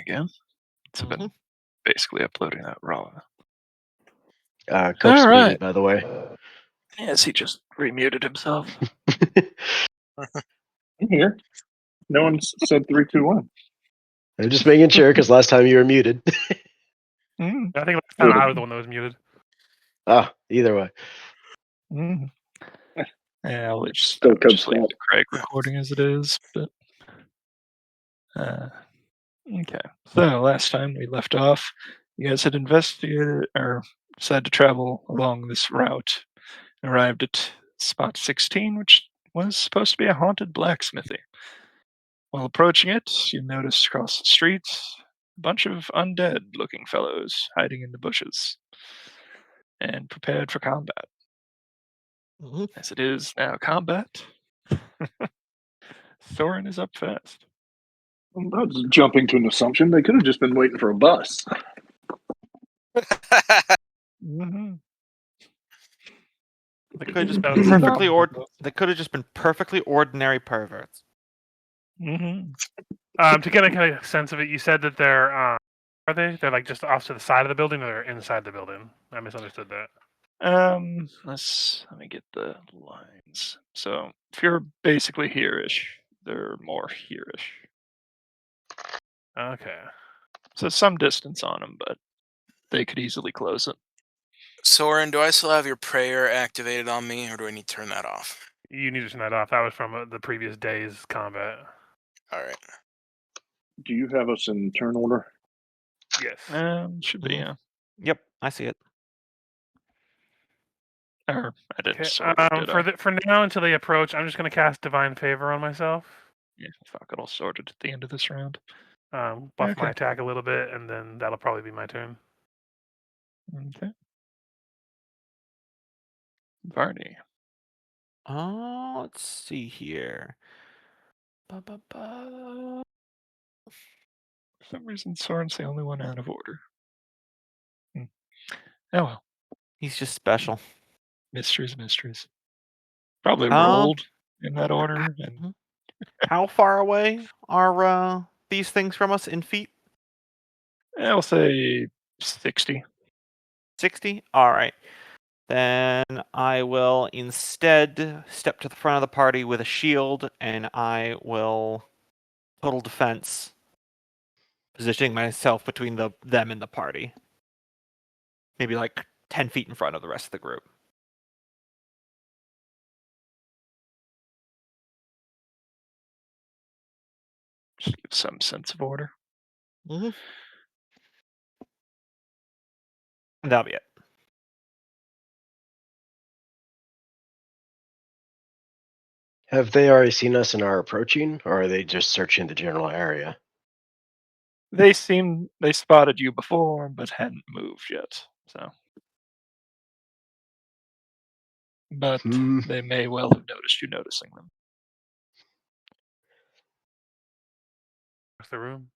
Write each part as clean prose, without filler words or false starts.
again. It's been basically uploading that raw. Cope's All right. muted, by the way. Yes, he just remuted himself. I'm here. No one said 3, 2, 1. I'm just making sure because last time you were muted. Mm, I think last time I was the one that was muted. Either way. mm. Yeah, I'll just Still Cope's leave fault. the Craig recording as it is. But okay. So last time we left off, you guys had investigated or decided to travel along this route. Arrived at spot 16, which was supposed to be a haunted blacksmithy. While approaching it, you noticed across the street a bunch of undead looking fellows hiding in the bushes and prepared for combat. As it is now combat, Thorin is up fast. I'm not jumping to an assumption. They could have just been waiting for a bus. Mm-hmm. They could have just been perfectly They could have just been perfectly ordinary perverts. Mm-hmm. To get a kind of sense of it, you said that they're are they? They're like just off to the side of the building, or they're inside the building. I misunderstood that. Let me get the lines. So if you're basically here-ish, they're more here-ish. Okay. So some distance on them, but they could easily close it. Soren, do I still have your prayer activated on me, or do I need to turn that off? You need to turn that off. That was from the previous day's combat. All right. Do you have us in turn order? Yes. Should be, yeah. Yep, I see it. Or I didn't Okay. sort it, did I? For now, until they approach, I'm just going to cast Divine Favor on myself. Yeah, fuck it, I'll sort it at the end of this round. Buff my attack a little bit, and then that'll probably be my turn. Okay. Varney. Let's see here. For some reason, Soren's the only one out of order. Oh well. He's just special. Mysteries. Probably rolled in that order. And how far away are these things from us in feet? I'll say 60. 60? All right. Then I will instead step to the front of the party with a shield, and I will total defense, positioning myself between them and the party. Maybe like 10 feet in front of the rest of the group. Just give some sense of order. That'll be it. Have they already seen us and are approaching, or are they just searching the general area? They spotted you before, but hadn't moved yet. So, but they may well have noticed you noticing them. What's the room?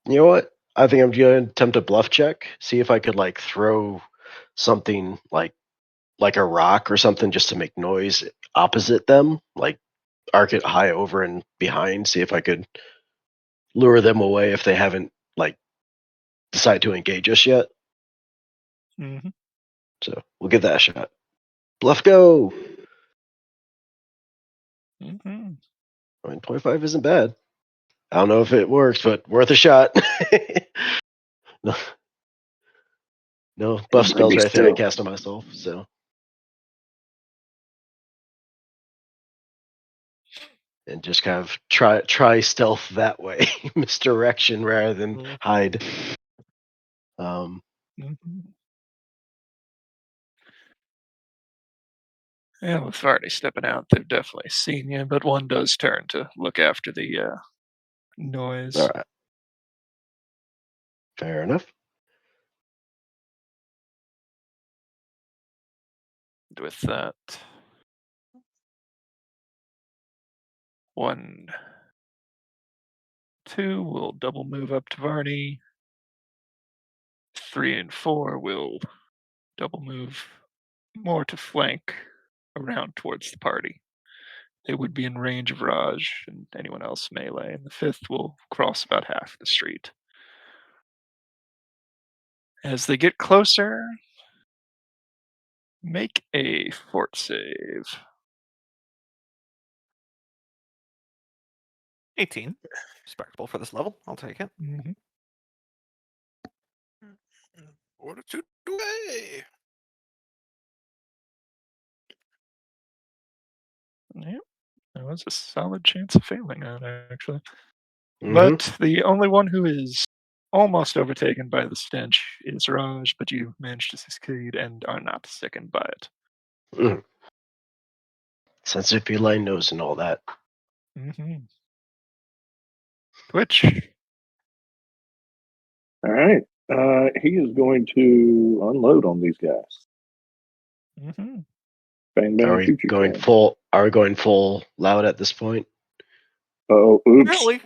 You know what? I think I'm going to attempt a bluff check. See if I could like throw something like a rock or something just to make noise opposite them, like arc it high over and behind. See if I could lure them away if they haven't like decided to engage us yet. Mm-hmm. So we'll give that a shot. Bluff go. Mm-hmm. I mean, 25 isn't bad. I don't know if it works, but worth a shot. No buff spells or anything I cast on myself, so. And just kind of try stealth that way, misdirection rather than hide. Yeah, with Varney stepping out, they've definitely seen you, but one does turn to look after the noise. All right. Fair enough. With that, 1, 2 will double move up to Varney. 3 and 4 will double move more to flank around towards the party. they would be in range of Raj and anyone else melee, and the fifth will cross about half the street. As they get closer, make a fort save. 18. Respectable for this level. I'll take it. Mm-hmm. Fortitude away. Yep, there was a solid chance of failing that, actually. Mhm. But the only one who is almost overtaken by the stench is Raj, but you managed to succeed and are not sickened by it. Mm. Sensitive feline nose and all that. Mm-hmm. Twitch. All right. He is going to unload on these guys. Mm-hmm. Bang bang, Are we choo choo going train. full? Are we going full loud at this point? Oh, oops. Apparently.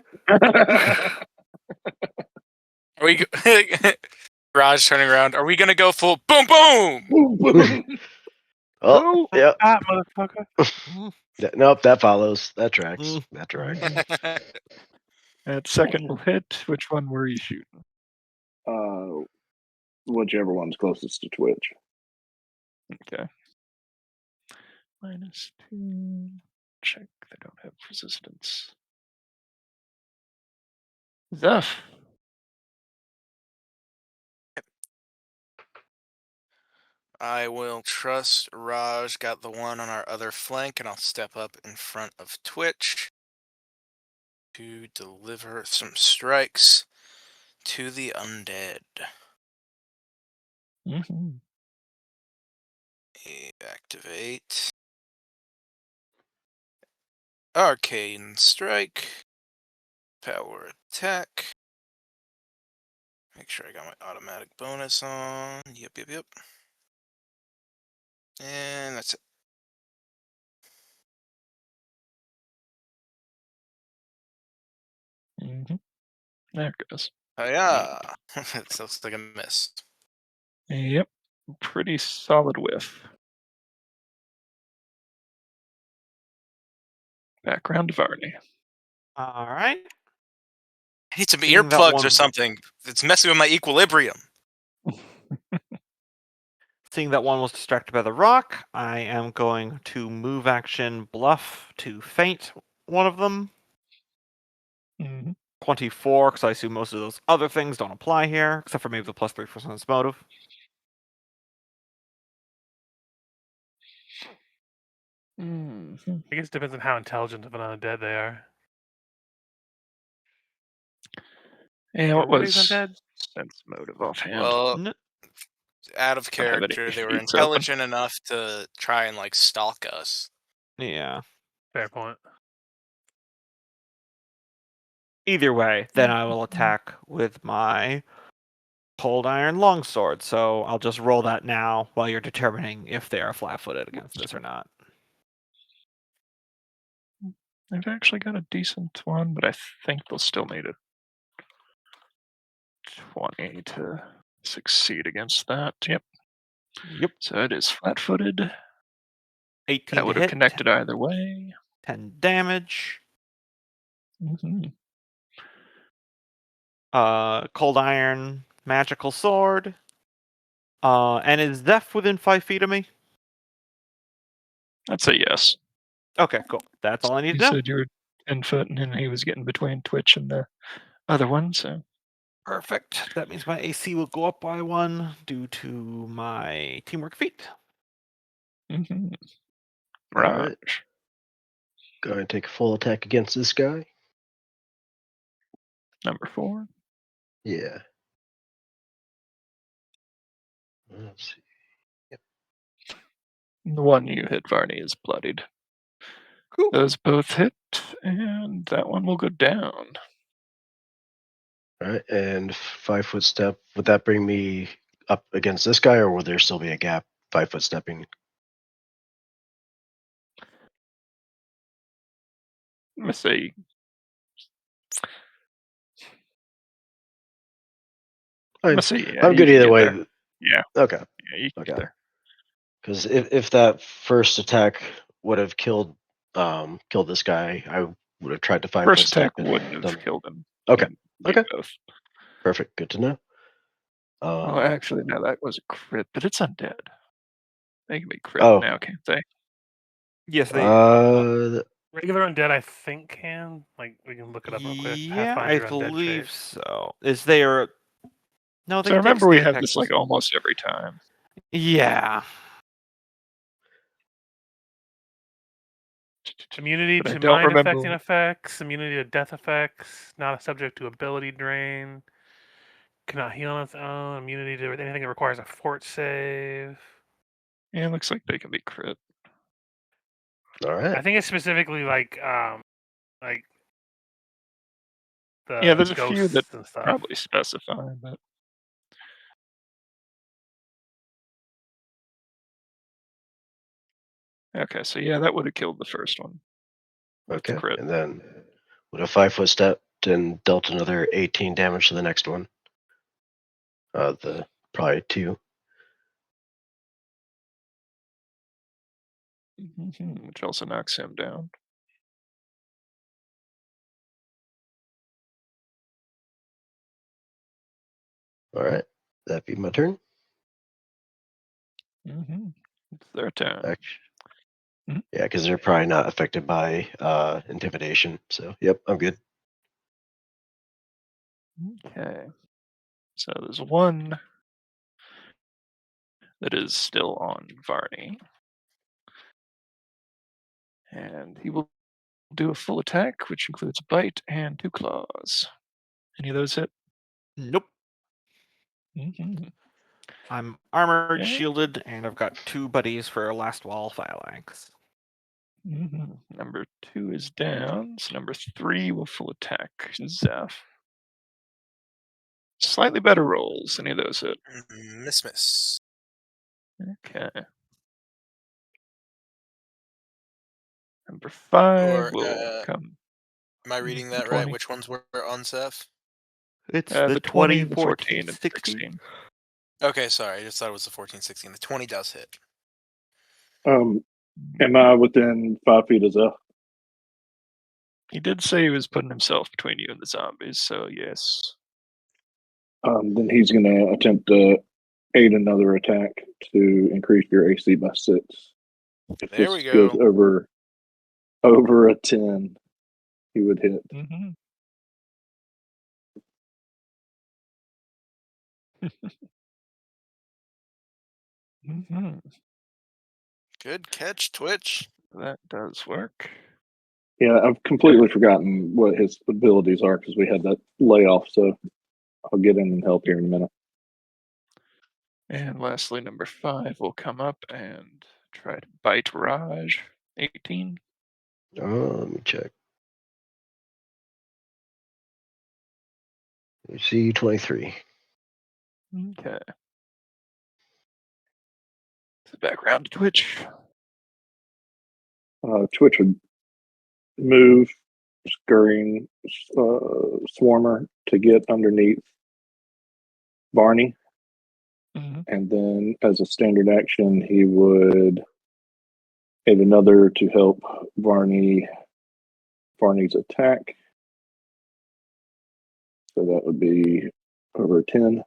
Are we? Raj turning around. Are we gonna go full boom boom? Boom, boom. Oh, Go! yeah. Ah, motherfucker. Mm, Nope, that follows. That tracks. Mm. That tracks. That second will hit. Which one were you shooting? Whichever one's closest to Twitch. Okay. -2. Check. They don't have resistance. Zeph. I will trust Raj got the one on our other flank, and I'll step up in front of Twitch to deliver some strikes to the undead. Mm-hmm. Activate. Arcane Strike. Power Attack. Make sure I got my automatic bonus on. Yep. And that's it. Mm-hmm. There it goes. Oh yeah. It looks like a miss. Yep. Pretty solid whiff. Background to Varney. All right. I need some Seeing that earplugs or one- something. It's messing with my equilibrium. Seeing that one was distracted by the rock, I am going to move action bluff to feint one of them. Mm-hmm. 24, because I assume most of those other things don't apply here, except for maybe the +3 for sense motive. Mm-hmm. I guess it depends on how intelligent of an undead they are. And what Everybody's was undead? sense motive offhand? Well, N- out of Don't have any character, they were feats open. intelligent enough to try and like stalk us. yeah. Fair point. Either way, then I will attack with my cold iron longsword. So I'll just roll that now while you're determining if they are flat-footed against this or not. They've actually got a decent one, but I think they'll still need a 20 to succeed against that. Yep. Yep. So it is flat-footed. 18 That to would have hit, connected either way. 10 damage. Mm-hmm. Cold iron magical sword. And is Zeph within 5 feet of me? I'd say yes. Okay, cool. That's all I need You to know. said you were 10 foot, and then he was getting between Twitch and the other one, so. Perfect. That means my AC will go up by 1 due to my teamwork feat. Mm-hmm. All Raj. right. Go ahead and take a full attack against this guy. Number 4. Yeah. Let's see. The one you hit, Varney, is bloodied. Cool. Those both hit, and that one will go down. All right, and 5-foot step. Would that bring me up against this guy, or would there still be a gap? 5-foot stepping. Let me see. Let me see. Yeah, I'm you good can either get way. there. Yeah, Okay. yeah, you can get Okay. there. Because if that first attack would have killed kill this guy, I would have tried to 5 First foot step attack wouldn't have done. killed him. Okay. Can be Okay. both. Perfect. Good to know. Oh, actually, no, that was a crit, but it's undead. They can be crit Oh. now, can't they? Yes, they. Regular undead, I think can. Like we can look it up real quick. Yeah, I Pathfinder undead believe trait. so. Is there? No, So they I remember we sneak have attack this just- like almost every time. Yeah. Immunity But I to don't mind remember. affecting effects, immunity to death effects, not subject to ability drain, cannot heal on its own, immunity to anything that requires a fort save. Yeah, it looks like they can be crit. All right. I think it's specifically like the Yeah, there's a few ghosts that and stuff. probably specify, but okay, so yeah, that would have killed the first one. With the Okay. crit. And then would have 5 foot stepped and dealt another 18 damage to the next one. The probably 2. Which also knocks him down. All right. That'd be my turn. It's their turn. Actually, yeah, because they're probably not affected by intimidation. So, yep, I'm good. Okay. So there's one that is still on Varney. And he will do a full attack, which includes bite and 2 claws. Any of those hit? Nope. Mhm. I'm armored, Okay. shielded, and I've got 2 buddies for a last wall phalanx. Number 2 is down, so number 3 will full attack Zeph. Slightly better rolls. Any of those hit? Miss. Okay. Number 5 Or, will come. Am I reading that 20. right? Which ones were on Seth? It's The 20, the 14, and 16. Okay, sorry. I just thought it was the 14, 16. The 20 does hit. Am I within 5 feet of Zeph? He did say he was putting himself between you and the zombies, so yes. Then he's going to attempt to aid another attack to increase your AC by 6. If There this we go. goes over a 10, he would hit. Good catch, Twitch. That does work. Yeah, I've completely forgotten what his abilities are because we had that layoff. So I'll get in and help here in a minute. And lastly, number 5 will come up and try to bite Raj. 18. Let me check. You see 23. Okay. So back around to Twitch. Twitch would move, scurrying Swarmer to get underneath Barney. And then as a standard action, he would aid another to help Barney's attack. So that would be over 10.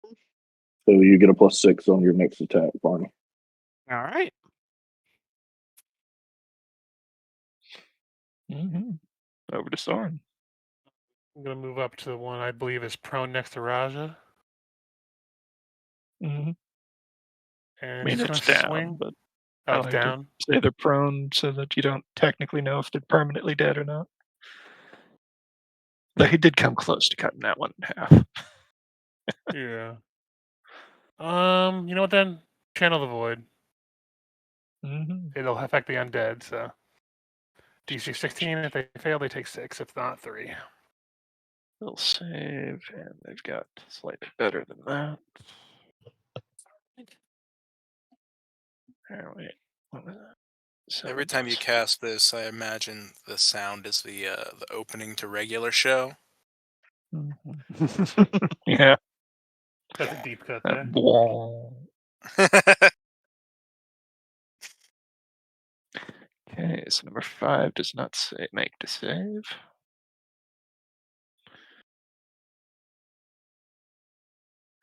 So you get a +6 on your next attack, Barney. All right. Over to Soren. I'm gonna move up to the one I believe is prone next to Raja. I And mean, just it's gonna down, swing. but Oh, I it's like down. to say they're prone so that you don't technically know if they're permanently dead or not. Though he did come close to cutting that one in half. Yeah. You know what then? Channel the void. It'll affect the undead, so DC 16. If they fail, they take 6. If not, 3. They'll save, and they've got slightly better than that. Oh, wait. What was that? Every time you cast this, I imagine the sound is the opening to regular show. Yeah. That's a deep cut there. Okay. Okay, so number 5 does not say make to save.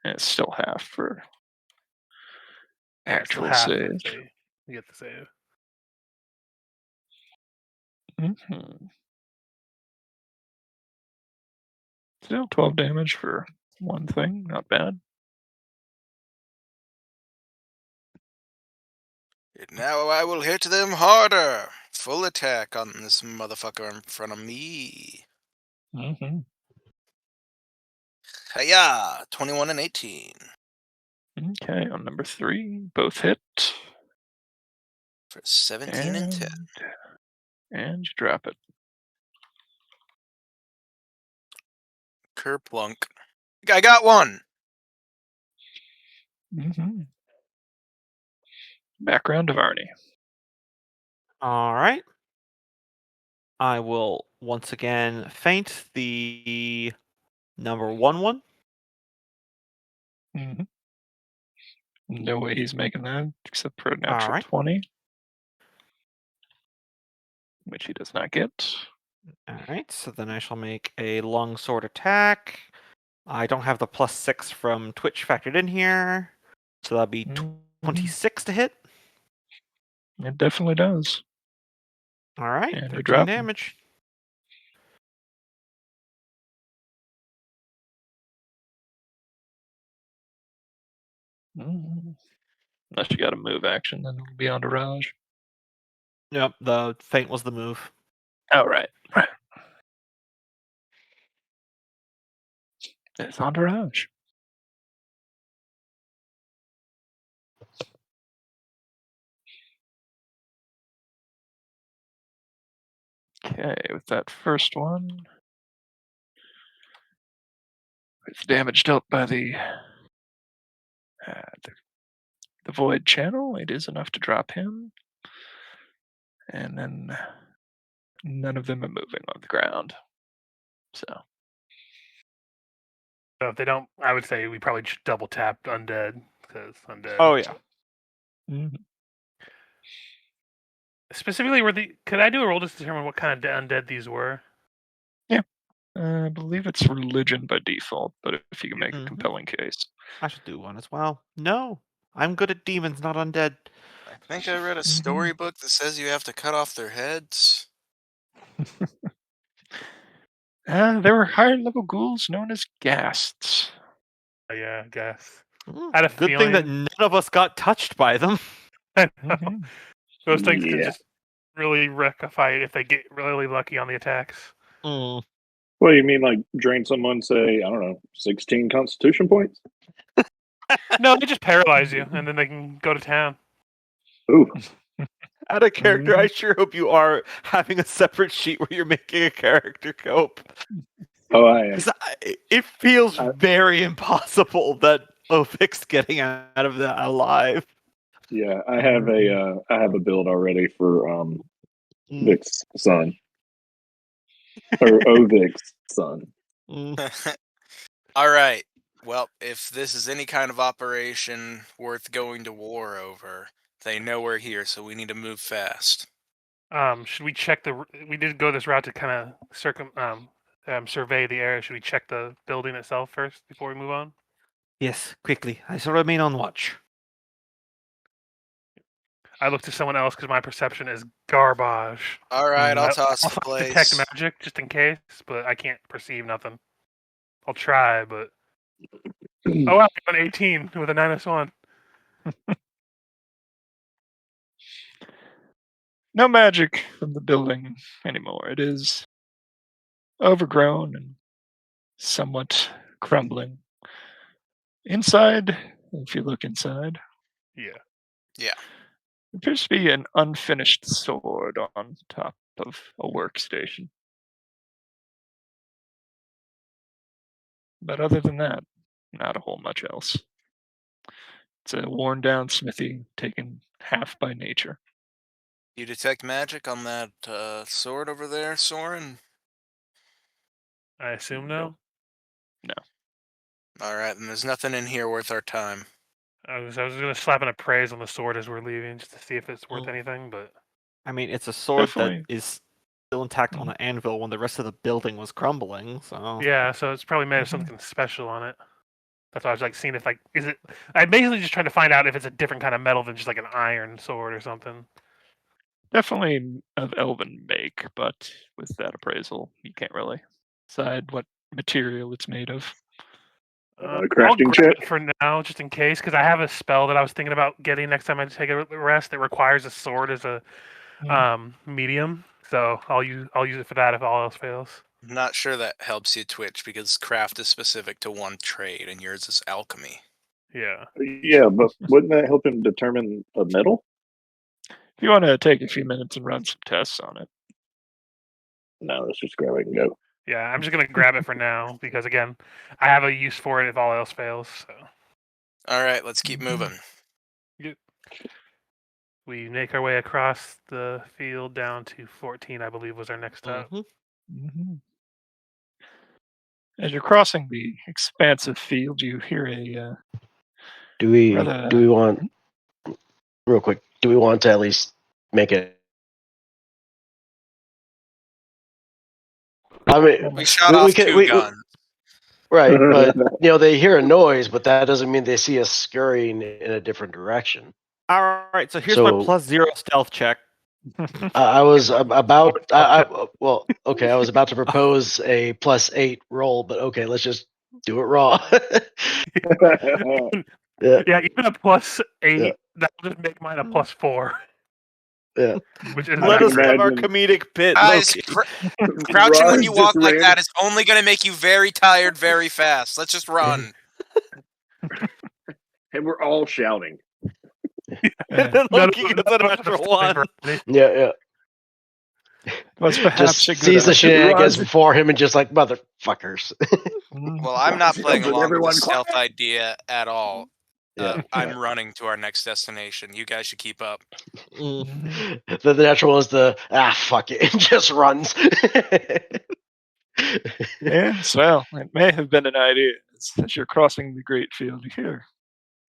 And it's still half for Yeah, it's still actual half save. if they get the save. Mm-hmm. Still 12 damage for one thing, not bad. And now I will hit them harder. Full attack on this motherfucker in front of me. Mm-hmm. Hiya! 21 and 18. Okay, on number 3, both hit. For 17 and 10. And you drop it. Kerplunk. I got one! Mm-hmm. Background of Arnie. All right. I will once again feint the number 1 1. Mm-hmm. No way he's making that except for a All natural right. 20, which he does not get. All right. So then I shall make a longsword attack. I don't have the +6 from Twitch factored in here, so that'll be Mhm. 26 to hit. It definitely does. All right. And you 13 drop him. damage. Mhm. Unless you got a move action, then it'll be on to Raj. Yep. The feint was the move. Oh, right. Right. It's on to Raj. Okay, with that first one, with damage dealt by the void channel, it is enough to drop him. And then none of them are moving on the ground. So, So if they don't, I would say we probably should double tap undead because undead. Oh yeah. mhm. Specifically, could I do a roll just to determine what kind of undead these were? I believe it's religion by default, but if you can make a Mhm. compelling case. I should do one as well. No, I'm good at demons, not undead. I think I read a Mhm. storybook that says you have to cut off their heads. There were higher level ghouls known as ghasts. Yeah, I guess. Mm, I had a good thing that feeling- none of us got touched by them. I know. Mhm. Those things can Yeah. just really wreck a fight if they get really lucky on the attacks. Mm. Well, you mean like drain someone, say, I don't know, 16 constitution points? No, they just paralyze you, and then they can go to town. Ooh. Out of character, Mhm. I sure hope you are having a separate sheet where you're making a character cope. Oh, I am. 'Cause it feels I- very impossible that Ovix getting out of that alive. Yeah, I have a build already for Mm. Vic's son. Or Ovic's son. Mm. All right. Well, if this is any kind of operation worth going to war over, they know we're here, so we need to move fast. Should we check we did go this route to kind of survey the area. Should we check the building itself first before we move on? Yes, quickly. I shall remain on watch. I look to someone else because my perception is garbage. All right, I'll I toss the also detect place. magic just in case, but I can't perceive nothing. I'll try, but oh wow, I got an 18 with a -1. No magic from the building anymore. It is overgrown and somewhat crumbling. Inside, if you look inside, Yeah. Yeah. there appears to be an unfinished sword on top of a workstation. But other than that, not a whole much else. It's a worn down smithy taken half by nature. You detect magic on that sword over there, Soren? I assume No. no. All right, then there's nothing in here worth our time. I was gonna slap an appraise on the sword as we're leaving just to see if it's worth Mm. anything, but I mean, it's a sword Definitely. that is still intact on Mhm. an anvil when the rest of the building was crumbling. So Yeah, so it's probably made of Mhm. something special on it. That's why I was like seeing if like is it. I'm basically just trying to find out if it's a different kind of metal than just like an iron sword or something. Definitely of elven make, but with that appraisal, you can't really decide what material it's made of. I'll Crafting grab check. it for now, just in case, because I have a spell that I was thinking about getting next time I take a rest that requires a sword as a medium. So I'll use it for that if all else fails. I'm not sure that helps you, Twitch, because craft is specific to one trade, and yours is alchemy. Yeah. Yeah, but wouldn't that help him determine a metal? If you want to take a few minutes and run some tests on it. No, let's just grab it and go. Yeah, I'm just gonna grab it for now because again, I have a use for it if all else fails. So All right, let's keep moving. we make our way across the field down to 14, I believe, was our next stop. Mhm. Mhm. As you're crossing the expansive field, you hear a Do we rather. want real quick? Do we want to at least make it? I mean, We shot we off can two guns. right, but they hear a noise, but that doesn't mean they see us scurrying in a different direction. All right, so here's my So +0 stealth check. I was about. Well, okay. I was about to propose a +8 roll, but okay, let's just do it raw. Yeah, Yeah, even a +8, Yeah. that'll just make mine a +4. yeah. Which is I Let can us have our imagine. comedic bit, Guys, Loki. crouching when Raj you just walk like ran- that is only going to make you very tired very fast. Let's just run. And we're all shouting. And then None Loki of gets a natural one. Yeah. Was perhaps Just a good sees the idea. shenanigans Raj- before him and just like motherfuckers. Well, I'm not Raj playing yelled at along with everyone, the stealth "Quiet!" idea at all. Yeah. I'm running to our next destination. You guys should keep up. Mm. The natural is the fuck it, and just runs. Yes, well, it may have been an idea. As you're crossing the great field, you hear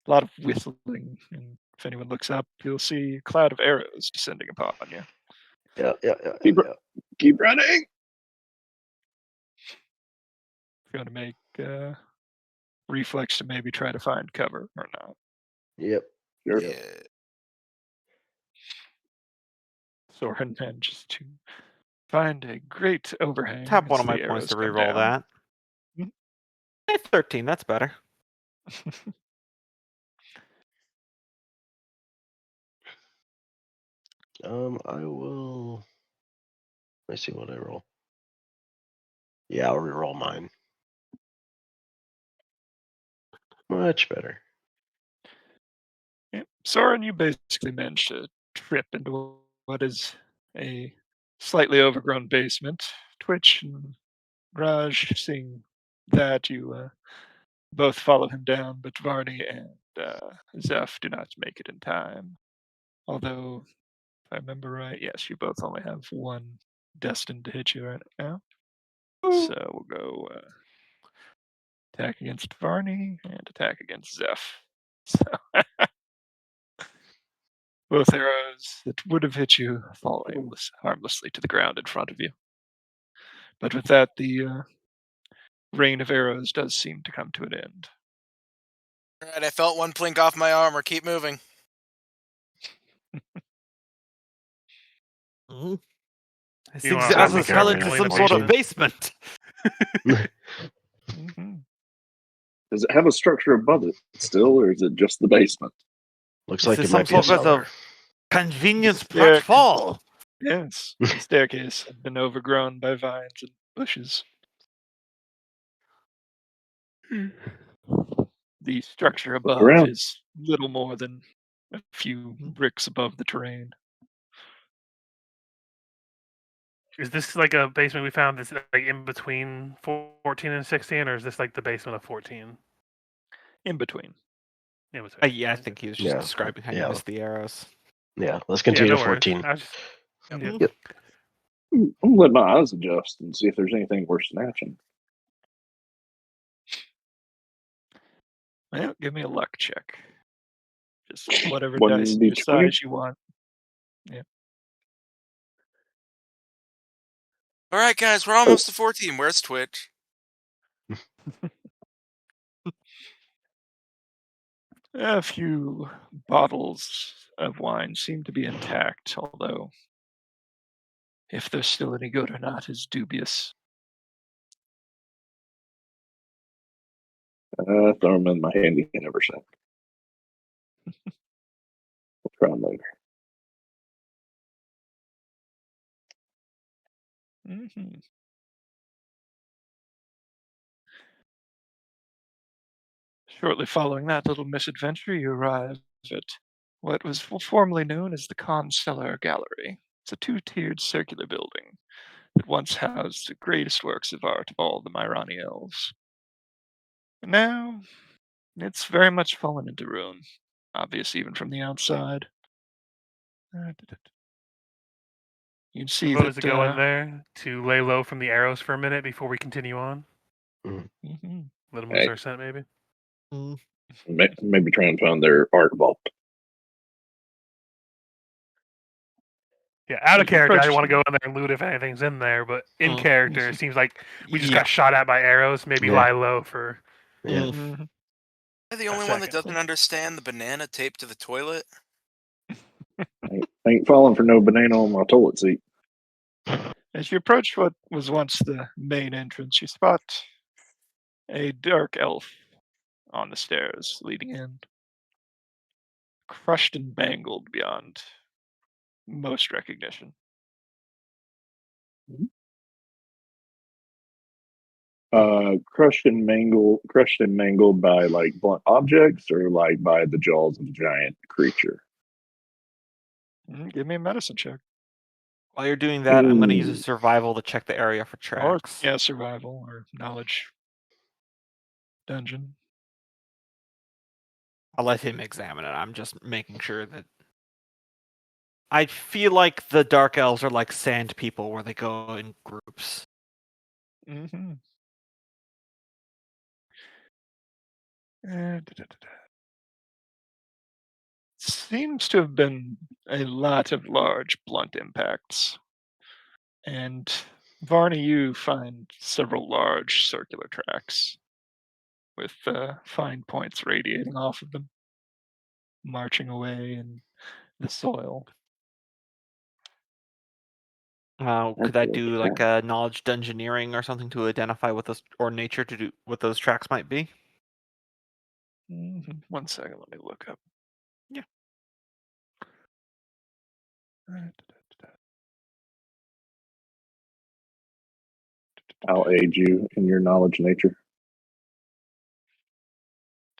a lot of whistling, and if anyone looks up, you'll see a cloud of arrows descending upon you. Yeah. Keep running. If you want to make reflex to maybe try to find cover or not. Yep. Sure. Yeah. Soren manages to find a great overhang. Tap one as of my the points to arrows come reroll down. that. Mhm. 13, that's better. I will. Let's see what I roll. Yeah, I'll reroll mine. Much better. Yeah. Soren, you basically managed to trip into what is a slightly overgrown basement. Twitch and Raj, seeing that, you both follow him down, but Varney and Zeph do not make it in time. Although, if I remember right, yes, you both only have one destined to hit you right now. So we'll go attack against Varney and attack against Zeph. So both arrows that would have hit you fall harmlessly to the ground in front of you. But with that, the rain of arrows does seem to come to an end. All right, I felt one plink off my armor. Keep moving. Mm. This You thing wanna has hide us the hell camera into in some the sort of basement? basement. Mm-hmm. Does it have a structure above it still, or is it just the basement? Looks Is like this it some might be a sort cellar. of convenience Yeah. platform? Yes, the staircase had been overgrown by vines and bushes. The structure above around. is little more than a few bricks above the terrain. Is this like a basement we found that's like in between 14 and 16, or is this like the basement of 14? In between. In between. Yeah, I think he was just Yeah. describing how you Yeah. missed the arrows. Yeah, let's Yeah, continue no to worries. 14. I was just, yeah. Yep. I'm gonna let my eyes adjust and see if there's anything worth snatching. Well, give me a luck check. Just whatever dice 1d20? size you want. Yeah. All right, guys, we're almost to 14. Where's Twitch? A few bottles of wine seem to be intact, although if they're still any good or not is dubious. Throw them in my handy haversack. We'll try them later. Mm-hmm. Shortly following that little misadventure, you arrive at what was formerly known as the Constellar Gallery. It's a two-tiered circular building that once housed the greatest works of art of all the Myrani elves. And now, it's very much fallen into ruin, obvious even from the outside. You'd see Vote is to that. go in there to lay low from the arrows for a minute before we continue on. Mhm. Let them lose Hey. our scent, maybe. Maybe try and find their art vault. Yeah, out of If you character, I approach want to them- go in there and loot if anything's in there. But in Mm. character, it seems like we just Yeah. got shot at by arrows. Maybe Yeah. lie low for. Yeah. Mm. Mhm. Am I the only one that second. doesn't understand the banana taped to the toilet? Ain't falling for no banana on my toilet seat. As you approach what was once the main entrance, you spot a dark elf on the stairs leading in, crushed and mangled beyond most recognition. Crushed and mangled by like blunt objects, or like by the jaws of a giant creature. Give me a medicine check. While you're doing that, I'm going to use a Ooh. survival to check the area for Or, tracks. yeah, survival or knowledge dungeon. I'll let him examine it. I'm just making sure that. I feel like the Dark Elves are like sand people where they go in groups. Mm-hmm. Seems to have been a lot of large, blunt impacts. And Varney, you find several large circular tracks with fine points radiating off of them, marching away in the soil. Could I do like a knowledge dungeoneering or something to identify what those, or nature to do what those tracks might be? Mm-hmm. 1 second, let me look up. Yeah. I'll aid you in your knowledge nature.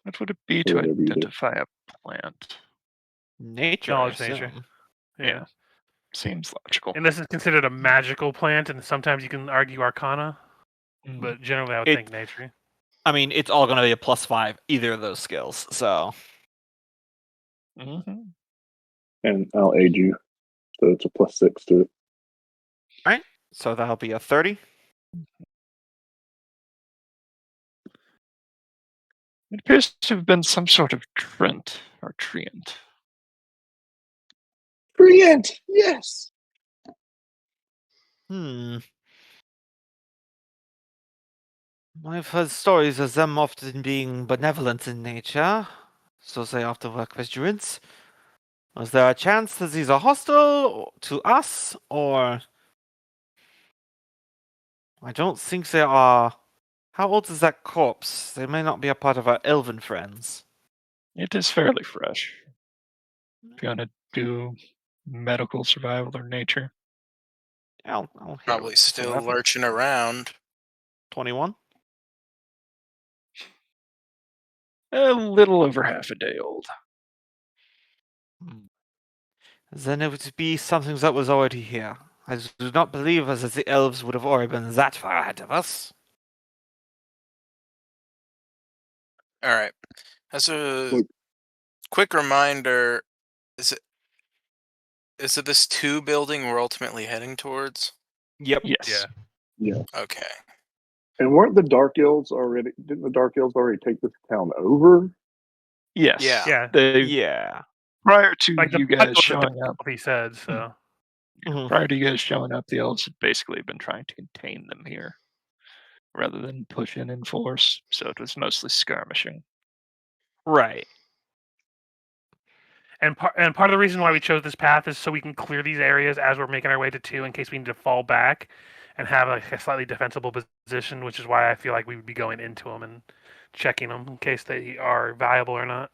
What would it be to Whatever you do. identify a plant? Nature, I Knowledge nature. assume. Yeah. Seems logical. And this is considered a magical plant, and sometimes you can argue arcana, Mm. but generally I would It- think nature. I mean, it's all going to be a +5, either of those skills. So Mm-hmm. And I'll aid you. So it's a +6 to it. so that'll be a 30. It appears to have been some sort of trent or treant. Brilliant! Yes! I've heard stories of them often being benevolent in nature, so they often work with druids. Was there a chance that these are hostile to us, or I don't think they are. How old is that corpse? They may not be a part of our elven friends. It is fairly fresh. If you want to do medical survival or nature. I'll hear Probably what you say still about it. lurching around. 21. A little over half a day old. Then it would be something that was already here. I do not believe that the elves would have already been that far ahead of us. All right. As a Look. quick reminder, is it this 2 building we're ultimately heading towards? Yep. Yes. Yeah. Yeah. Okay. And weren't the Dark Elves already? Didn't the Dark Elves already take this town over? Yes. Yeah. Yeah. They Yeah. prior to Like the you body guys was a showing up. he said, so. Mhm. Prior to you guys showing up, the elves had basically been trying to contain them here rather than push in force, so it was mostly skirmishing. Right. And part of the reason why we chose this path is so we can clear these areas as we're making our way to 2 in case we need to fall back and have like a slightly defensible position, which is why I feel like we would be going into them and checking them in case they are viable or not.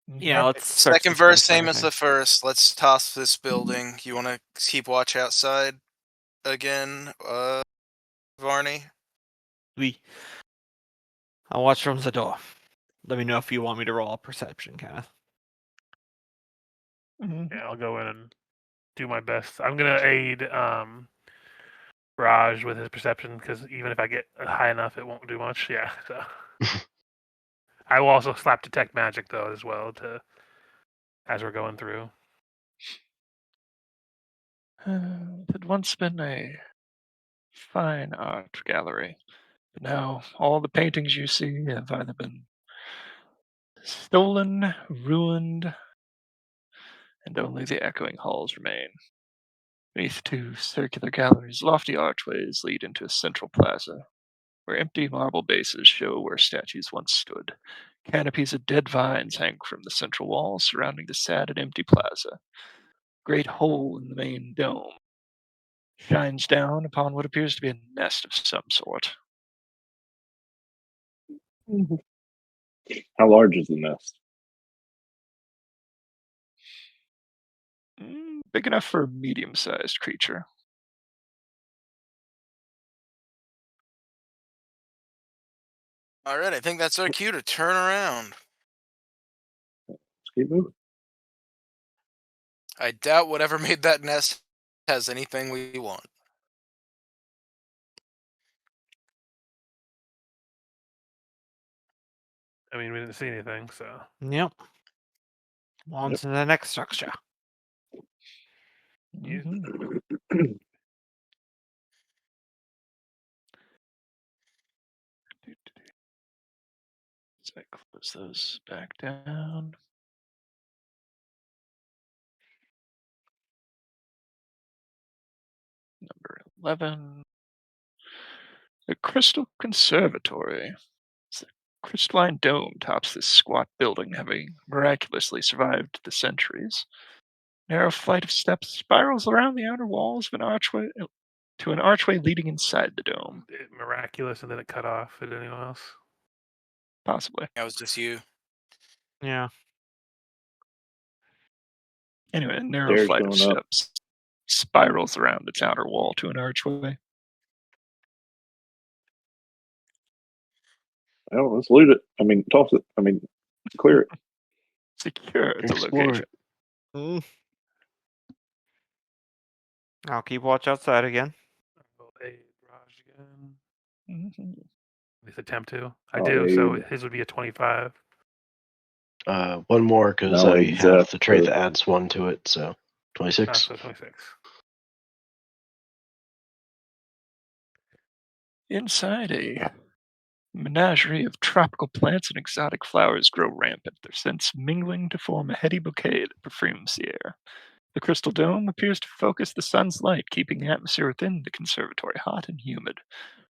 Yeah, Alright, let's search second this verse, place for same as the anything. first. Let's toss this building. You want to keep watch outside again, Varney? I'll watch from the door. Let me know if you want me to roll a perception, Kenneth. Mhm. Yeah, I'll go in and do my best. I'm gonna aid Raj with his perception because even if I get high enough, it won't do much. Yeah, so I will also slap detect magic though as well to as we're going through. It had once been a fine art gallery, but now all the paintings you see have either been stolen, ruined, and only the echoing halls remain. Beneath 2 circular galleries, lofty archways lead into a central plaza, where empty marble bases show where statues once stood. Canopies of dead vines hang from the central wall surrounding the sad and empty plaza. Great hole in the main dome shines down upon what appears to be a nest of some sort. How large is the nest? Big enough for a medium-sized creature. Alright, I think that's our cue to turn around. Let's keep moving. I doubt whatever made that nest has anything we want. I mean, we didn't see anything, so Yep. On Yep. to the next structure. you, Mhm. So I close those back down. Number 11. The Crystal Conservatory. The crystalline dome tops this squat building, having miraculously survived the centuries. Narrow flight of steps spirals around the outer walls of an archway to an archway leading inside the dome. miraculous, and then it cut off. Did anyone else? Possibly. That was just you. Yeah. Anyway, a narrow Stairs flight of going up. steps spirals around its outer wall to an archway. Well, let's loot it. I mean, toss it. I mean, clear it. Secure the Explore location. it. Mm. I'll keep watch outside again. I'll aid Raj again. Mhm. At least attempt to. I I'll do. So aid. his would be a 25. One more because Now I aid have Zeph the trait for- that adds 1 to it, so 26. So 26. Inside, a menagerie of tropical plants and exotic flowers grow rampant, their scents mingling to form a heady bouquet that perfumes the air. The crystal dome appears to focus the sun's light, keeping the atmosphere within the conservatory hot and humid.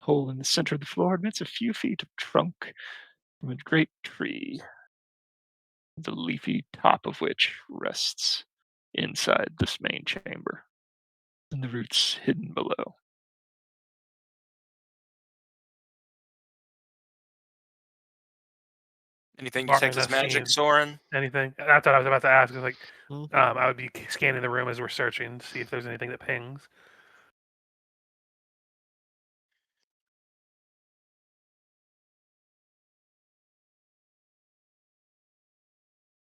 A hole in the center of the floor admits a few feet of trunk from a great tree, the leafy top of which rests inside this main chamber, and the roots hidden below. Anything Barton detect as has magic, seen Soren? anything? That's what I was about to ask. Is like, Mhm. I would be scanning the room as we're searching to see if there's anything that pings.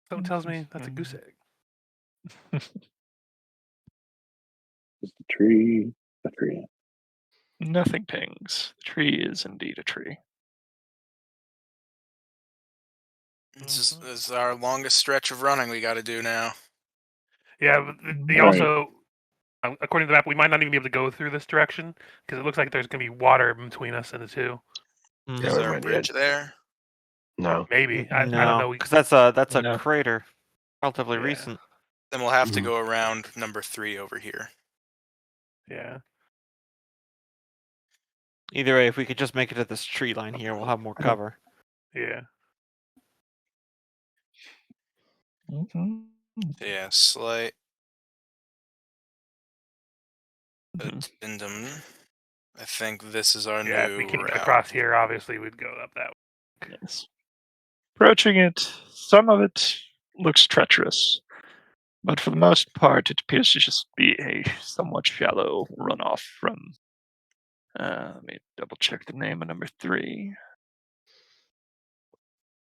Something tells me that's a goose egg. Is the tree a tree? Nothing pings. The tree is indeed a tree. This is our longest stretch of running we got to do now. Yeah, but the Alright. also, according to the map, we might not even be able to go through this direction because it looks like there's going to be water between us and the 2. Mhm. Is we there a might bridge need- there? No. Maybe. I don't No, know. because that's a No. crater, relatively Yeah. recent. Then we'll have to Mhm. go around number 3 over here. Yeah. Either way, if we could just make it to this tree line here, we'll have more cover. Yeah. Mhm. Yeah, slight Mhm. addendum. I think this is our Yeah. If new we came route. across here, obviously we'd go up that way. Yes. Approaching it, some of it looks treacherous, but for the most part, it appears to just be a somewhat shallow runoff from. Let me double check the name of number 3.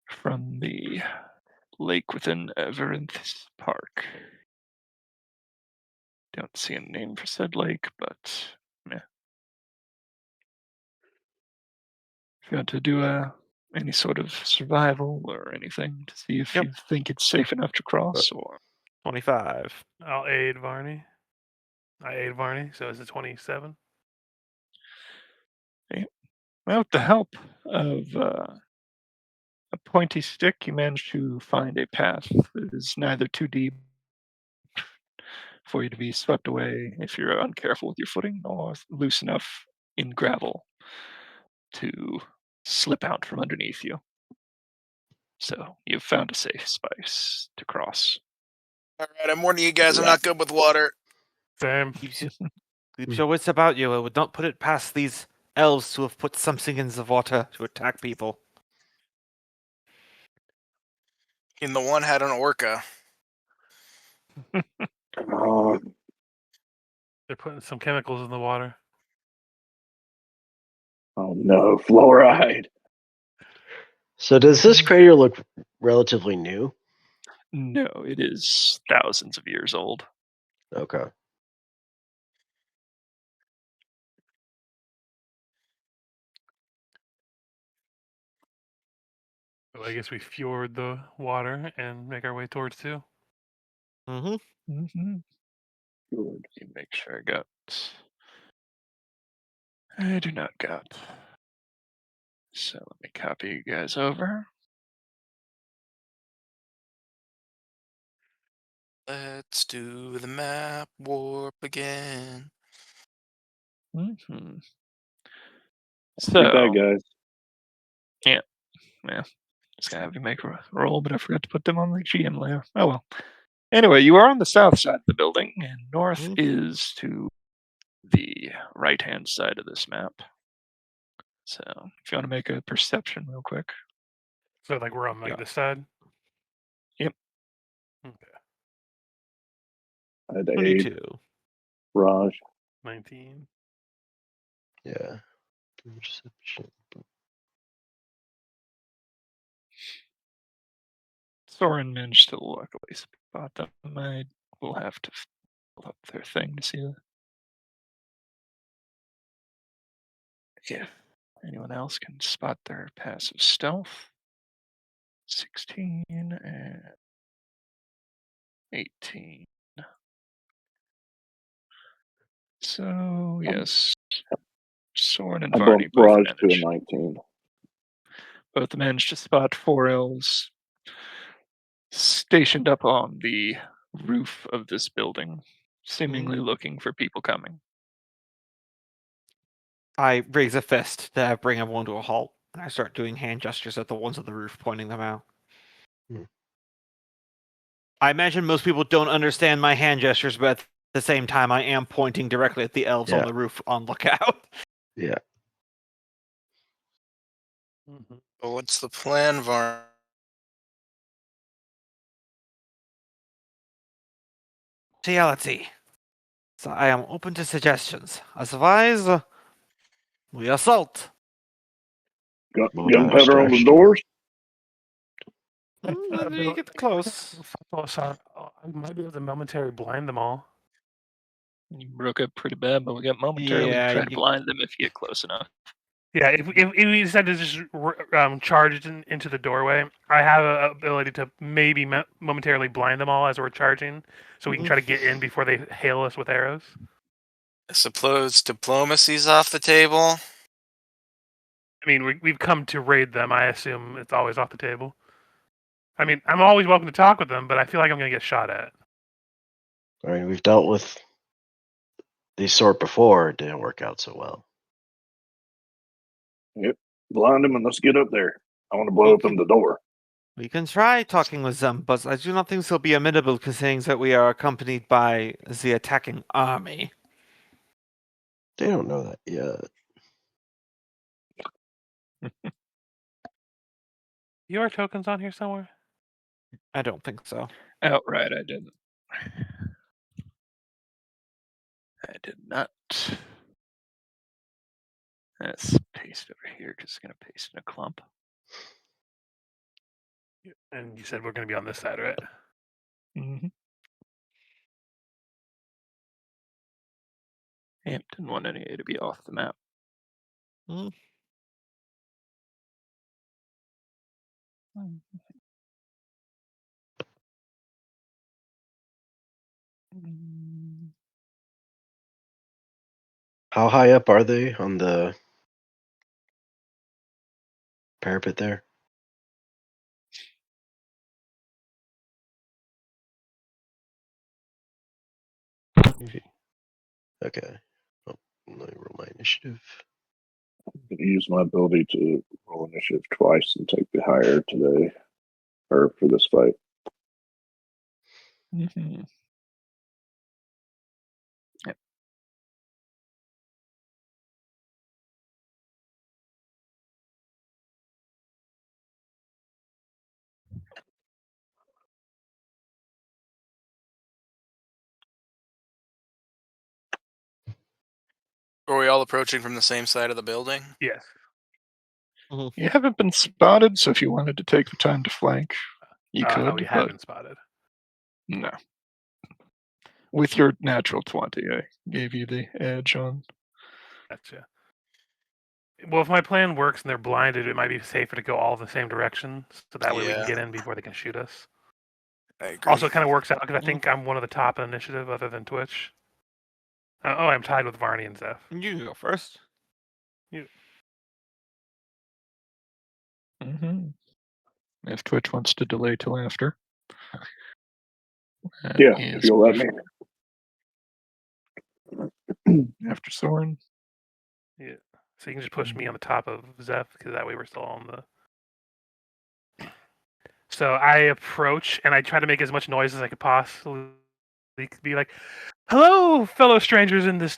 From the lake within Everenth Park. Don't see a name for said lake, but yeah. If you want to do any sort of survival or anything to see if Yep. you think it's safe enough to cross, or 25. I'll aid Varney. I aid Varney, so it's a 27. well, with the help of a pointy stick, you manage to find a path that is neither too deep for you to be swept away if you're uncareful with your footing, nor loose enough in gravel to slip out from underneath you. So you've found a safe space to cross. All right, I'm warning you guys. I'm Right. not good with water. Same. Keep your wits about you. I would not put it past these elves to have put something in the water to attack people. And the one had an orca. Oh, They're putting some chemicals in the water. oh no, fluoride. So does this crater look relatively new? No, it is thousands of years old. Okay. So I guess we fjord the water and make our way towards 2. Mm-hmm. Mm-hmm. Good. Make sure I got. I do not got. So let me copy you guys over. Let's do the map warp again. Mm-hmm. Too bad, So guys. yeah, just gonna have you make a roll, but I forgot to put them on the GM layer. Oh well. Anyway, you are on the south side of the building, and north Mhm. is to the right-hand side of this map. So if you want to make a perception real quick. So like we're on like Yeah. this side. Yep. Okay. I had to aid 22. Raj. 19. Yeah. Perception. Soren managed to luckily spot them. I will have to pull up their thing to see if anyone else can spot their passive stealth. 16 and 18. So yes, Soren and I Varney bumped both Raj to a managed. 19. Both managed to spot 4 elves stationed up on the roof of this building, seemingly looking for people coming. I raise a fist to bring everyone to a halt, and I start doing hand gestures at the ones on the roof, pointing them out. Hmm. I imagine most people don't understand my hand gestures, but at the same time, I am pointing directly at the elves on Yeah. the roof on lookout. Yeah. Mm-hmm. But what's the plan, Varn? So yeah, let's see. So I am open to suggestions. Otherwise, we assault. Well done, Gunpowder on the Stash. doors? Let me get close. I might be able to momentarily blind them all. You broke up pretty bad, but we got momentarily Yeah, try to you- blind them if you get close enough. Yeah, if we decide to just charge into the doorway, I have an ability to maybe momentarily blind them all as we're charging, so we can Mhm. try to get in before they hail us with arrows. I suppose diplomacy's off the table. I mean, we've come to raid them. I assume it's always off the table. I mean, I'm always welcome to talk with them, but I feel like I'm going to get shot at. I mean, we've dealt with these sort before. It didn't work out so well. Yep. Blind him and let's get up there. I want to blow open the door. We can try talking with them, but I do not think they'll be amenable to saying that we are accompanied by the attacking army. They don't know that yet. Your tokens on here somewhere? I don't think so. Outright, I didn't. I did not. Let's paste over here. Just gonna paste in a clump. And you said we're going to be on this side, right? Mm-hmm. Yep, didn't want any A to be off the map. Hmm. How high up are they on the parapet there? Okay. Oh, let me roll my initiative. I'm going to use my ability to roll initiative twice and take the higher today, or for this fight. Mm-hmm. Yep. Are we all approaching from the same side of the building? Yes. You haven't been spotted, so if you wanted to take the time to flank, you could. No, we but haven't spotted. no. With your natural 20, I gave you the edge on. Gotcha. Well, if my plan works and they're blinded, it might be safer to go all the same direction, so that way we can Yeah. get in before they can shoot us. I agree. Also, it kind of works out because I think I'm one of the top in initiative other than Twitch. I'm tied with Varney and Zeph. You can go first. Mm-hmm. If Twitch wants to delay till after. Yeah, if you'll let me. After Soren. Yeah. So you can just push me on the top of Zeph because that way we're still on the. So I approach and I try to make as much noise as I could possibly be like, "Hello, fellow strangers in this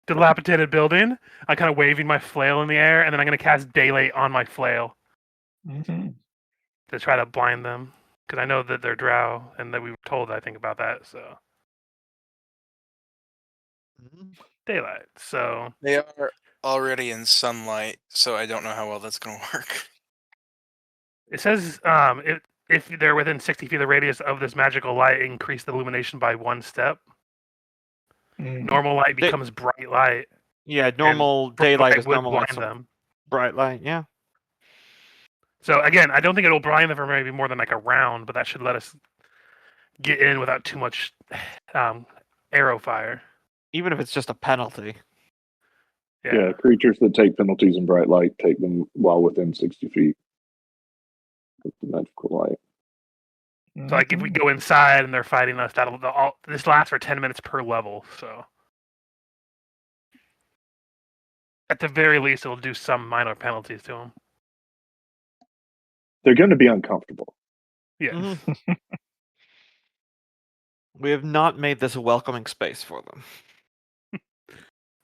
dilapidated building." I'm kind of waving my flail in the air, and then I'm going to cast Daylight on my flail Mm-hmm. to try to blind them because I know that they're drow and that we were told I think about that. So Daylight. So They are already in sunlight, so I don't know how well that's going to work. it says if they're within 60 feet of the radius of this magical light, increase the illumination by 1 step. Mm-hmm. Normal light becomes bright light. Yeah, normal daylight is would normal light. blind So them. bright light, yeah. So again, I don't think it'll blind them for maybe more than like a round, but that should let us get in without too much arrow fire. Even if it's just a penalty. Yeah, creatures that take penalties in bright light take them while within 60 feet with the magical light. So like if we go inside and they're fighting us, this lasts for 10 minutes per level. So at the very least, it'll do some minor penalties to them. They're going to be uncomfortable. Yeah. Mm-hmm. We have not made this a welcoming space for them.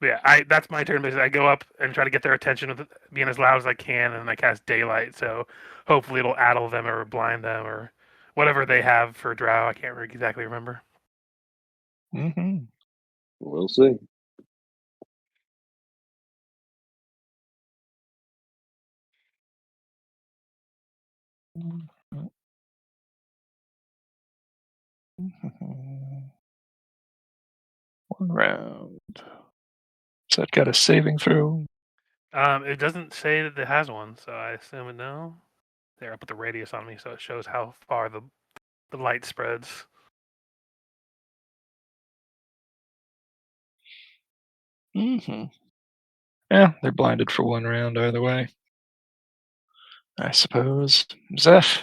Yeah, that's my turn. Basically, I go up and try to get their attention with being as loud as I can, and I cast Daylight. So hopefully it'll addle them or blind them or whatever they have for drow. I can't exactly remember. Mm-hmm. We'll see. One round. So that got a saving throw. It doesn't say that it has one, so I assume it no. There, I put the radius on me, so it shows how far the light spreads. Mm-hmm. Yeah, they're blinded for 1 round either way. I suppose. Zeph.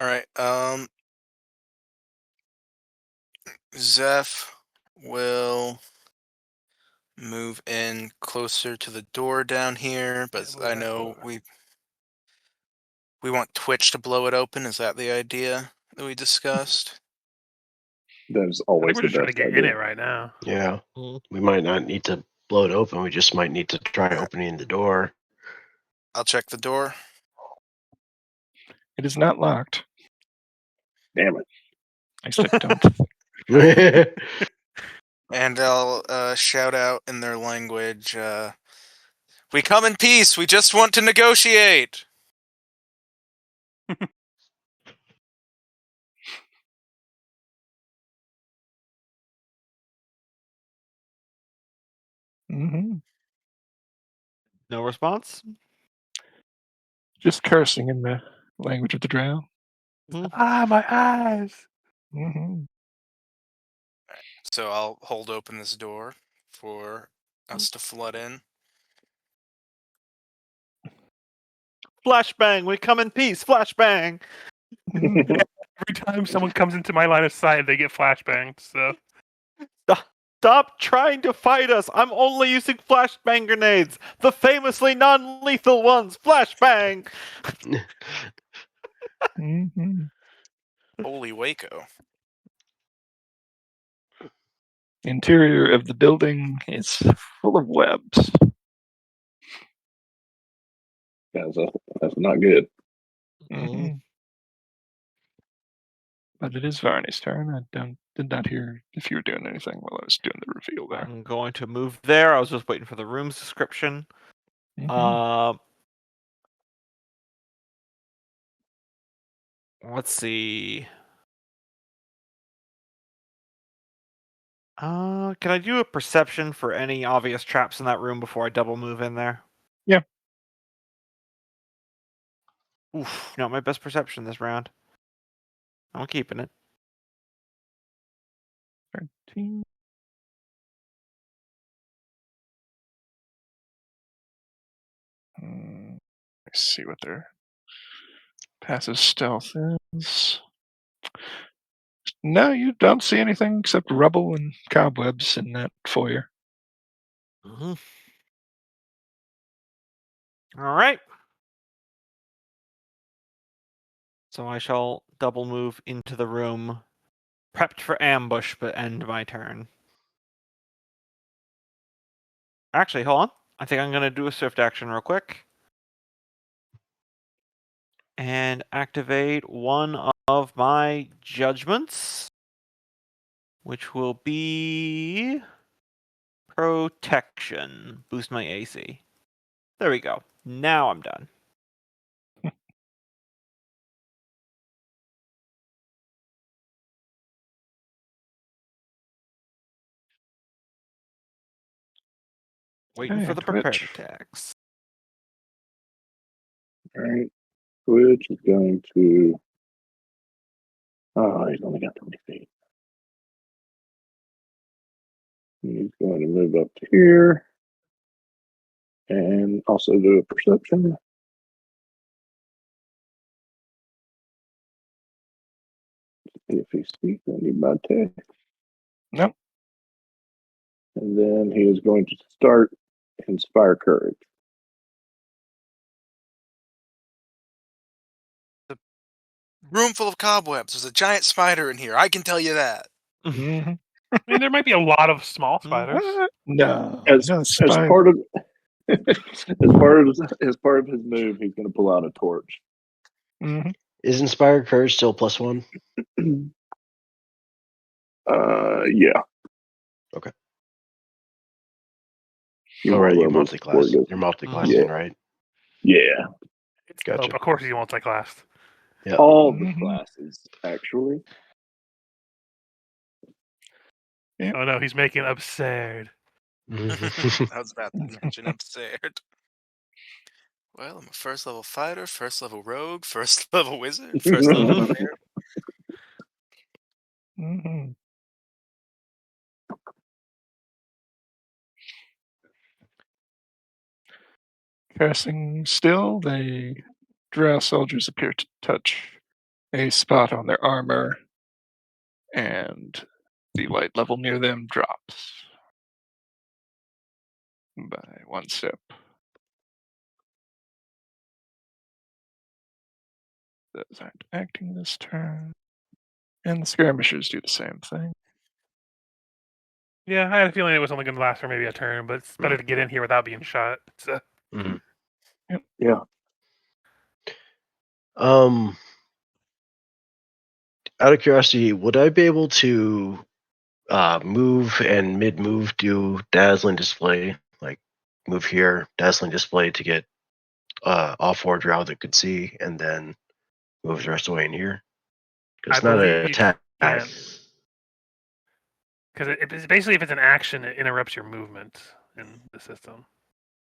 All right. Zeph will move in closer to the door down here, but move I that know door. we want Twitch to blow it open. Is that the idea that we discussed? That is I think always we're the just trying to best get in idea. it right now. Yeah. Mm. We might not need to blow it open. We just might need to try opening the door. I'll check the door. It is not locked. Damn it. I said don't. And I'll shout out in their language, we come in peace, we just want to negotiate! Hmm. No response. Just cursing in the language of the drow. Ah, my eyes! Hmm. So I'll hold open this door for us to flood in. Flashbang. We come in peace. Flashbang. Every time someone comes into my line of sight, they get flashbanged. So Stop trying to fight us. I'm only using flashbang grenades, the famously non-lethal ones. Flashbang. Hmm. Holy Waco. Interior of the building is full of webs. That's not good. Hmm. But it is Varney's turn. I did not hear if you were doing anything while I was doing the reveal there. I'm going to move there. I was just waiting for the room's description. Mhm. Let's see. Can I do a perception for any obvious traps in that room before I double move in there? Yeah. Oof, not my best perception this round. I'm keeping it. 13. Let's see what their passive stealth is. No, you don't see anything except rubble and cobwebs in that foyer. All right. So I shall double move into the room, prepped for ambush, but end my turn. Actually, hold on. I think I'm going to do a swift action real quick. And activate one of my judgments, which will be protection. Boost my AC. There we go. Now I'm done. Waiting Okay, for the Twitch. prepared attacks. All right. Twitch is going to. Oh, he's only got 20 feet. He's going to move up to here and also do a perception. If he speaks anybody, Nope. and then he is going to start Inspire Courage. Room full of cobwebs. There's a giant spider in here. I can tell you that. Mhm. I mean, there might be a lot of small spiders. What? No. As no as spider. part of as part of his move, he's going to pull out a torch. Mhm. Is Inspired Courage still +1? Yeah. Okay. Few Oh, more right, you levels before multi-class. it goes. You're multi-classing, right? Yeah. Gotcha. Oh, of course, you won't take last. Yeah. All the Mhm. classes, actually. Oh no, he's making absurd. I was about to mention absurd. Well, I'm a first level fighter, first level rogue, first level wizard, first level barbarian. Mhm. Cursing still, the drow soldiers appear to touch a spot on their armor, and the light level near them drops by 1 step. Those aren't acting this turn. And the skirmishers do the same thing. Yeah, I had a feeling it was only going to last for maybe a turn, but it's better to get in here without being shot. So. Mhm. Yeah. Out of curiosity, would I be able to move and mid-move do dazzling display, like move here, dazzling display to get off-board drow that could see, and then move the rest of the way in here? Because I it's not an believe you attack. can. Because it's basically, if it's an action, it interrupts your movement in the system.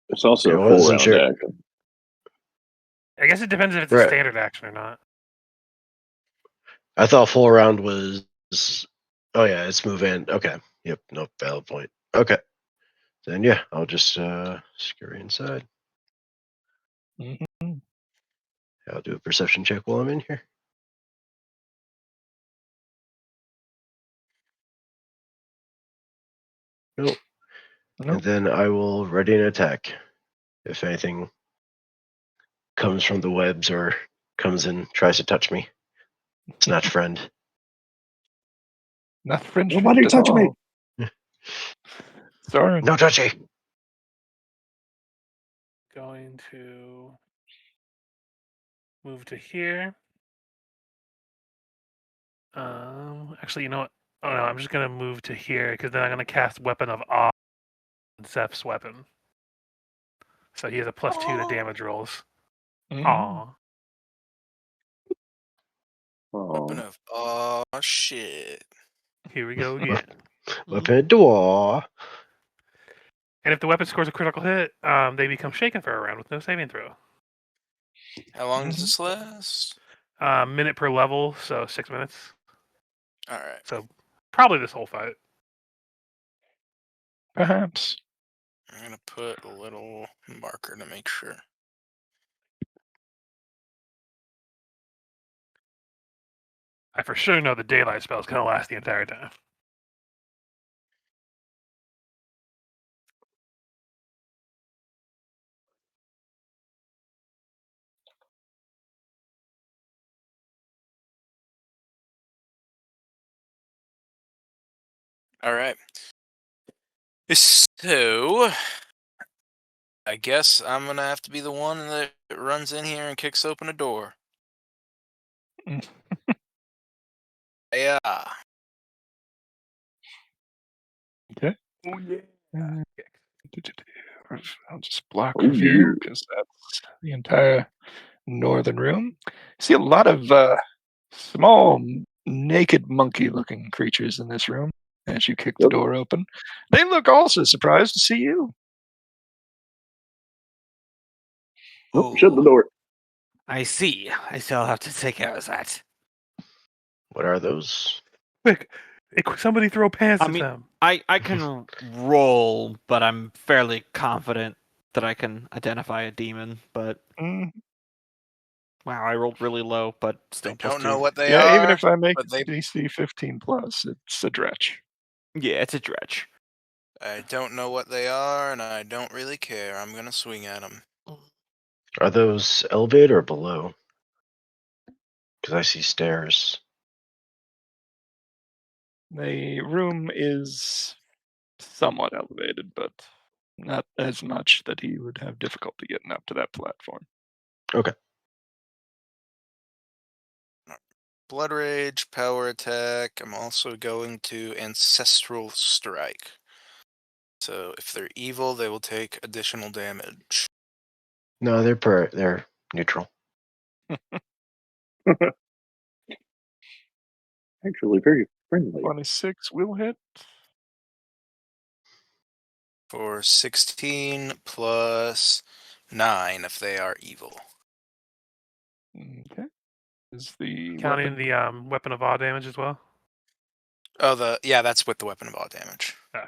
It's also Okay, a I full wasn't round sure. action. I guess it depends if it's a Right. standard action or not. I thought full round was. Oh yeah, it's move in. Okay. Yep. No valid point. Okay. Then yeah, I'll just scurry inside. Mm-hmm. I'll do a perception check while I'm in here. Nope. Nope. And then I will ready an attack. If anything comes from the webs or comes and tries to touch me, it's not friend. Not friendship Nobody at touch me. all. Sorry. No touchy. Going to move to here. Actually, you know what? Oh no, I'm just gonna move to here because then I'm gonna cast Weapon of Awe on Zeph's weapon. So he has a +2 to damage rolls. Mhm. Aw. Weapon Oh, of oh shit. Here we go again. Weapon of door. And if the weapon scores a critical hit, they become shaken for a round with no saving throw. How long does Mhm. this last? Minute per level, so 6 minutes. All right. So probably this whole fight. Perhaps. I'm gonna put a little marker to make sure. I for sure know the daylight spell is gonna last the entire time. All right. So, I guess I'm gonna have to be the one that runs in here and kicks open a door. Mm. Yeah. Okay. Oh yeah. Uh, I'll just block Oh, review yeah. because that's the entire northern room. See a lot of small, naked monkey-looking creatures in this room as you kick the Yep. door open. They look also surprised to see you. Nope, shut the Ooh, door. I see. I still have to take care of that. What are those? Quick, somebody throw pants I at mean, them. I can roll, but I'm fairly confident that I can identify a demon. But Mm, wow, I rolled really low, but still I don't +2. know what they yeah, are, even if I make but they DC 15 plus, it's a dretch. Yeah, it's a dredge. I don't know what they are, and I don't really care. I'm gonna swing at them. Are those elevated or below? Because I see stairs. The room is somewhat elevated, but not as much that he would have difficulty getting up to that platform. Okay. Blood Rage, Power Attack. I'm also going to Ancestral Strike. So if they're evil, they will take additional damage. No, they're neutral. Actually, very friendly. 26 will hit. For 16 plus 9 if they are evil. Okay. Is the Counting weapon the weapon of awe damage as well. Oh, yeah, that's with the weapon of all damage. Okay.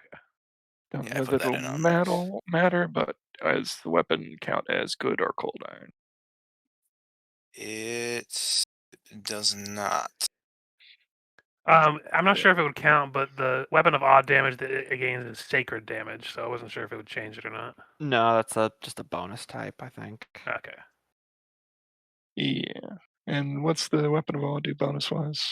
don't Yeah, I know put that that it'll in on. matter, but does the weapon count as good or cold iron? It's does not. I'm not sure if it would count, but the weapon of odd damage that it gains is sacred damage, so I wasn't sure if it would change it or not. No, that's just a bonus type, I think. Okay. Yeah. And what's the weapon of all do bonus wise?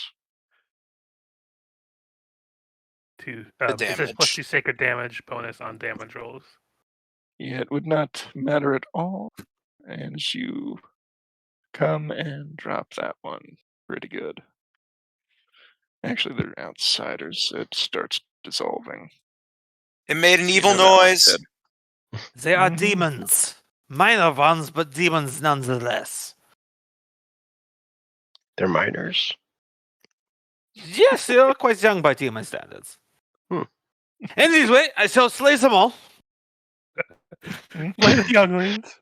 It says damage. +2 sacred damage bonus on damage rolls. Yeah, it would not matter at all as you come and drop that one. Pretty good. Actually, they're outsiders. It starts dissolving. It made an evil know that one's noise. dead. They are Mhm. demons. Minor ones, but demons nonetheless. They're minors. Yes, they are quite young by demon standards. Hmm. Anyway, I shall slay them all. Play the younglings.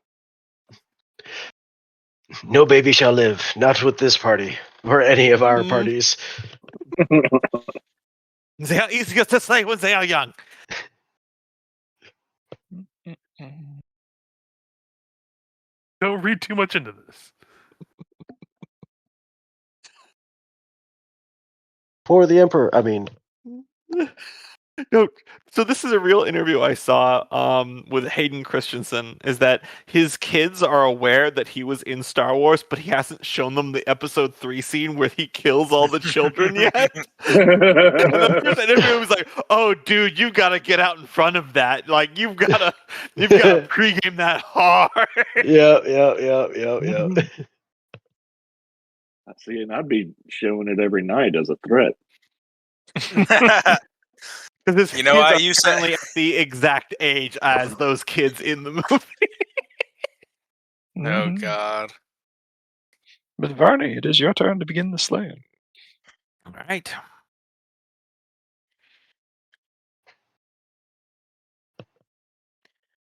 No baby shall live, not with this party or any of our Mm. parties. They are easier to slay when they are young. Mm. Don't read too much into this. For the emperor, I mean, No, so this is a real interview I saw with Hayden Christensen. Is that his kids are aware that he was in Star Wars, but he hasn't shown them the Episode 3 scene where he kills all the children yet. And then through the interview, he was like, "Oh, dude, you gotta get out in front of that. Like, you've gotta pregame that hard." yeah. See, and I'd be showing it every night as a threat. Because his You know, kids I are used to- currently at the exact age as those kids in the movie. Oh Mhm. God. But Varney, it is your turn to begin the slaying. All right.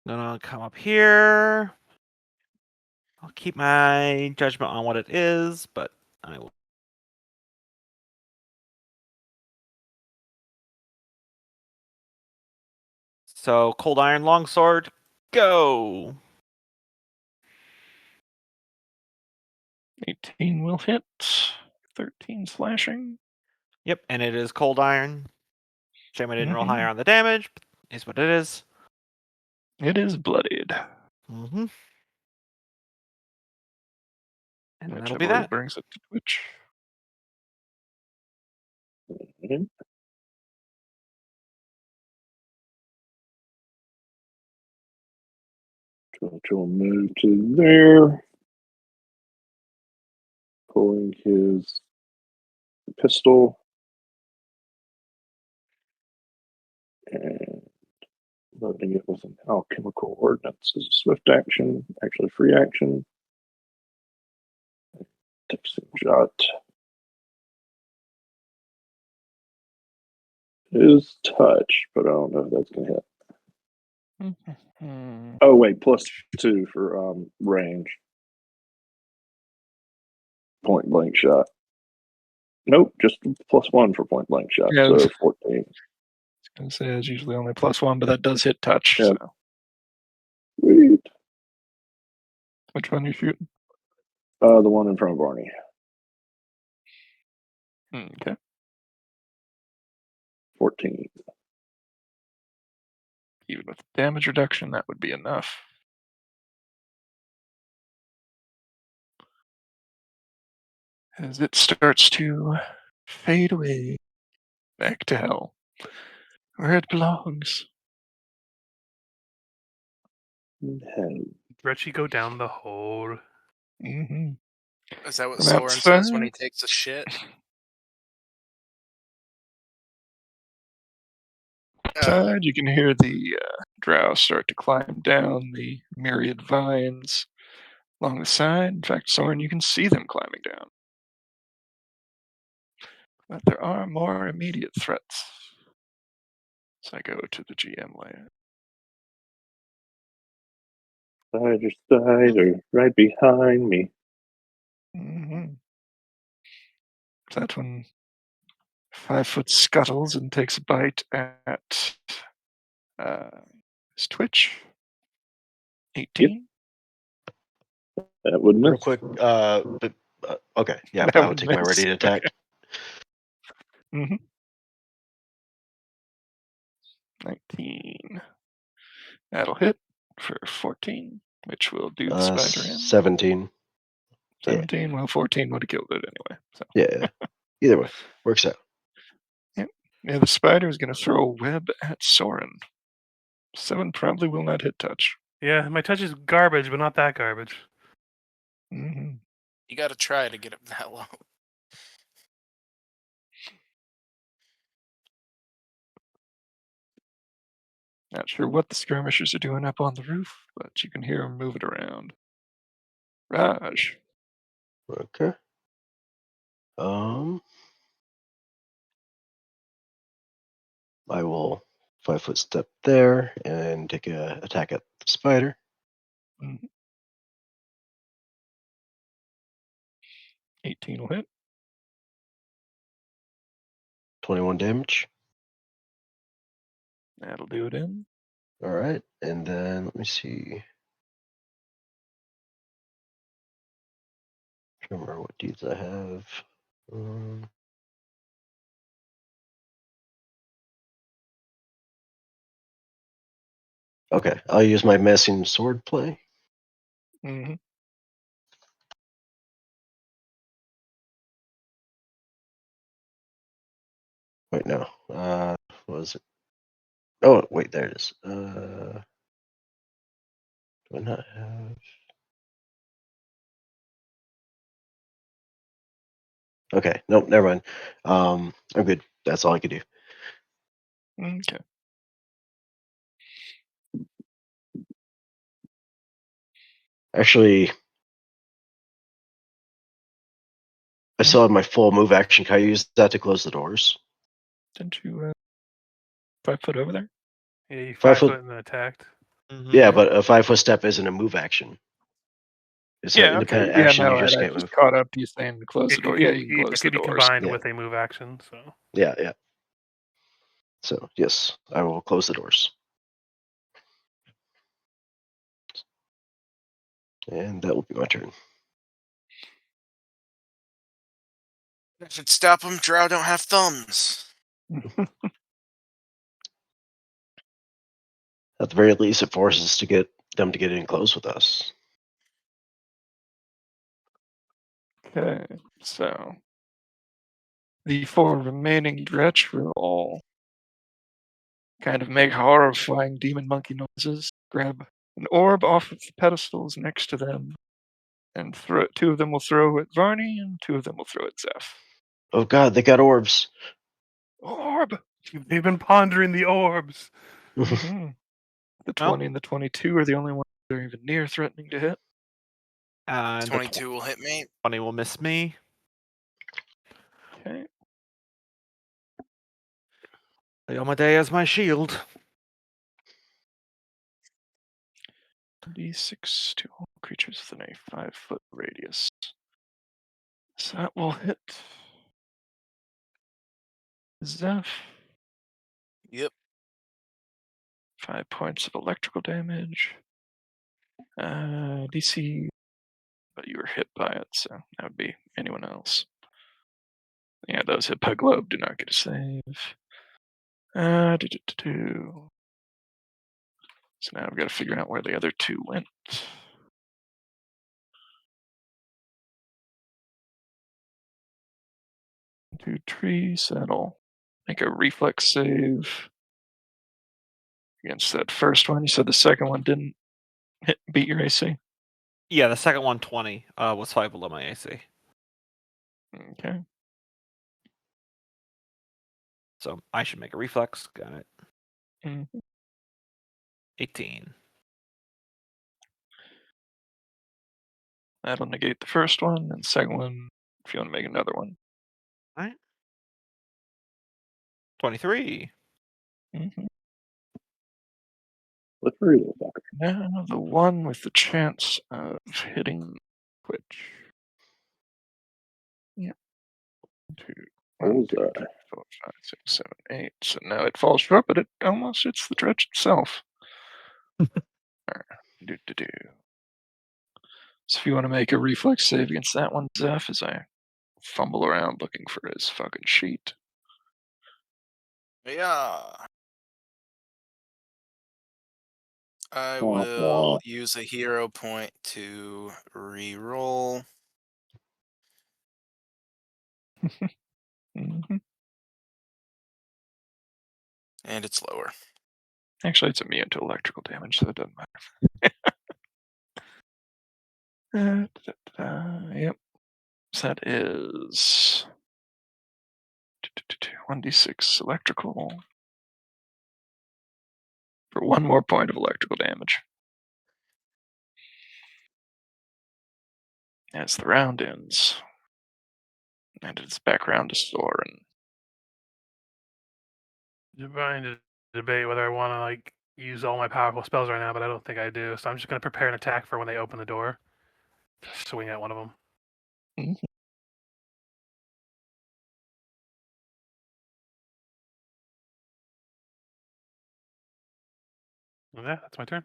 Gonna come up here. I'll keep my judgment on what it is, but I will. So, Cold Iron Longsword, go! 18 will hit. 13 slashing. Yep, and it is Cold Iron. Shame I didn't roll Mhm. higher on the damage, but is what it is. It is bloodied. Mm-hmm. And Which that'll I be believe that. brings it to Twitch. Mhm. Twitch will move to there, pulling his pistol and loading it with an alchemical ordnance as a swift action, actually free action. Texting shot is touch, but I don't know if that's gonna hit. Mhm. Oh wait, +2 for range. Point blank shot. Nope, just +1 for point blank shot. Yeah, So 14. I was gonna say it's usually only +1, but that does hit touch. Yeah. So Sweet. which one you shooting? The one in front of Barney. Okay. 14. Even with damage reduction, that would be enough. As it starts to fade away back to hell, where it belongs. Hell. Reggie go down the hole. Mm-hmm. Is that what From Soren says when he outside. takes a shit? Outside, you can hear the drow start to climb down the myriad vines along the side. In fact, Soren, you can see them climbing down. But there are more immediate threats. So I go to the GM layer. Spider right behind me. Mm-hmm. So that's when 5-foot scuttles and takes a bite at his Twitch. 18. That would real miss. quick, but Okay, yeah, That I will would take my miss. ready to attack. Mm-hmm. 19. That'll hit for 14, which will do the spider in. 17. 17. Well, 14 would have killed it anyway. So Yeah. Either way, works out. yeah, the spider is going to throw a web at Soren. 7 probably will not hit touch. Yeah, my touch is garbage, but not that garbage. Mm-hmm. You got to try to get up that low. Not sure what the skirmishers are doing up on the roof, but you can hear them moving around. Raj. Okay. I will 5-foot step there and take a attack at the spider. Mm-hmm. 18 will hit. 21 damage. That'll do it in. All right, and then let me see. I don't remember what deeds I have. Okay, I'll use my messing sword play. Mm-hmm. Wait, no. What was it? Oh, wait, there it is. Do I not have? Okay, nope, never mind. I'm good. That's all I could do. Okay. Actually, I still have my full move action. Can I use that to close the doors? Didn't you 5 foot over there? Yeah, you 5 5 foot. foot and then attacked. Yeah, but a 5-foot step isn't a move action. It's an Yeah, okay. independent Yeah, action. no, You just I can't just move. caught up to you saying to close the door. Yeah, you can It close the could be doors. combined Yeah. with a move action. So Yeah. So yes, I will close the doors, and that will be my turn. That should stop them. Drow don't have thumbs. At the very least, it forces us to get them to get in close with us. Okay, so the 4 remaining Dretch will all kind of make horrifying demon monkey noises, grab an orb off of the pedestals next to them, and throw it. 2 of them will throw at Varney, and 2 of them will throw at Zeph. Oh God, they got orbs. Orb! they've been pondering the orbs. Mm-hmm. The 20 and the 22 are the only ones that are even near threatening to hit. And 22 will hit me. 20 will miss me. Okay. Leomade as my shield. D6 to all creatures within a 5-foot radius. So that will hit Zeph. Yep. 5 points of electrical damage. DC, but you were hit by it, so that would be anyone else. Yeah, those hit by globe do not get a save. So now I've got to figure out where the other 2 went. 2 trees, so that'll make a reflex save against that first one. You said the second one didn't beat your AC? Yeah, the second one, 20, was 5 below my AC. Okay. So I should make a reflex. Got it. Mhm. 18. That'll negate the first one, and the second one, if you want to make another one. 23. Mm-hmm. Slippery little fucker. Now the one with the chance of hitting Twitch. Yep. 2, 1, 2, Bullseye. 3, 4, 5, 6, 7, 8. So now it falls short, but it almost hits the Dredge itself. Alright. Do. So if you want to make a reflex save against that one, Zeph, as I fumble around looking for his fucking sheet. Yeah. I Wah, will wah. use a hero point to re-roll. hmm And it's lower. Actually, it's immune to electrical damage, so it doesn't matter. Yep. So that is 1d6 electrical for one more point of electrical damage. As the round ends, and it's back around to Soren. Trying to debate whether I want to like use all my powerful spells right now, but I don't think I do. So I'm just going to prepare an attack for when they open the door. Just swing at one of them. Mhm. Yeah, that's my turn.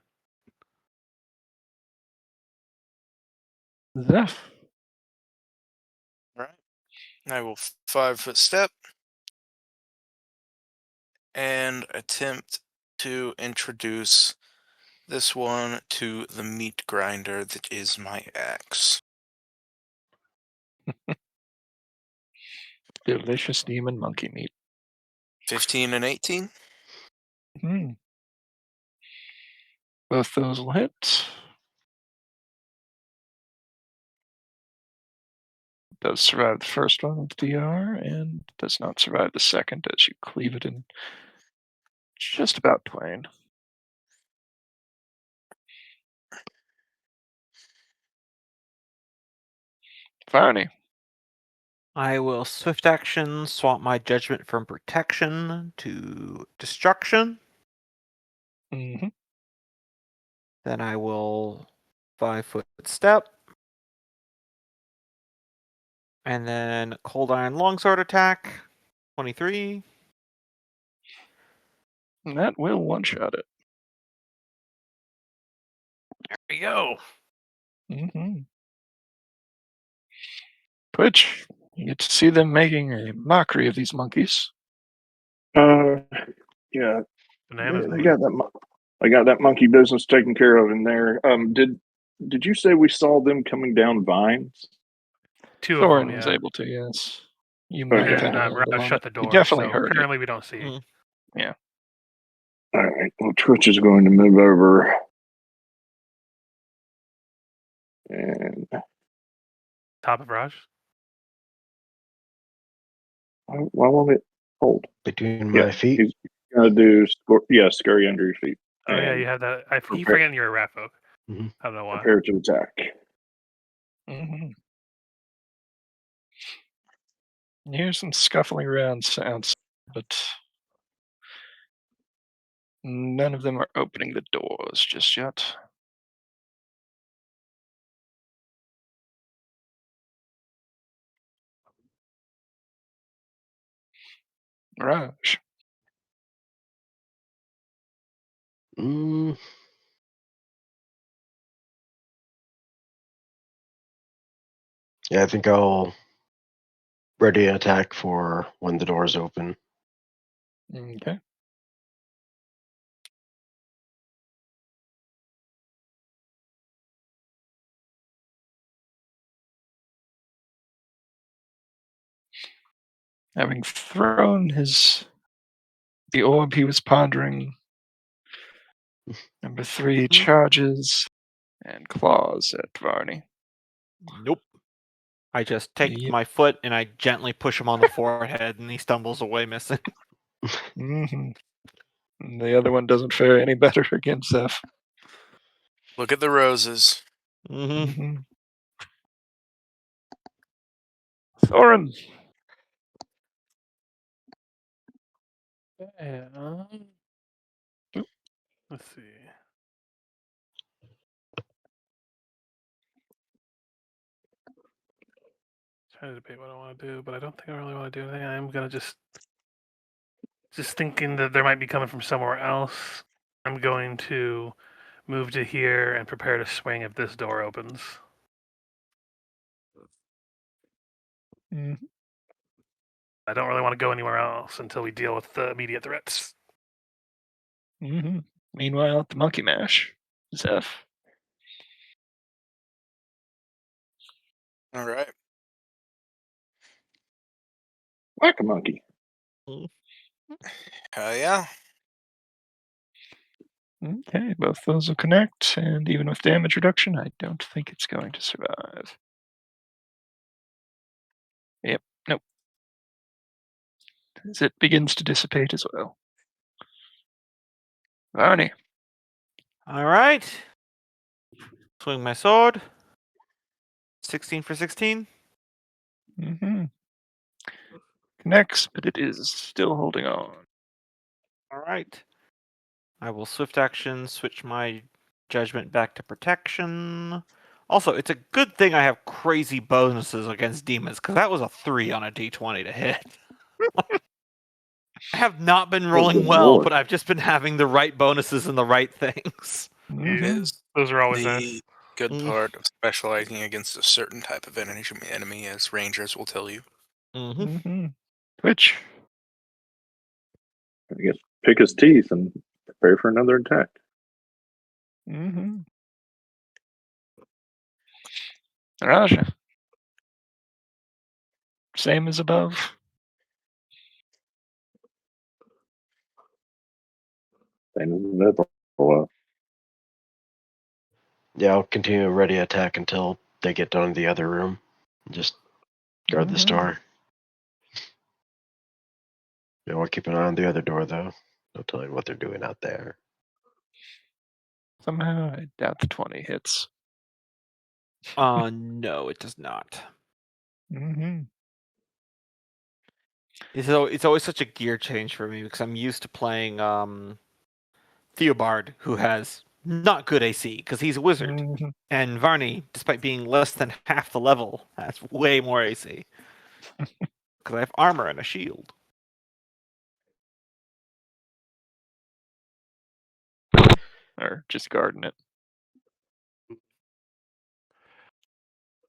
Zeph. All right. I will 5-foot step and attempt to introduce this one to the meat grinder that is my axe. Delicious demon monkey meat. 15 and 18. Both those will hit. Does survive the first one with DR, and does not survive the second as you cleave it in just about twain. Varney. I will swift action swap my judgment from protection to destruction. Mm-hmm. Then I will 5-foot step. And then cold iron longsword attack. 23. And that will one-shot it. There we go. Mm-hmm. Twitch, you get to see them making a mockery of these monkeys. Yeah, Bananas. they got that. I got that monkey business taken care of in there. Did you say we saw them coming down vines? Two of Soren them, was yeah. able to, yes. You might Okay. have had And a handle Raj on shut it. the You door. definitely So heard it. currently we don't see. Mm. Yeah. All right. Well, Twitch is going to move over, and Top of Raj. why won't it hold? Between Yeah, my feet. he's gonna do scurry under your feet. Oh yeah, and you have that. I keep prepare- forgetting you're a rat folk. Mhm. I don't know why. Prepare to attack. Mm-hmm. You hear some scuffling around sounds, but none of them are opening the doors just yet. Raj. Mm, yeah, I think I'll ready an attack for when the doors open. Okay. Having thrown the orb he was pondering, number 3 charges and claws at Varney. Nope. I just take Yep. my foot and I gently push him on the forehead, and he stumbles away, missing. Mm-hmm. And the other one doesn't fare any better against Zeph. Look at the roses. Mm-hmm. Mm-hmm. Thorin. Yeah. Let's see. Trying to debate what I want to do, but I don't think I really want to do anything. I'm gonna just thinking that there might be coming from somewhere else. I'm going to move to here and prepare to swing if this door opens. Mhm. I don't really want to go anywhere else until we deal with the immediate threats. Meanwhile, at the Monkey Mash, Zeph. All right. Whack a monkey. Hell yeah. Okay, both those will connect, and even with damage reduction, I don't think it's going to survive. Yep, nope. As it begins to dissipate as well. Varney. All right. Swing my sword. 16 for 16. Connects, but it is still holding on. All right. I will swift action, switch my judgment back to protection. Also, it's a good thing I have crazy bonuses against demons, because that was a 3 on a d20 to hit. I have not been rolling good well, lord. but I've just been having the right bonuses and the right things. Is Those are always the nice. good part of specializing against a certain type of enemy, as rangers will tell you. Twitch. I guess pick his teeth and prepare for another attack. Raja. Same as above. Same as that for a while. Yeah, I'll continue a ready attack until they get down to the other room. Just guard the door. Yeah, we'll keep an eye on the other door, though. No telling what they're doing out there. Somehow, I doubt the 20 hits. No, it does not. It's always such a gear change for me, because I'm used to playing Theobard, who has not good AC, because he's a wizard. And Varney, despite being less than half the level, has way more AC. Because I have armor and a shield. Or just guarding it.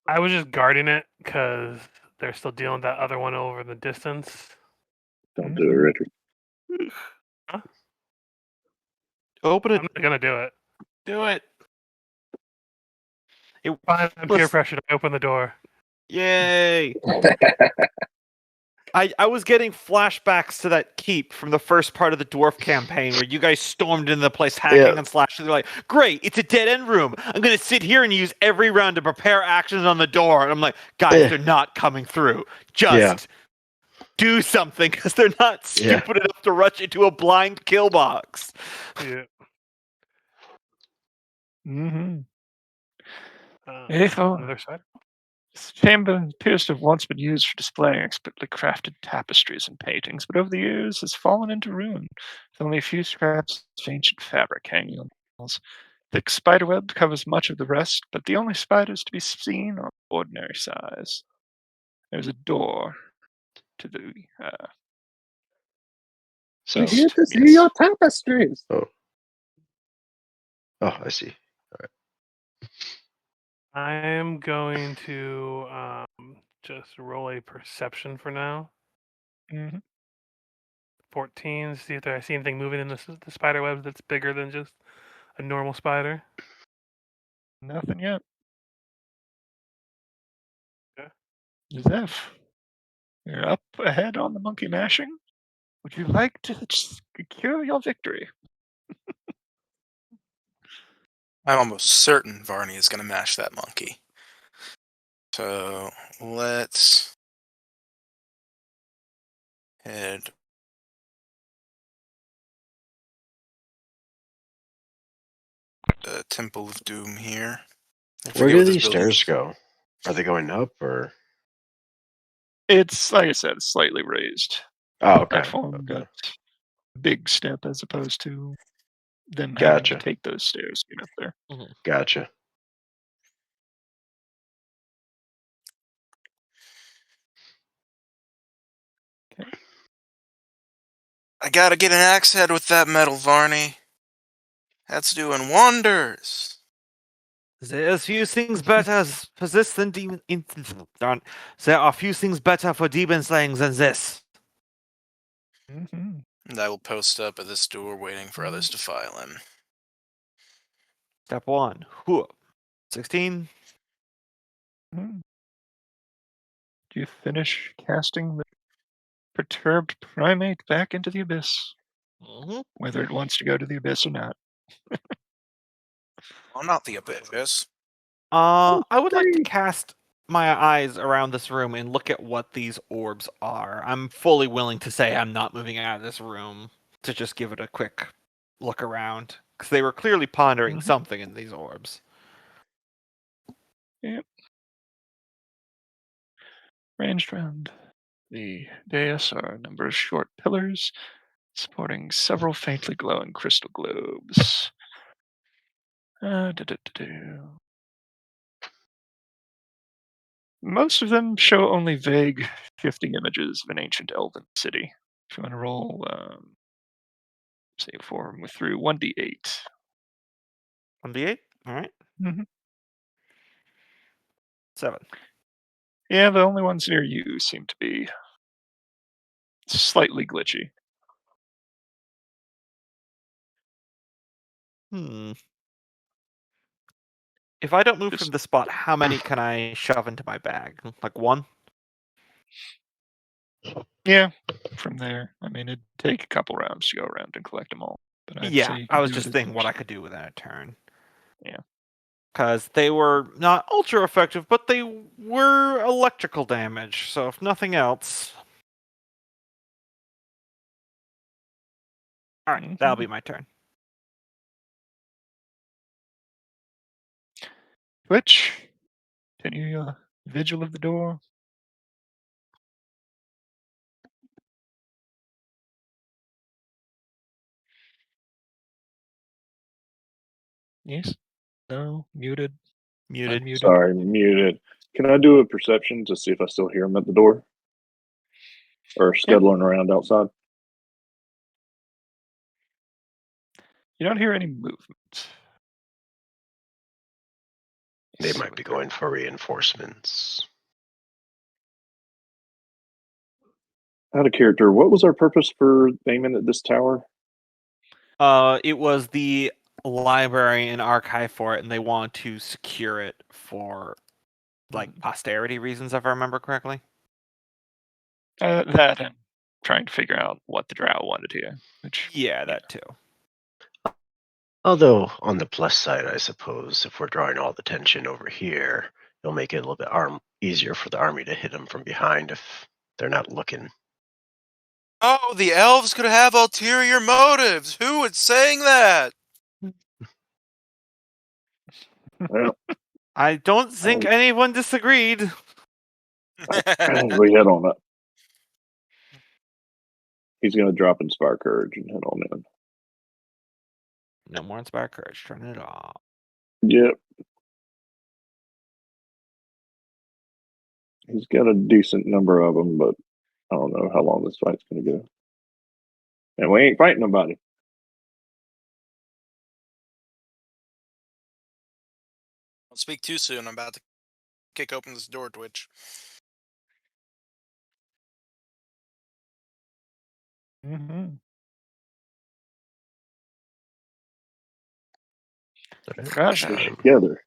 I was just guarding it because they're still dealing with that other one over in the distance. Don't do it, Richard. Huh? Open it. I'm not gonna do it. Do it. Fine, I'm peer pressured. I open the door. Yay! I was getting flashbacks to that keep from the first part of the dwarf campaign where you guys stormed into the place hacking and slashing. They're like, great, it's a dead end room. I'm going to sit here and use every round to prepare actions on the door. And I'm like, guys, they're not coming through. Just do something, because they're not stupid enough to rush into a blind kill box. Yeah. Other side. This chamber appears to have once been used for displaying expertly crafted tapestries and paintings, but over the years has fallen into ruin, with only a few scraps of ancient fabric hanging on the walls. Thick spiderweb covers much of the rest, but the only spiders to be seen are ordinary size. There's a door to the We're here to see your tapestries. Oh, I see. All right. I am going to just roll a perception for now. 14. See if I see anything moving in the spider webs that's bigger than just a normal spider. Nothing yet. Okay. Zeph, you're up ahead on the monkey mashing. Would you like to secure your victory? I'm almost certain Varney is going to mash that monkey. So let's head the Temple of Doom here. Where do these stairs go? Are they going up or? It's like I said, slightly raised. Oh, okay. Platform got a big step as opposed to them having Gotcha. to take those stairs to get up there. Gotcha. Okay. I gotta get an axe head with that metal, Varney. That's doing wonders. There's few things better for this than demon. There are few things better for demon slaying than this. Mhm. And I will post up at this door waiting for others to file in. Step 1. Whoop. 16. Mhm. Do you finish casting the perturbed primate back into the abyss, Mm-hmm. whether it wants to go to the abyss or not? Well, not the abyss. I would like to cast my eyes around this room and look at what these orbs are. I'm fully willing to say I'm not moving out of this room to just give it a quick look around, because they were clearly pondering Mhm. something in these orbs. Yep. Ranged round the dais are a number of short pillars supporting several faintly glowing crystal globes. Do-do-do-do. Most of them show only vague, shifting images of an ancient elven city. If you want to roll, say, for with through 1d8. 1d8? Alright. Mm-hmm. 7. Yeah, the only ones near you seem to be slightly glitchy. Hmm. If I don't move Just from the spot, how many can I shove into my bag? Like 1? yeah, from there. I mean, it'd take a couple rounds to go around and collect them all, but I'd say Yeah, you I can was do it just as thinking what much. I could do with that turn. Yeah. Because they were not ultra effective, but they were electrical damage, so if nothing else. Alright, that'll be my turn. Twitch, can you vigil of the door? Yes? No? Muted? Muted. Unmuted? Sorry, muted. Can I do a perception to see if I still hear him at the door or Yep. scuttling around outside? You don't hear any movement. They might be going for reinforcements. Out of character, what was our purpose for aiming at this tower? It was the library and archive for it, and they want to secure it for like posterity reasons, if I remember correctly. That and trying to figure out what the drow wanted here. Which, Yeah, that too. Although, on the plus side, I suppose, if we're drawing all the tension over here, it'll make it a little bit easier for the army to hit them from behind if they're not looking. Oh, the elves could have ulterior motives. Who was saying that? Well, I don't think anyone disagreed. we hit on it. He's going to drop Inspire Courage and hit on in. No more Inspire Courage. Turn it off. Yep. He's got a decent number of them, but I don't know how long this fight's going to go. And we ain't fighting nobody. Don't speak too soon. I'm about to kick open this door, Twitch. mm-hmm. Push Raja. together.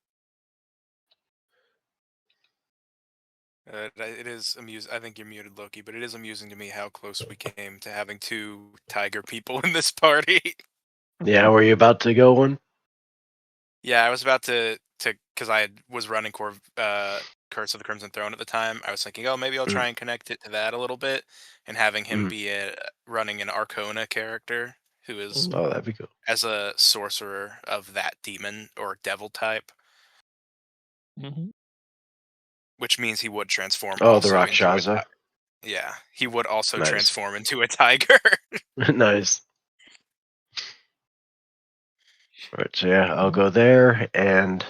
It is amusing. I think you're muted, Loki, but it is amusing to me how close we came to having 2 tiger people in this party. Yeah, were you about to go one? Yeah, I was about to because was running Curse of the Crimson Throne at the time. I was thinking, oh, maybe I'll try and connect it to that a little bit, and having him be running an Arcana character who is Oh, that'd be cool. as a sorcerer of that demon or devil type, Mm-hmm. which means he would transform. Oh, the also into a Rakshasa. Yeah, he would also Nice. transform into a tiger. Nice. Right, so yeah, I'll go there and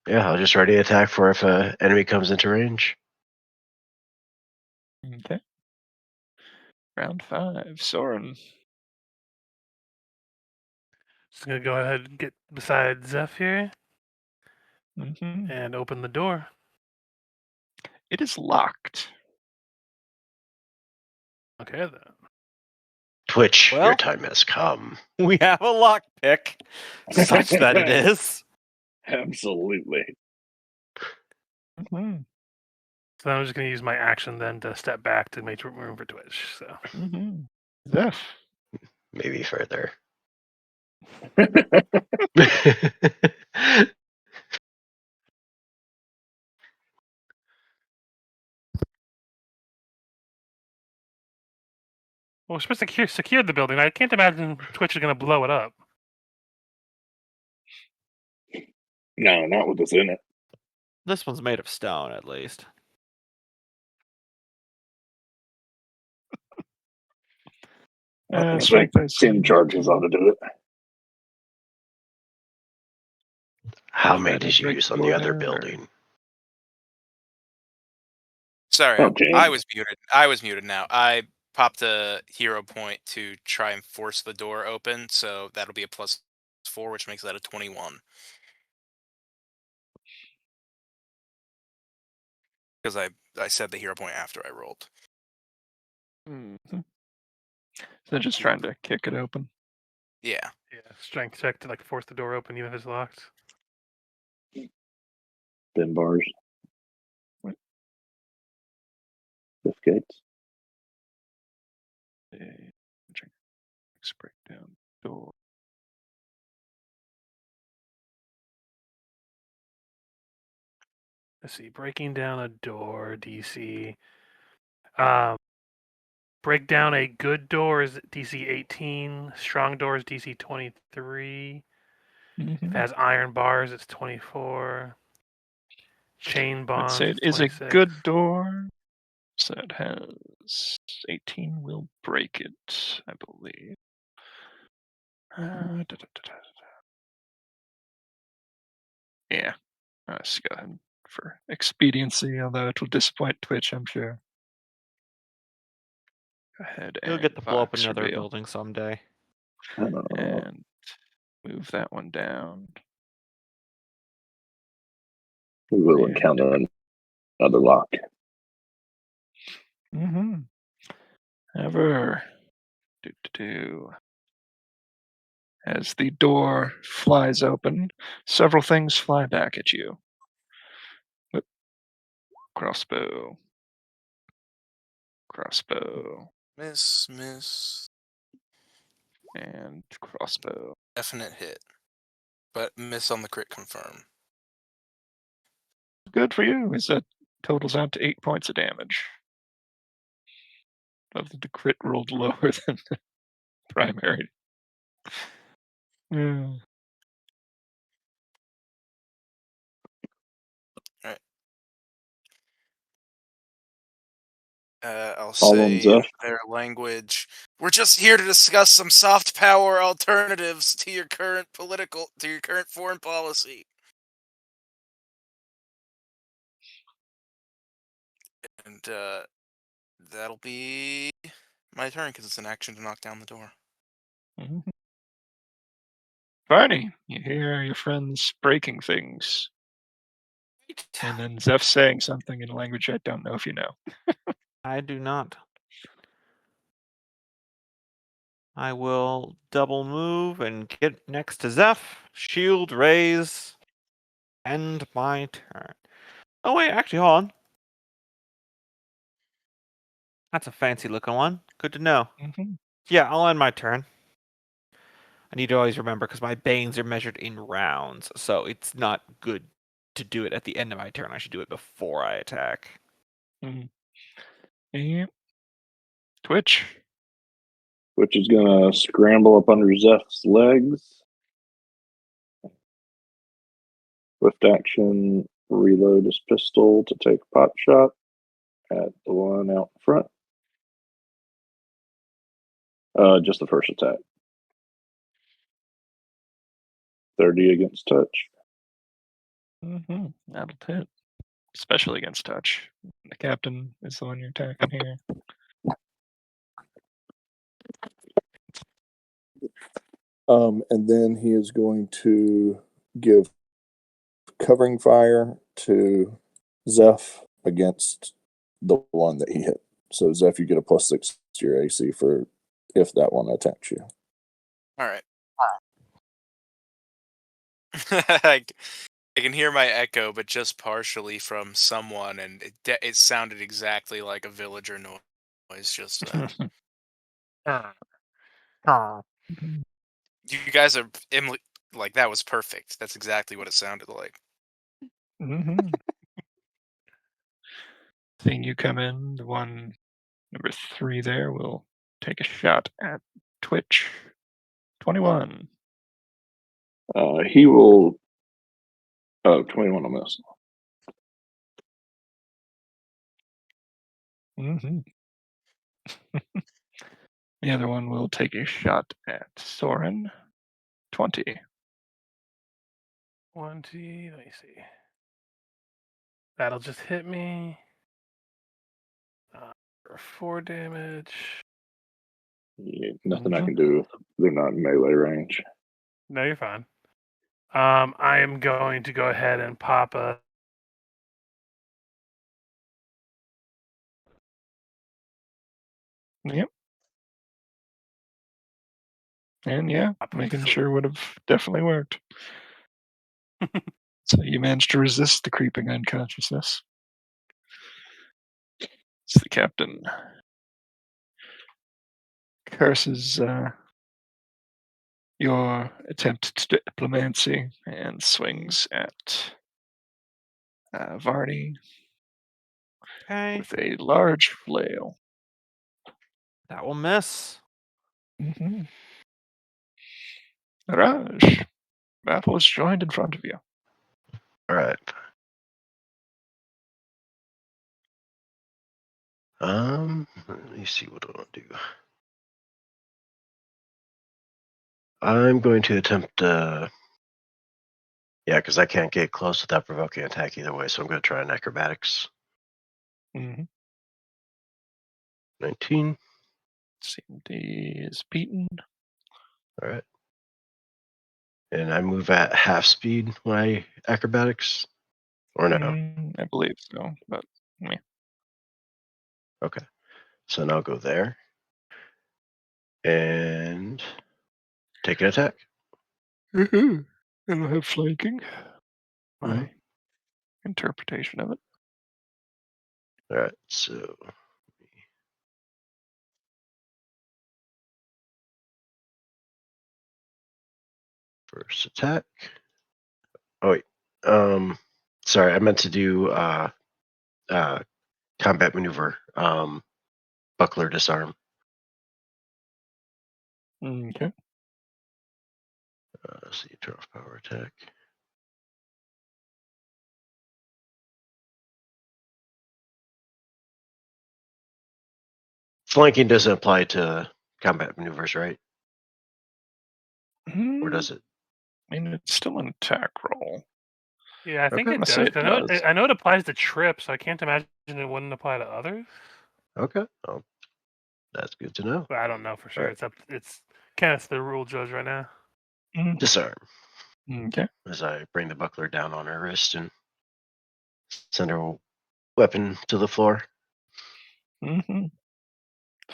yeah, I'll just ready to attack for if an enemy comes into range. Okay. Round 5. Soren. Just gonna go ahead and get beside Zeph here Mm-hmm. and open the door. It is locked. Okay then. Twitch, your Well- time has come. We have a lockpick, such that it is. Absolutely. Mm-hmm. So I'm just gonna use my action then to step back to make room for Twitch. So Mm-hmm. Zeph. Maybe further. well, we're supposed to secure the building. I can't imagine Twitch is gonna blow it up. No, not with us in it. This one's made of stone, at least. I Strength think is 10 charges ought to do it. How Try many to did you break use the on the door other there, or- building? Sorry, Oh, damn. I was muted. I was muted now. I popped a hero point to try and force the door open, so that'll be a +4, which makes that a 21. Because I said the hero point after I rolled. Mhm. So just trying to kick it open. Yeah. Yeah, strength check to like force the door open even if it's locked. Ben bars. What? Lift gates. Let's break down door. Let's see, breaking down a door, DC. Break down a good door is DC 18. Strong door is DC 23. If it Mhm. has iron bars, it's 24. Chain I'd bonds, say it is a 26. good door. So it has 18 will break it, I believe. Yeah, let's go ahead for expediency, although it will disappoint Twitch, I'm sure. Go ahead You'll and get to blow up Vox another reveal. building someday. And move that one down. We will And- encounter another lock. Mm-hmm. Ever. As the door flies open, several things fly back at you. Whip. Crossbow. Crossbow. Miss. And crossbow. Definite hit. But miss on the crit confirm. Good for you, as that totals out to 8 points of damage. Of the crit rolled lower than the primary. Yeah. I'll All on say in Zeph. their language, we're just here to discuss some soft power alternatives to your current foreign policy. And that'll be my turn because it's an action to knock down the door. Mhm. Barney, you hear your friends breaking things, and then Zeph saying something in a language I don't know if you know. I do not. I will double move and get next to Zeph. Shield raise. End my turn. Oh wait, actually, hold on. That's a fancy looking one. Good to know. Mm-hmm. Yeah, I'll end my turn. I need to always remember because my banes are measured in rounds, so it's not good to do it at the end of my turn. I should do it before I attack. Mm-hmm. And Twitch. Which is going to scramble up under Zeph's legs. Swift action, reload his pistol to take pot shot at the one out front. Just the first attack. 30 against touch. Mm-hmm. That'll hit. Especially against touch. The captain is the one you're attacking here. And then he is going to give covering fire to Zeph against the one that he hit. So Zeph, you get a +6 to your AC for if that one attacks you. All right. I can hear my echo, but just partially from someone, and it sounded exactly like a villager noise just then. You guys are like that was perfect. That's exactly what it sounded like. Mm-hmm. Seeing you come in, the one number 3 there will take a shot at Twitch. 21. He will. Oh, 21 will miss. Mm-hmm. The other one will take a shot at Soren. 20. 20. Let me see. That'll just hit me for 4 damage. Yeah, nothing I can do. They're not in melee range. No, you're fine. I am going to go ahead and pop a. Yep. And yeah, making sure would have definitely worked. So you managed to resist the creeping unconsciousness. It's the captain. Curses your attempt to diplomacy and swings at Varney Okay. with a large flail. That will miss. Mm-hmm. Raj, battle is joined in front of you. All right. Let me see what I want to do. I'm going to attempt. Yeah, because I can't get close without provoking attack either way. So I'm going to try an acrobatics. Mm-hmm. 19. CMD is beaten. All right. And I move at half speed when I acrobatics, or no? I believe so, but yeah. Okay. So now I'll go there and take an attack. It'll have flanking. My Mhm. interpretation of it. All right. So first attack. Oh wait. Sorry, I meant to do combat maneuver. Buckler disarm. Okay. Let's see, turn off power attack. Flanking doesn't apply to combat maneuvers, right? Or does it? I mean, it's still an attack roll. Yeah, I think Okay. it I say does. it 'Cause does. I know it applies to trips, so I can't imagine it wouldn't apply to others. Okay. Oh, that's good to know. But I don't know for sure. Right. It's up. It's Kenneth's the rule judge right now. Disarm. Okay. As I bring the buckler down on her wrist and send her weapon to the floor. Mm-hmm.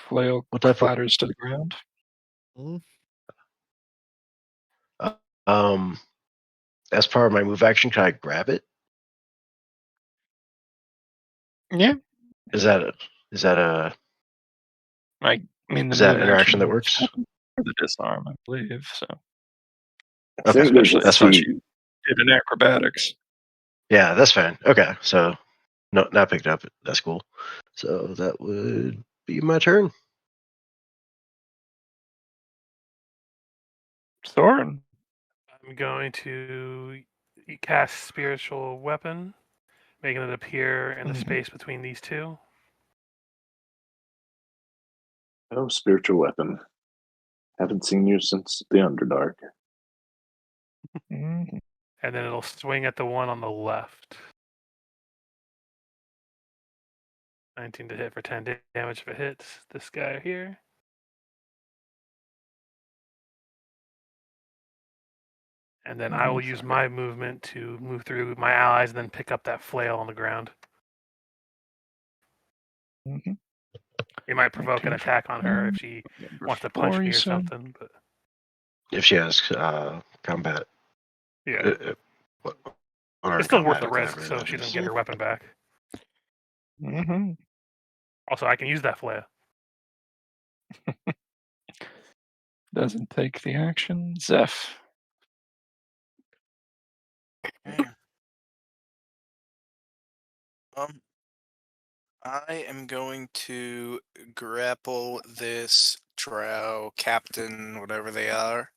Flail What type of? clatters to the ground. Um, as part of my move action, can I grab it? Yeah. Is that a I mean, the is that move an interaction action that is works? for the disarm, I believe. So, I Okay, think there's a especially that's fine. since feat. you did an acrobatics. Yeah, that's fine. Okay, so no, not picked up. That's cool. So that would be my turn. Soren. I'm going to cast spiritual weapon, making it appear in the Mhm. space between these two. Oh, spiritual weapon. Haven't seen you since the Underdark. Mhm. And then it'll swing at the one on the left. 19 to hit for 10 damage if it hits this guy here. And then I will Mhm. use my movement to move through my allies and then pick up that flail on the ground. Mm-hmm. It might provoke an 19 for attack on her one. if she Number wants to 4, punch me you or said? something. But If she has combat, yeah, what are it's still worth combat the or risk, whatever so that she doesn't is. get her weapon back. Mm-hmm. Also, I can use that flail. Doesn't take the action. Zeph. Okay. I am going to grapple this drow captain, whatever they are,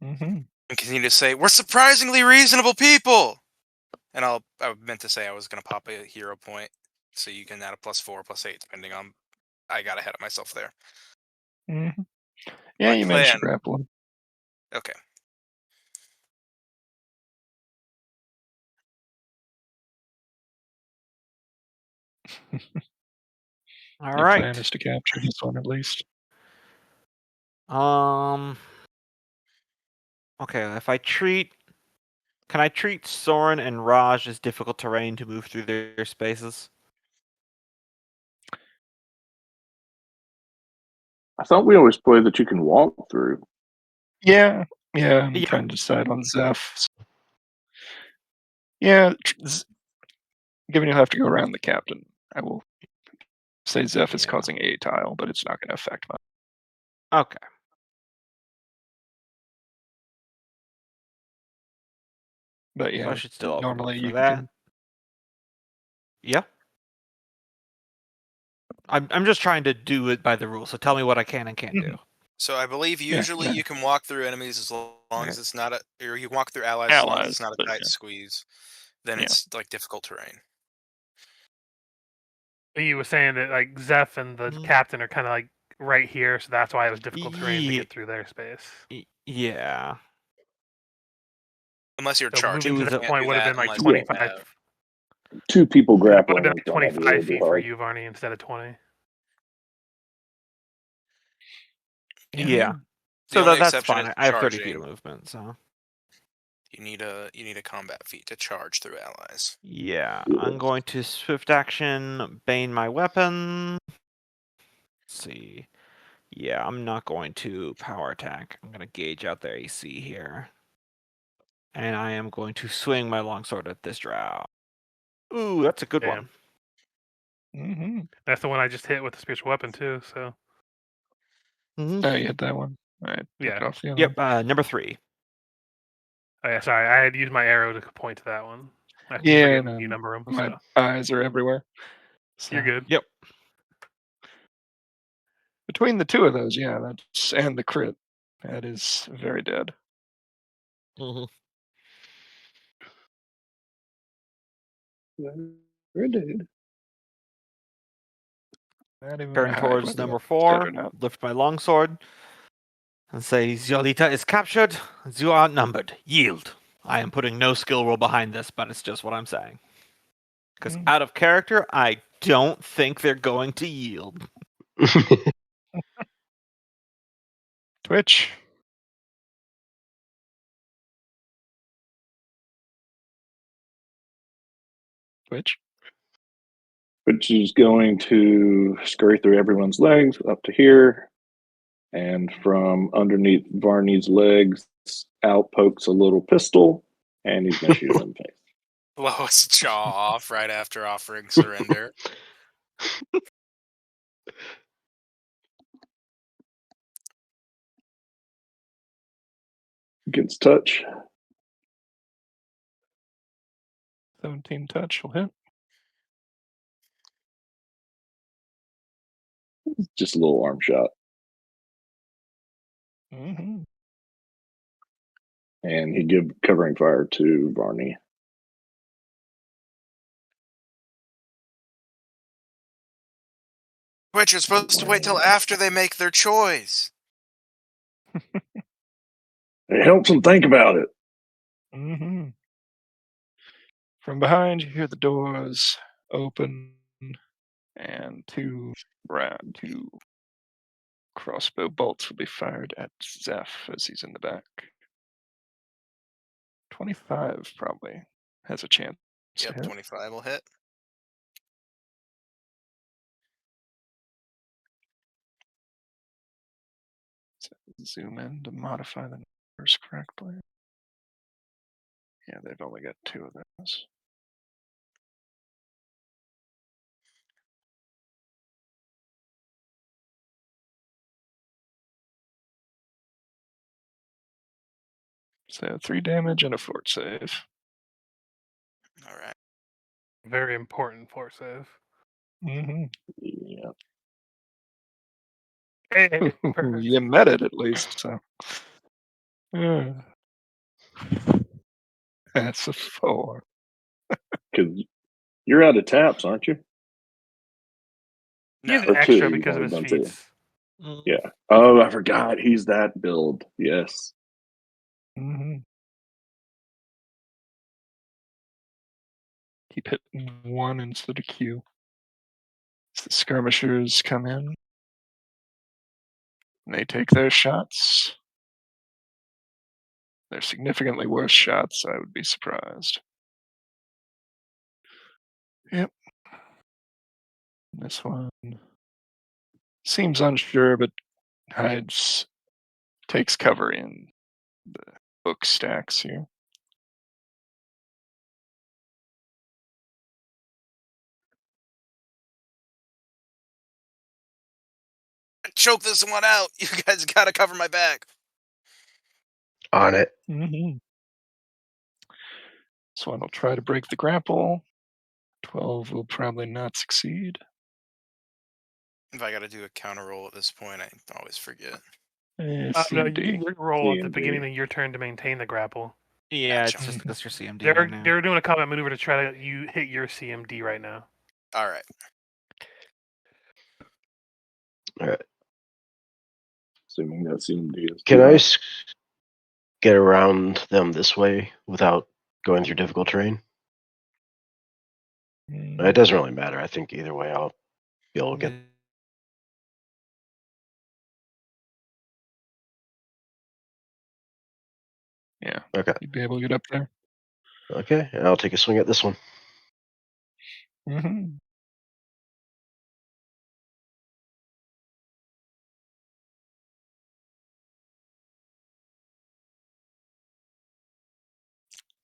Mm-hmm. and continue to say, "We're surprisingly reasonable people." And I meant to say I was gonna pop a hero point, so you can add a +4, +8, depending on. I got ahead of myself there. Mm-hmm. Yeah, My you managed to plan. grapple him. Okay. All Your plan right. is to capture this one at least. Okay, if I treat... Can I treat Soren and Raj as difficult terrain to move through their spaces? I thought we always played that you can walk through. Yeah, I'm Yeah. trying to decide on Zeph. Yeah, given you'll have to go around the captain, I will say Zeph is Yeah. causing a tile, but it's not going to affect much. Okay. But So I yeah, should still open up normally for you that. can. Yeah. I'm just trying to do it by the rules, so tell me what I can and can't do. So I believe Yeah, usually yeah. you can walk through enemies as long Okay. as it's not a, or you can walk through allies as long as it's not a but tight yeah. squeeze. Then Yeah. it's like difficult terrain. He was saying that like Zeph and the captain are kind of like right here, so that's why it was difficult terrain to get through their space. Yeah. Unless you're So charging, moving you to that can't point do would have that been like unless you 25. have. Two people That would grappling have been is like gonna be 25 really feet for hard. you, Varney, instead of 20. Yeah. The So only that's exception is fine. I have 30 feet charging. of movement, so. You need a combat feat to charge through allies. Yeah. I'm going to swift action, bane my weapon. Let's see. Yeah, I'm not going to power attack. I'm going to gauge out their AC here. And I am going to swing my longsword at this drow. Ooh, that's a good Yeah. one. Mm-hmm. That's the one I just hit with the spiritual weapon too. So Oh, you hit that one. All right. Yeah. Off the other Yep, number 3. oh yeah, sorry, I had used my arrow to point to that one. I keep Yeah, forgetting and you number them. my So eyes are everywhere. So you're good. Yep. between the two of those, yeah, that's and the crit, that is very dead. Very dead. Not even Turn gonna hide towards whether number that's dead 4, or not. lift my longsword, and say, Ziolita is captured, you are outnumbered. Yield. I am putting no skill roll behind this, but it's just what I'm saying. Because out of character, I don't think they're going to yield. Twitch. Twitch. Which is going to scurry through everyone's legs up to here, and from underneath Varney's legs out pokes a little pistol, and he's going to shoot him in the face. Blow his jaw off right after offering surrender. Gets touch. 17 touch will hit. Just a little arm shot. Mm-hmm. And he give covering fire to Varney. Which you're supposed to wait till after they make their choice. It helps him think about it. Mm-hmm. From behind, you hear the doors open, and two crossbow bolts will be fired at Zeph as he's in the back. 25 probably has a chance to Yep, hit. 25 will hit. Zoom in to modify the numbers correctly. Yeah, they've only got 2 of those. So 3 damage and a fort save. All right. Very important fort save. Mm-hmm. Yeah. Hey, perfect. You met it at least, so. That's a 4. Because you're out of taps, aren't you? He has No. an Or 2. extra You've because of only his done 2. feats. Yeah. Oh, I forgot. He's that build. Yes. Mm-hmm. Keep hitting 1 instead of Q. As the skirmishers come in. And they take their shots. They're significantly worse shots, I would be surprised. Yep. This one seems unsure, but takes cover in the book stacks here. Choke this one out. You guys gotta cover my back. On it. Mm-hmm. This one will try to break the grapple. 12 will probably not succeed. If I gotta do a counter roll at this point, I always forget. No, CMD. you roll at the CMD. beginning of your turn to maintain the grapple. Yeah, it's Gotcha. just because you're CMD They're right now. they're doing a combat maneuver to try to you hit your CMD right now. All right. All right. Assuming that CMD is. Can I get around them this way without going through difficult terrain? It doesn't really matter. I think either way, I'll be able to get. Yeah. Okay. You'd be able to get up there. Okay. And I'll take a swing at this one. Mm-hmm.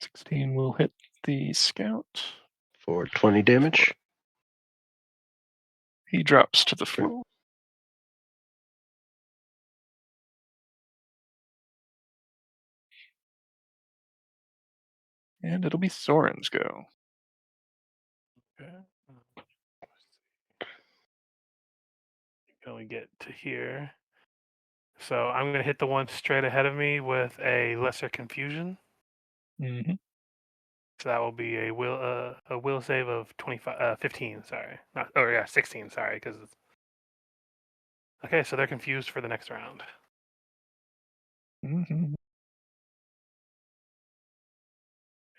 $16 will hit the scout. For 20 damage. He drops to the floor. And it'll be Soren's go. Okay. Can we get to here? So I'm gonna hit the one straight ahead of me with a lesser confusion. Mm-hmm. So that will be a will save of 15. Sorry, not 16. Sorry, because okay. So they're confused for the next round. Mm-hmm.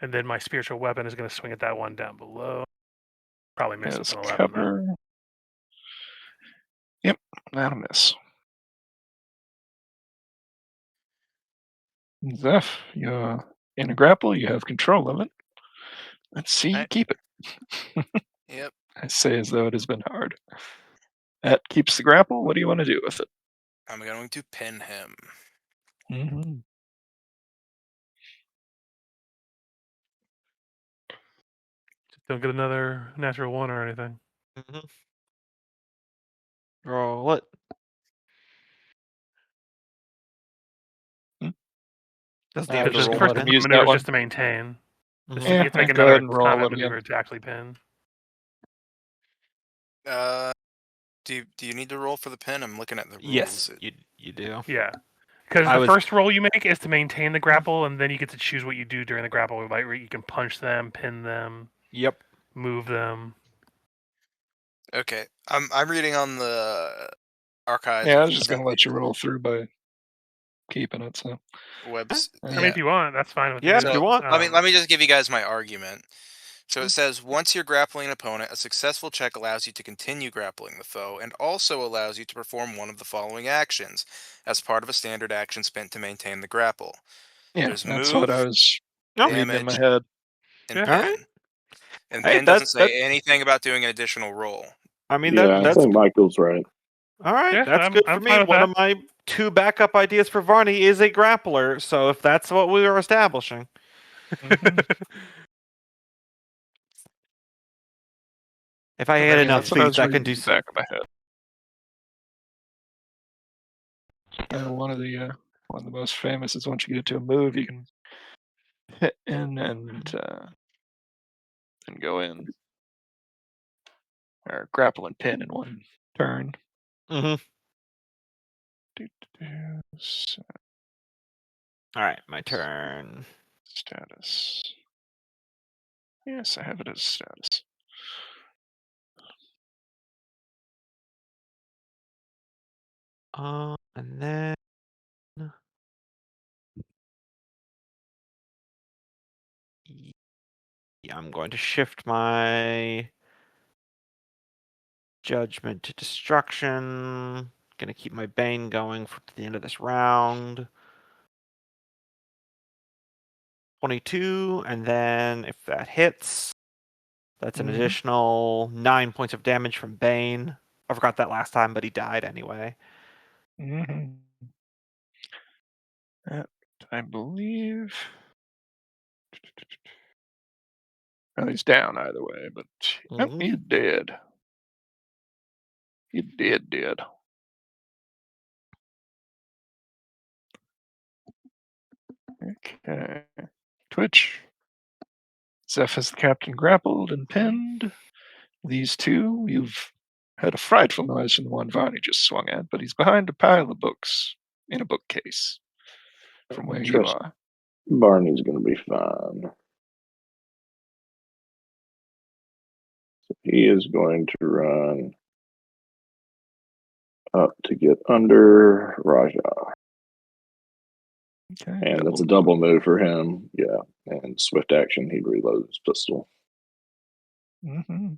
And then my spiritual weapon is going to swing at that one down below. Probably miss Has with an 11. cover. Yep, that'll miss. Zeph, you're in a grapple. You have control of it. Let's see you Right. keep it. Yep. I say as though it has been hard. That keeps the grapple. What do you want to do with it? I'm going to pin him. Mm-hmm. Just don't get another natural 1 or anything. Roll it. Doesn't I have was the just roll gonna First let him button. use maneuver that is one. just to maintain. Mhm. So you have to make Go another ahead and roll combat it again. maneuver to actually pin. Do you need to roll for the pin? I'm looking at the rules. Yes, you do. Yeah. Because I the was- first roll you make is to maintain the grapple, and then you get to choose what you do during the grapple. Like you can punch them, pin them, Yep. move them. Okay. I'm reading on the archives. Yeah, I was just gonna let you roll through by keeping it. So Webs. I mean, if you want, that's fine with Yeah, me. if you want. Let me just give you guys my argument. So it says once you're grappling an opponent, a successful check allows you to continue grappling the foe and also allows you to perform one of the following actions as part of a standard action spent to maintain the grapple. yeah, There's that's move. what I was No. Reading in my damage, head. and Yeah. pen. Alright. And Hey, pen doesn't that say anything about doing an additional roll. I mean Yeah, I that's think Michael's right. all right. Yeah, That's I'm good for me. fine with One that. of my 2 backup ideas for Varney is a grappler. So if that's what we are establishing, Mhm. if I So get then enough That's what I things, was I can reading do in the so. back of my head. One of the most famous is once you get into a move, you can hit in and go in, or grapple and pin in one turn. Mm-hmm. So, All right, my turn. status. Yes, I have it as status. And then I'm going to shift my judgment to destruction. Gonna keep my bane going for the end of this round. 22, and then if that hits, that's an Mhm. additional 9 points of damage from bane. I forgot that last time, but he died anyway. Mhm. That, I believe. Well, he's down either way, but Mhm. he's dead. He dead. Okay. Twitch. Zeph has the captain grappled and pinned. These two, you've had a frightful noise from the one Varney just swung at, but he's behind a pile of books in a bookcase from where you Trust are. Barney's going to be fine. So he is going to run up to get under Raja. Okay. And that's a double move for him. Yeah. And swift action, he'd reload his pistol. Mm-hmm.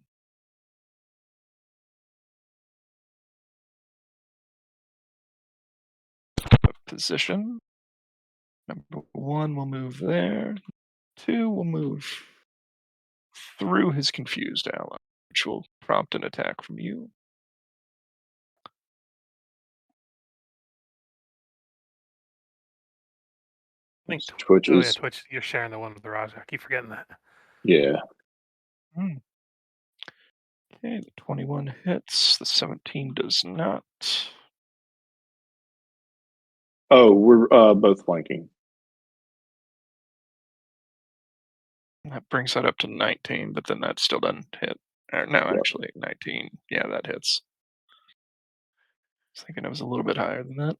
Position. Number 1 will move there. 2 will move through his confused ally, which will prompt an attack from you. I think Twitch Oh yeah, is, Twitch. You're sharing the one with the Raja. I keep forgetting that. yeah. Okay, the 21 hits. The 17 does not. Oh, we're both flanking. That brings that up to 19, but then that still doesn't hit. No, Yep. actually, 19. Yeah, that hits. I was thinking it was a little bit higher than that.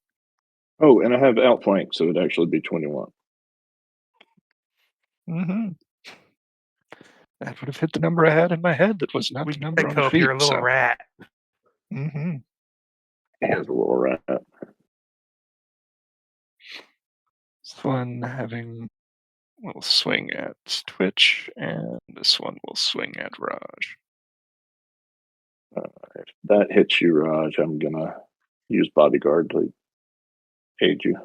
Oh, and I have outflank, so it'd actually be 21. Mm-hmm. That would have hit the number I had in my head. That was not We the get number that, on the Cope. feet. You're a little So. rat. Mm-hmm. He has a little rat. This one will swing at Twitch, and this one will swing at Raj. If that hits you, Raj, I'm going to use bodyguard to aid you.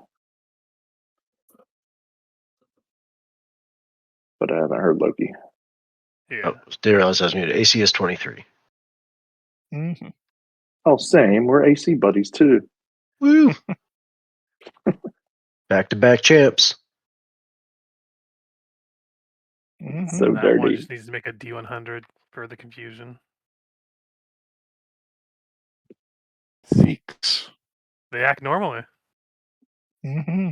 But I haven't heard Loki. Yeah. Oh, didn't realize I was muted. AC is 23. Mm-hmm. Oh, same. We're AC buddies too. Woo! Back-to-back champs. Mm-hmm. So That one dirty. just needs to make a D100 for the confusion. Seeks. They act normally. Mm-hmm.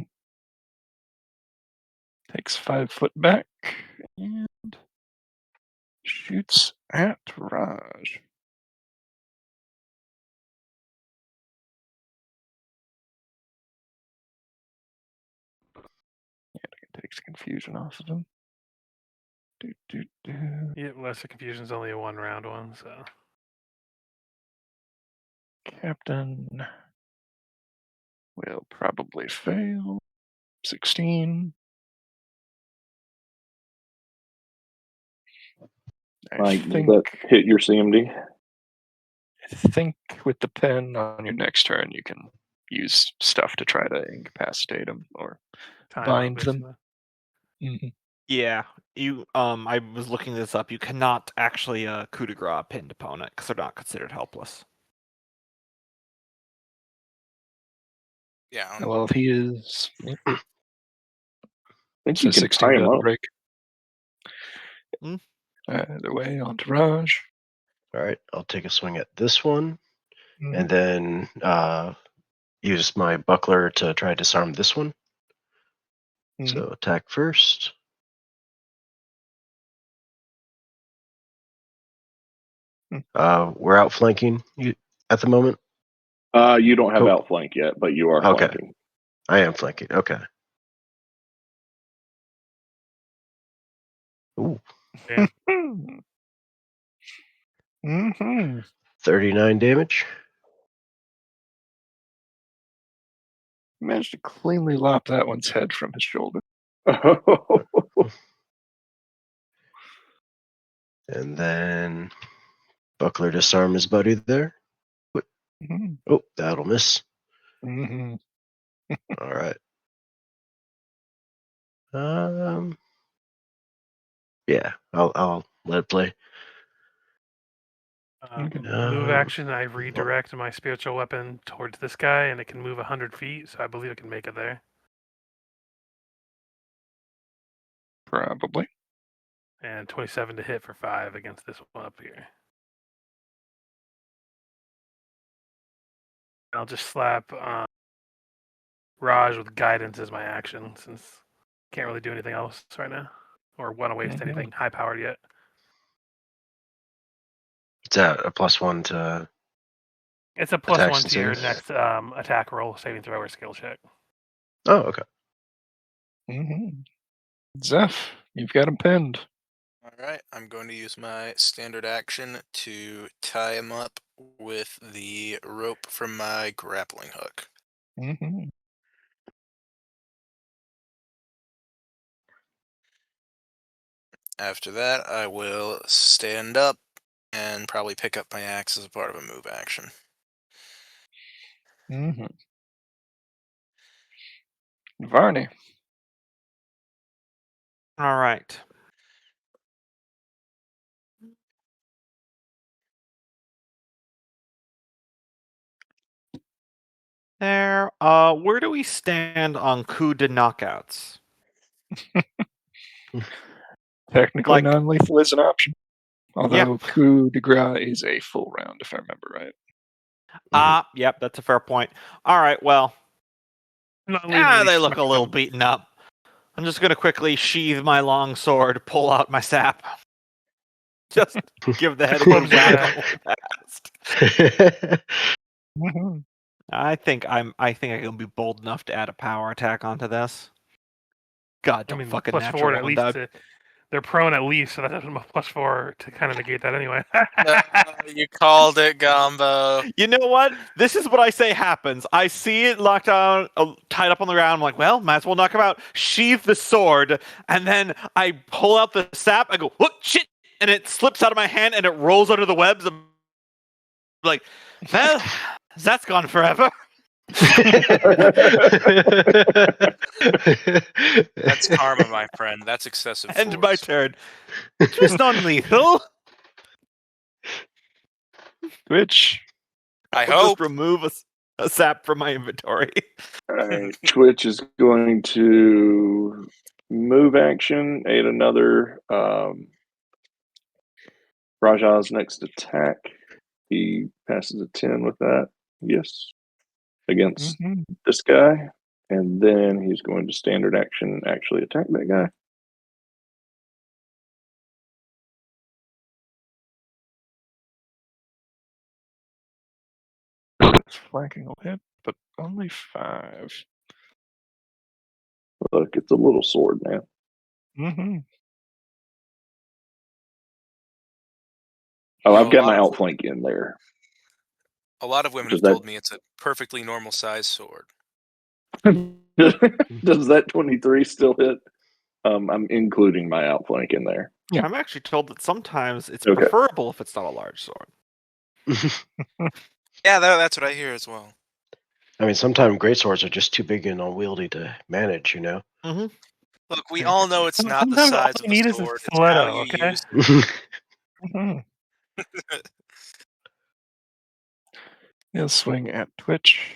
Takes 5 foot back and shoots at Raj. Yeah, it takes confusion off of him. Yeah, lesser confusion's only a 1-round one, so. Captain will probably fail. 16. Mike, does that hit your CMD? I think with the pen on your next turn, you can use stuff to try to incapacitate them or Time bind up, them. basically. Mhm. Yeah, you. I was looking this up. You cannot actually coup de grace a pinned opponent because they're not considered helpless. Yeah. Well, he is. I think So you can 16 tie him doesn't up. break. Hmm? Either way, on to Raj. All right, I'll take a swing at this one, Mhm. and then use my buckler to try to disarm this one. Mhm. So attack first. We're outflanking you at the moment. You don't have Cool. outflank yet, but you are Okay. flanking. I am flanking. Okay. Ooh, Damn. Mm-hmm. 39 damage. Managed to cleanly lop that one's head from his shoulder. And then buckler disarm his buddy there. Mm-hmm. Oh, that'll miss. Mm-hmm. All right. Yeah, I'll let it play. Okay. Move action. I Oh. redirect my spiritual weapon towards this guy, and it can move 100 feet. So I believe it can make it there. Probably. And 27 to hit for 5 against this one up here. I'll just slap Raj with guidance as my action, since can't really do anything else right now, or want to waste Mhm. anything high powered yet. It's at a +1 to. It's a +1 Attacks and to your saves. next attack roll, saving throw, or skill check. Oh, okay. Mm-hmm. Zeph, you've got him pinned. All right, I'm going to use my standard action to tie him up with the rope from my grappling hook. Mm-hmm. After that, I will stand up and probably pick up my axe as a part of a move action. Mm-hmm. Varney. All right. There. Where do we stand on coup de knockouts? Technically Like- non-lethal is an option. Although Yeah. coup de grace is a full round, if I remember right. Yep, that's a fair point. All right, well, they look a little beaten up. I'm just gonna quickly sheathe my long sword, pull out my sap, just give the head a good whack on the fast. Mm-hmm. I think I can be bold enough to add a power attack onto this. God, don't fucking +4 natural at one least. die. They're prone at least, so that's a +4 to kind of negate that anyway. You called it, Gombo. You know what? This is what I say happens. I see it locked down, tied up on the ground. I'm like, well, might as well knock him out. Sheath the sword, and then I pull out the sap. I go, what shit? And it slips out of my hand, and it rolls under the webs. I'm like, well, that's gone forever. That's karma, my friend. That's excessive End force. my turn. Just non-lethal. Twitch. I I'll hope. just remove a sap from my inventory. All right. Twitch is going to move action, aid another Raja's next attack. He passes a 10 with that. Yes. Against Mm-hmm. this guy. And then he's going to standard action actually attack that guy. It's flanking a hit, but only 5. Look, it's a little sword, man. Mm-hmm. Oh, You I've know, got my outflank in there. A lot of women Does have told me it's a perfectly normal size sword. Does that 23 still hit? I'm including my outflank in there. Yeah. I'm actually told that sometimes it's Okay. preferable if it's not a large sword. Yeah, that's what I hear as well. I mean, sometimes great swords are just too big and unwieldy to manage, you know? Mm-hmm. Look, we all know it's not the Sometimes all size you of need the is a sword. It's stiletto, how you okay? use it. Mhm. He'll swing at Twitch.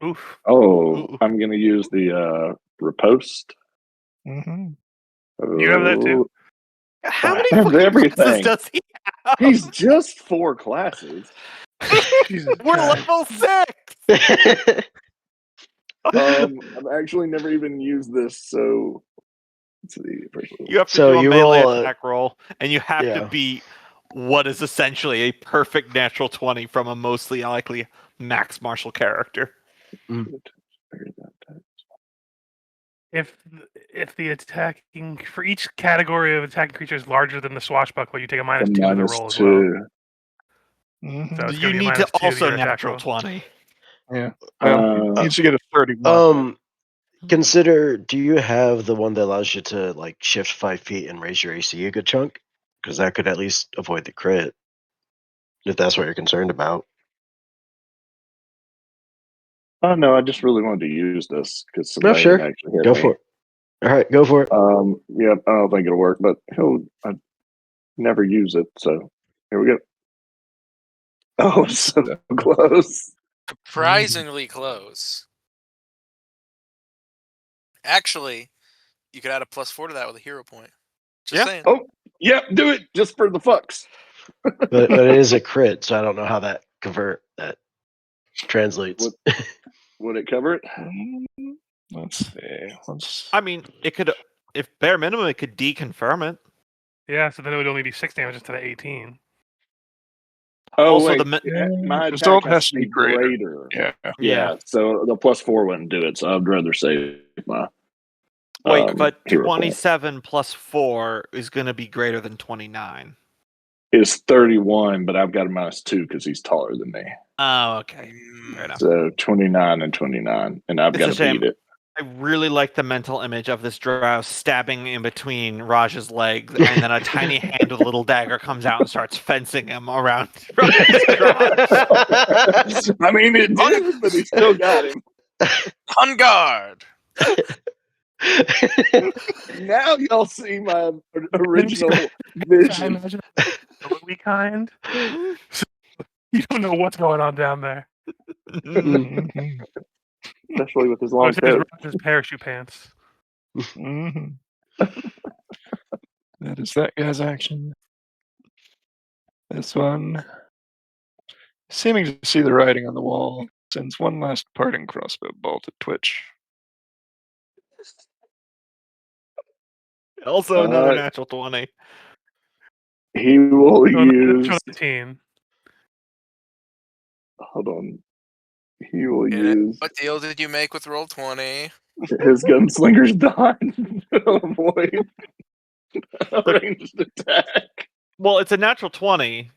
Oof. Oh, Ooh. I'm gonna use the riposte. Hmm. You have that too? How I many have fucking classes everything. does he have? He's just 4 classes. Jesus We're Christ. level 6. I've actually never even used this, so let's see. You have to So do a you melee roll attack roll, and you have to yeah. beat what is essentially a perfect natural 20 from a mostly likely max martial character. If the attacking for each category of attacking creature is larger than the swashbuckler, you take a -2 to the minus roll as well. 2. Mhm. So it's You gonna be need to -2 to also your attack natural roll. 20. Yeah. Well, he Uh, needs to get a 31. Consider, do you have the one that allows you to like shift 5 feet and raise your AC a good chunk? Because that could at least avoid the crit, if that's what you're concerned about. oh no, I just really wanted to use this because No, somebody sure. had actually hit Go me. for it. All right, go for it. Yeah, I don't think it'll work, but I never use it, so here we go. Oh, so close. Surprisingly close. Actually, you could add a +4 to that with a hero point. Just Yeah. saying. Oh, yeah, do it just for the fucks. But it is a crit, so I don't know how that translates. Would it cover it? Let's see. I mean, it could, if bare minimum, it could deconfirm it. Yeah, so then it would only be 6 damage instead of 18. Oh, Also, wait. Yeah, My result attack has to be greater. Yeah. Yeah, so the +4 wouldn't do it, so I'd rather save my Wait, but hero point. 27 plus 4 is going to be greater than 29. Is 31, but I've got a -2 because he's taller than me. Oh, okay. Fair enough. So 29 and 29, and I've It's got a to shame. beat it. I really like the mental image of this drow stabbing in between Raj's legs, and then a tiny hand with a little dagger comes out and starts fencing him around Raj's crotch. I mean, it did, but he still got him. On guard! Now y'all see my original vision. Imagine the kind. You don't know what's going on down there. Mhm. Especially with his Oh, long it's his, coat. his parachute pants. Mhm. That is that guy's action. This one, seeming to see the writing on the wall, sends one last parting crossbow bolt at Twitch. Also, another natural 20. He will So use. 19. Hold on. He will Get it? use What deal did you make with roll 20? his gunslinger's dime to avoid a ranged attack. Well, it's a natural 20.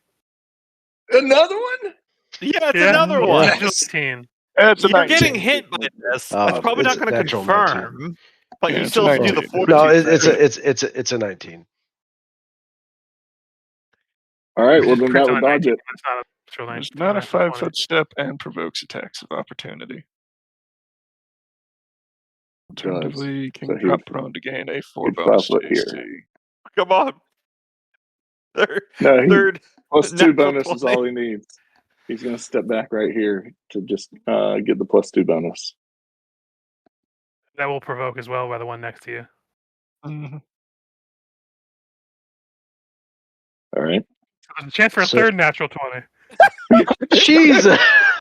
Another one? Yeah, it's Yeah. another Yeah. one. Natural 19. It's a You're 19. getting hit by this. It's probably it's not going to natural confirm, but Yeah, you it's still a have to do the 19. fortitude. No, save. it's a 19. All right, well Just then crits that on would a dodge 19. it. It's not a natural 19. It's not a natural 20. 5-foot step and provokes attacks of opportunity. Alternatively, can So he drop would- prone to gain a 4 he'd bonus 5 foot to here. AC. Come on. No, he Third. +2 natural bonus is 20. all he needs. He's going to step back right here to just get the +2 bonus. That will provoke as well by the one next to you. Mhm. All right. So there's a chance for a So- third natural 20. Jesus.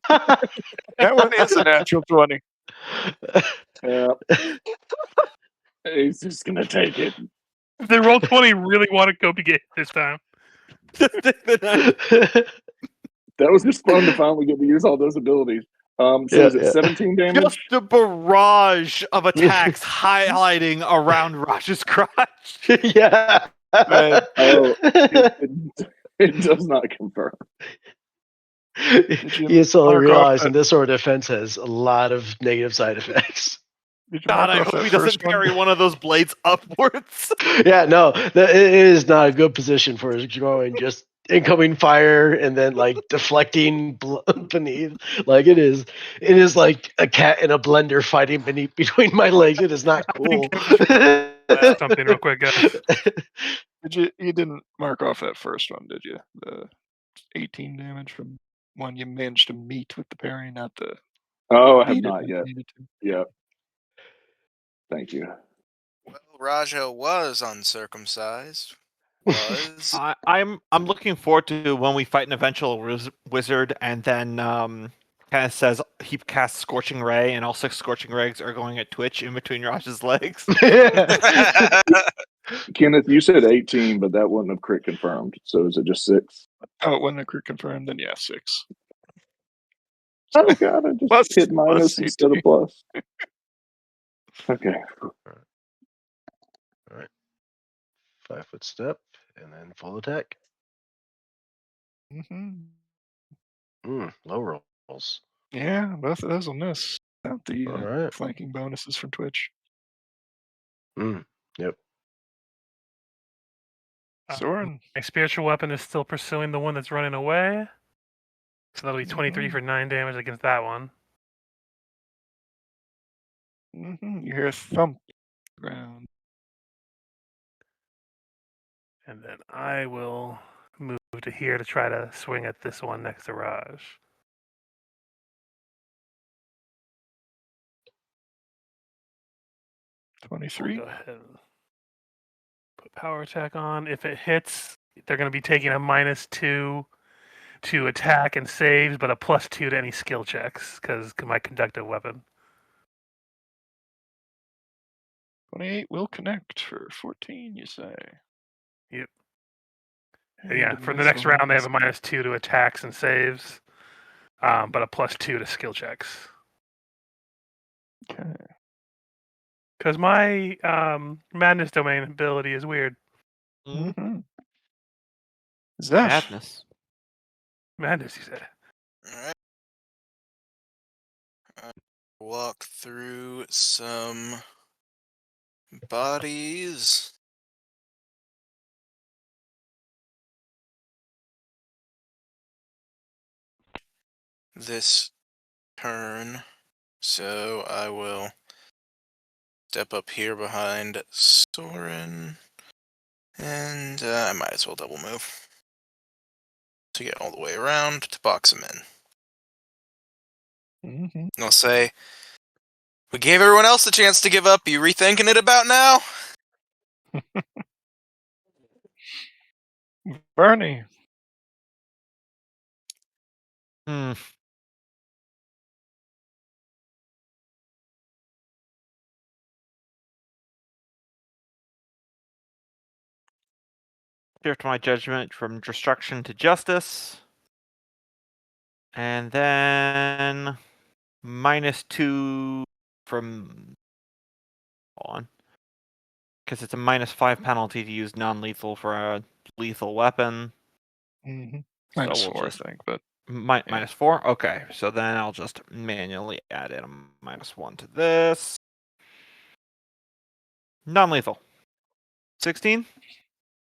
That one is a natural 20. Yeah. He's just going to take it. If they roll 20, really want to go begin this time. That was just fun to finally get to use all those abilities. So Yeah, is it yeah. 17 damage? Just a barrage of attacks highlighting around Raj's crotch. Yeah. Oh, it does not confirm. You suddenly mark off realize that- in this sort of defense has a lot of negative side effects. Did you God, mark I off hope that he doesn't first one? carry one of those blades upwards. Yeah, no, it is not a good position for his groin just incoming fire and then like deflecting beneath. Like it is like a cat in a blender fighting between my legs. It is not cool. Something real quick, guys. You didn't mark off that first one, did you? The 18 damage from one you managed to meet with the parry, not the Oh, I have beat it not like yet. you needed to. Yeah. Thank you. Well, Raja was uncircumcised. Was. I'm looking forward to when we fight an eventual wizard, and then kind of says he casts Scorching Ray, and all 6 Scorching Rays are going at Twitch in between Raj's legs. Kenneth, you said 18, but that wouldn't have crit confirmed. So is it just 6? Oh, it wasn't a crit confirmed, then yeah, 6. Oh god, I just Plus- hit minus plus instead of 18. plus. Okay. All right. 5-foot step and then full attack. Low rolls. Yeah, both of those will miss. Without the All right. flanking bonuses from Twitch. Yep. Soren. My spiritual weapon is still pursuing the one that's running away. So that'll be 23 for 9 damage against that one. You hear a thump on the ground. And then I will move to here to try to swing at this one next to Raj. 23. Go ahead and put power attack on. If it hits, they're going to be taking a -2 to attack and saves, but a +2 to any skill checks because my conductive weapon. 28 will connect for 14, you say? Yep. And Yeah, a for the next round, they have a missile. -2 to attacks and saves, but a +2 to skill checks. Okay. Because my Madness Domain ability is weird. Zeph. Madness. Madness, you said. Alright. Walk through some bodies. This turn. So I will step up here behind Soren. And I might as well double move to get all the way around to box him in. And I'll say, we gave everyone else the chance to give up. You rethinking it about now? Bernie. Shift my judgment from destruction to justice. And then -2 from on. Because it's a -5 penalty to use non-lethal for a lethal weapon. -4, we'll I think, but -4? Okay, so then I'll just manually add in a -1 to this. Non-lethal. 16?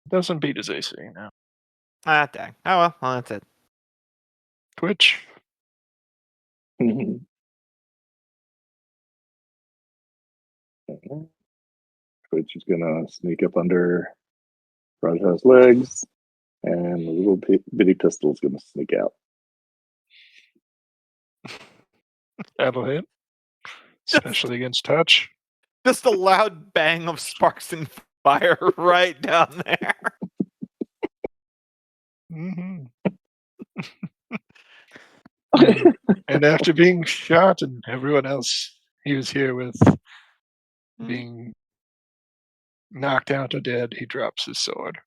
doesn't beat his AC now. Ah, dang. Oh well, that's it. Twitch. Twitch is gonna sneak up under Raja's legs, and the little bitty pistol is gonna sneak out. That'll hit. Especially against touch. Just a loud bang of sparks and fire right down there. And after being shot and everyone else he was here with being knocked out or dead, he drops his sword.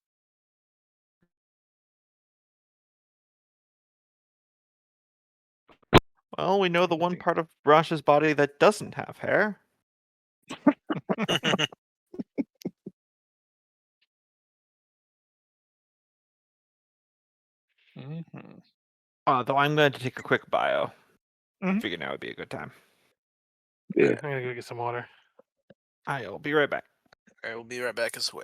Well, we know the one part of Raj's body that doesn't have hair. Though I'm going to take a quick bio. Figured now would be a good time. Yeah. I'm gonna go get some water. I'll be right back. I will be right back as well.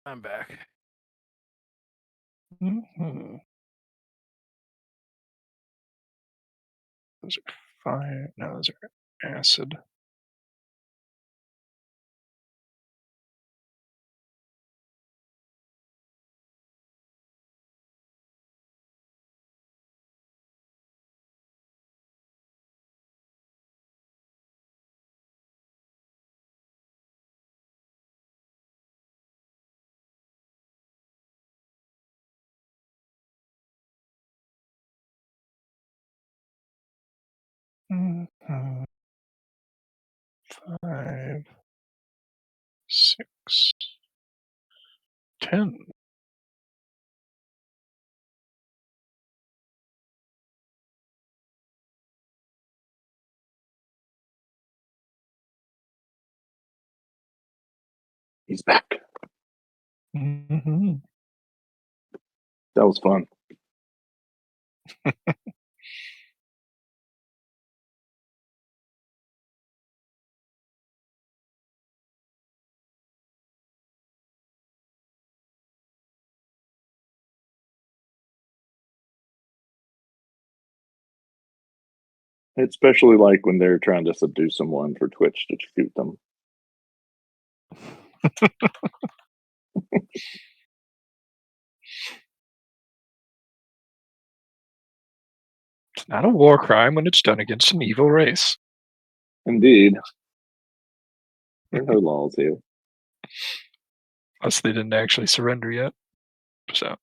I'm back. Mhm. Those are fire. No, those are acid. Mhm. 5, 6, 10. He's back. Mhm. That was fun. Especially like when they're trying to subdue someone for Twitch to shoot them. It's not a war crime when it's done against an evil race. Indeed. There are no laws here. Unless they didn't actually surrender yet. So.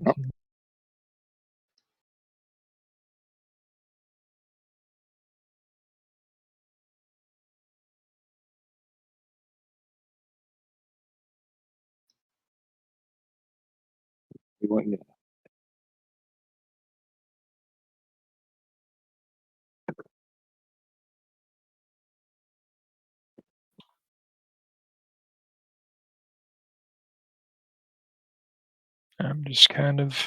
Oh. You want me? I'm just kind of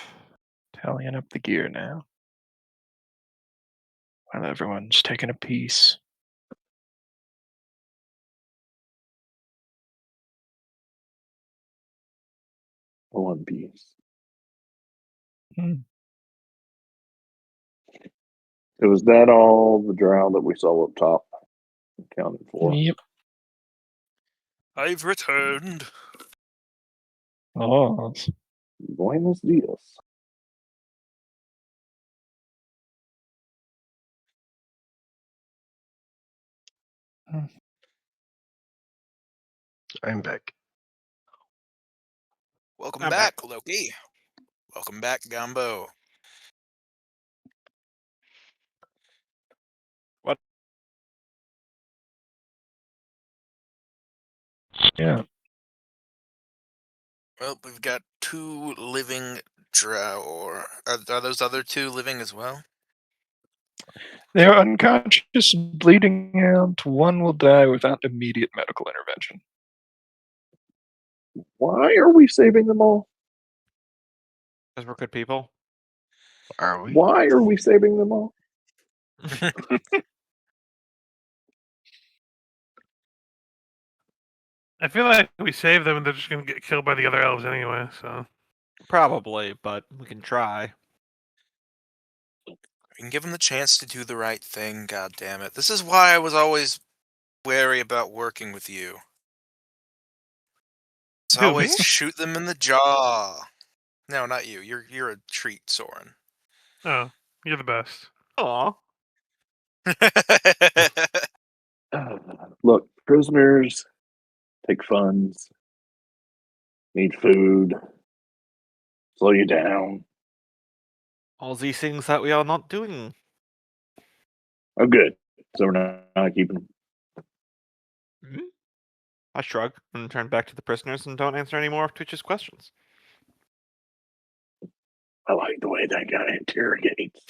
tallying up the gear now. While everyone's taking a piece. One piece. Hmm. So was that all the drow that we saw up top accounted for? Yep. I've returned. Oh, Buenos dias. I'm back. Welcome I'm back, back. Loki. Welcome back, Gumbo. yeah. Well, we've got 2 living drow. Or are those other 2 living as well? They're unconscious and bleeding out. One will die without immediate medical intervention. Why are we saving them all? Because we're good people. Are we? Why are we saving them all? I feel like we save them and they're just gonna get killed by the other elves anyway. So Probably, but we can try. We can give them the chance to do the right thing, god damn it. This is why I was always wary about working with you. It's who, me? always shoot them in the jaw. No, not you. You're a treat, Soren. Oh, you're the best. Aw. Look, prisoners take funds, need food, slow you down. All these things that we are not doing. Oh, good. So we're not keeping them. I shrug and turn back to the prisoners and don't answer any more of Twitch's questions. I like the way that guy interrogates.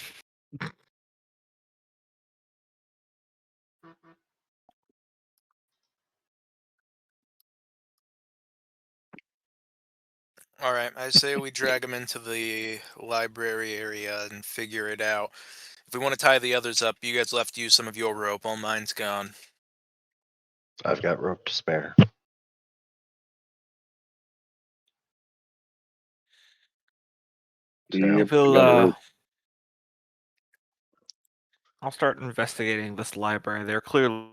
Alright, I say we drag him into the library area and figure it out. If we want to tie the others up, you guys left use some of your rope. All mine's gone. I've got rope to spare. Yep, We'll, got a rope. I'll start investigating this library. They're clearly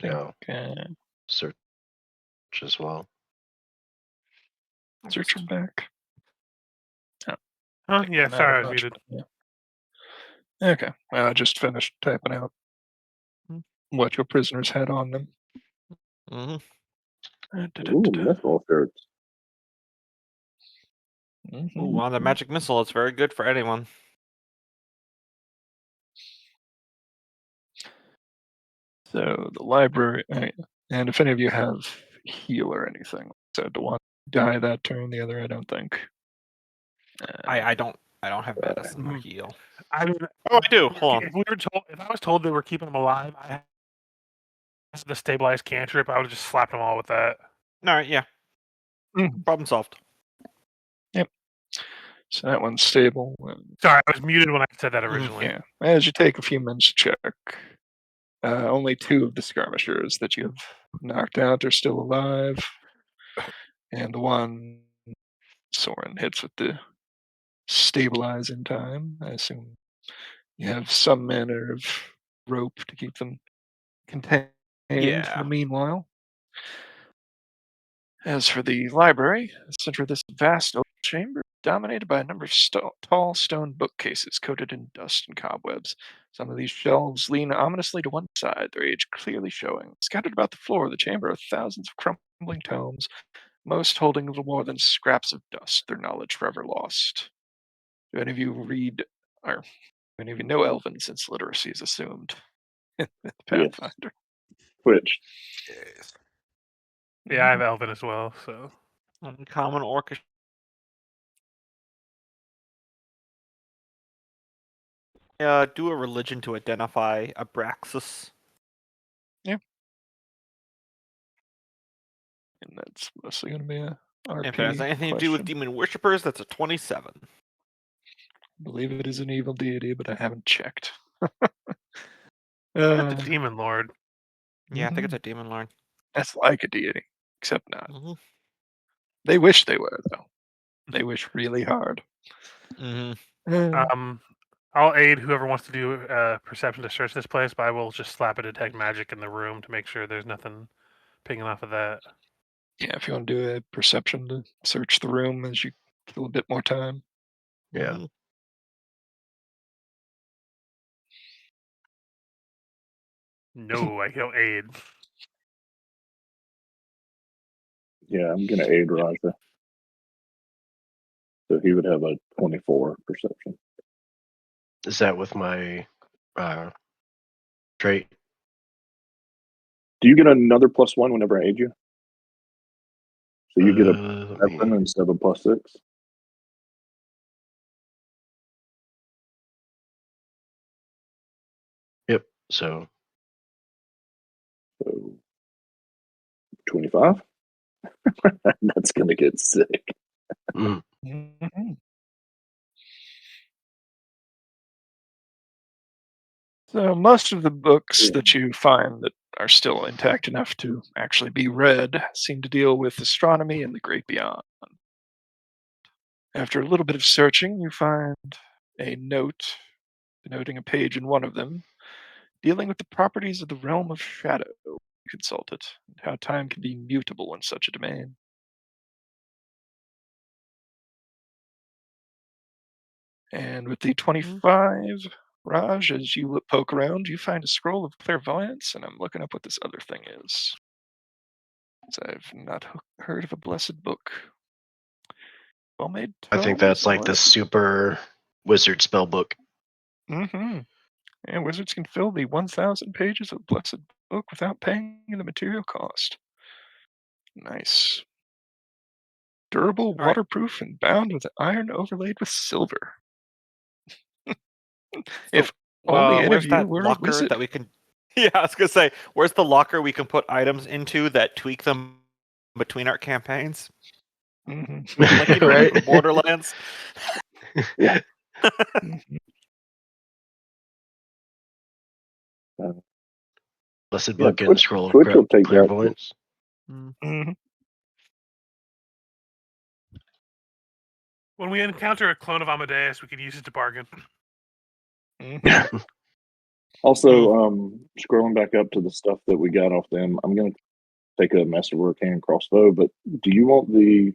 No, Okay. search as well. Search them back. Oh, Think yeah, I'm sorry, I adding was much, muted. yeah. Okay. Well, I just finished typing out what your prisoners had on them. Ooh, missile shirts. Ooh, on the magic missile. It's very good for anyone. So the library, and if any of you have heal or anything, so the one die that turn, the other I don't think. I don't have medicine or heal. I mean, Oh, I do. Hold on. If I was told they were keeping them alive, I had the stabilized cantrip. I would have just slapped them all with that. All right, yeah. Problem solved. Yep. So that one's stable. And, Sorry, I was muted when I said that originally. yeah. As you take a few minutes to check, only 2 of the skirmishers that you've knocked out are still alive, and the one Soren hits with the stabilize in time. I assume you have some manner of rope to keep them contained for Yeah. the meanwhile. As for the library, the center of this vast oak chamber, dominated by a number of tall stone bookcases coated in dust and cobwebs. Some of these shelves lean ominously to one side, their age clearly showing. Scattered about the floor of the chamber are thousands of crumbling tomes, most holding little more than scraps of dust, their knowledge forever lost. Do any of you read, or do any of you know Elven, since literacy is assumed in Yes. Pathfinder? Twitch. Yes. Yeah, I have Elven as well, so. Uncommon orcish. Do a religion to identify Abraxas. Yeah. And that's mostly going to be a RP If it has anything to do with question. demon worshippers, that's a 27. I believe it is an evil deity, but I haven't checked. That's a demon lord. Yeah, I think it's a demon lord. That's like a deity, except not. Mm-hmm. They wish they were, though. They wish really hard. Mm-hmm. I'll aid whoever wants to do perception to search this place, but I will just slap a detect magic in the room to make sure there's nothing pinging off of that. Yeah, if you want to do a perception to search the room as you kill a bit more time. Yeah. Mm-hmm. No, I don't aid. Yeah, I'm gonna aid Raja. So he would have a 24 perception. Is that with my trait? Do you get another +1 whenever I aid you? So you get a let 7 me- instead of a +6? Yep. So So 25? That's gonna get sick. mm, Mhm. So most of the books Yeah. that you find that are still intact enough to actually be read seem to deal with astronomy and the great beyond. After a little bit of searching, you find a note denoting a page in one of them dealing with the properties of the realm of shadow. You consult it, and how time can be mutable in such a domain. And with the 25, Raj, as you poke around, you find a scroll of clairvoyance, and I'm looking up what this other thing is. 'Cause I've not heard of a blessed book. Well-made I think tomes, that's all like the super wizard spell book. Mm-hmm. And wizards can fill the 1,000 pages of blessed book without paying the material cost. Nice. Durable, All right. waterproof, and bound with iron overlaid with silver. So, If only any of where's you that were a locker wizard. that we can? Yeah, I was gonna say, where's the locker we can put items into that tweak them between our campaigns, Mm-hmm. like you do Right? in Borderlands? Yeah. Mm-hmm. Blessed Yeah, book and scroll of Twitch will take that. clairvoyance. Mm-hmm. When we encounter a clone of Amadeus, we could use it to bargain. Mm-hmm. Also, scrolling back up to the stuff that we got off them, I'm going to take a masterwork hand crossbow, but do you want the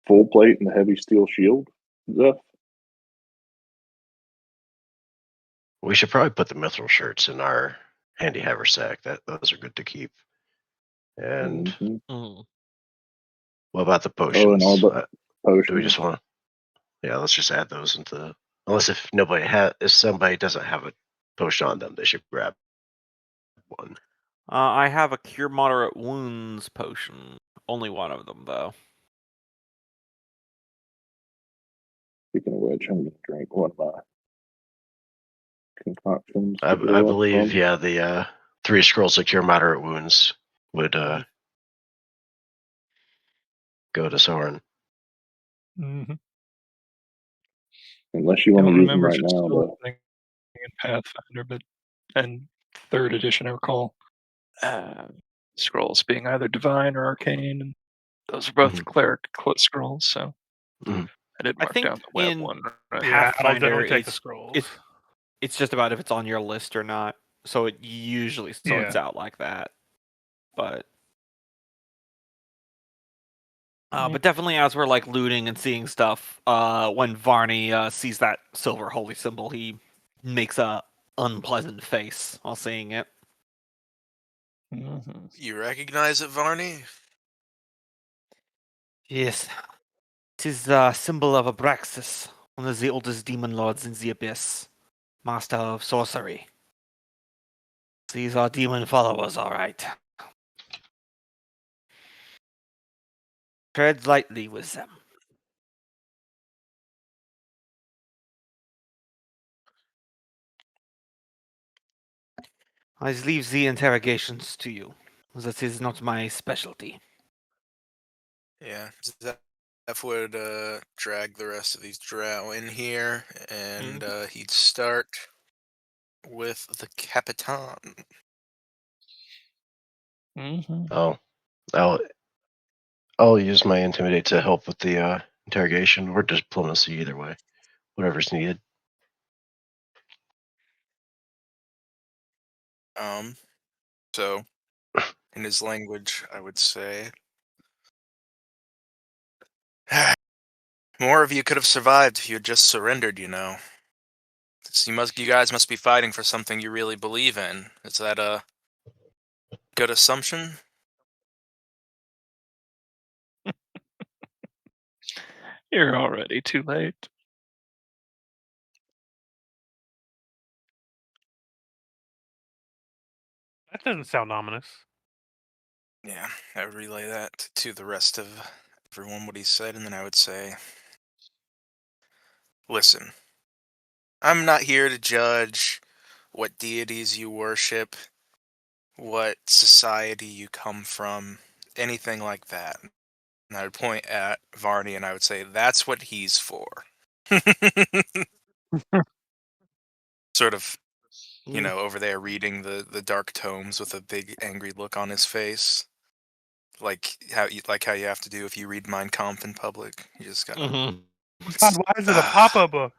full plate and the heavy steel shield, Zeph? We should probably put the mithril shirts in our handy haversack. Those are good to keep. And Mhm. what about the Oh, and all potions? the potions. Do we just want? Yeah, let's just add those into. Unless if somebody doesn't have a potion on them, they should grab one. I have a cure moderate wounds potion. Only one of them, though. Speaking of which, I'm going to drink one of my concoctions. I to heal up believe, from. yeah, the 3 scrolls of cure moderate wounds would go to Soren. Mm-hmm. Unless you I want to don't use them remember if right it's now, still though. a thing in Pathfinder, but in 3rd edition, I recall scrolls being either divine or arcane, and those are both cleric scrolls, so Mhm. I did I mark down think the web in one. Right? Yeah, I'll Pathfinder, definitely take the scrolls. it's just about if it's on your list or not. So it usually sorts out like that. But but definitely as we're like looting and seeing stuff, when Varney sees that silver holy symbol, he makes a unpleasant face while seeing it. Mm-hmm. You recognize it, Varney? Yes, 'tis the symbol of Abraxas, one of the oldest demon lords in the abyss, master of sorcery. These are demon followers, all right. Tread lightly with them. I leave the interrogations to you. That is not my specialty. Yeah, Zeph would drag the rest of these drow in here, and he'd start with the Capitan. Mm-hmm. Oh, I'll use my intimidate to help with the interrogation or diplomacy, either way, whatever's needed. So in his language, I would say, more of you could have survived if you had just surrendered. You know, you guys must be fighting for something you really believe in. Is that a good assumption? You're already too late. That doesn't sound ominous. Yeah, I would relay that to the rest of everyone what he said, and then I would say, listen, I'm not here to judge what deities you worship, what society you come from, anything like that. And I would point at Varney and I would say, that's what he's for. Sort of You know, over there reading the dark tomes with a big angry look on his face. Like how you have to do if you read Mein Kampf in public. You just gotta. Mhm. God, why is it a pop-up book?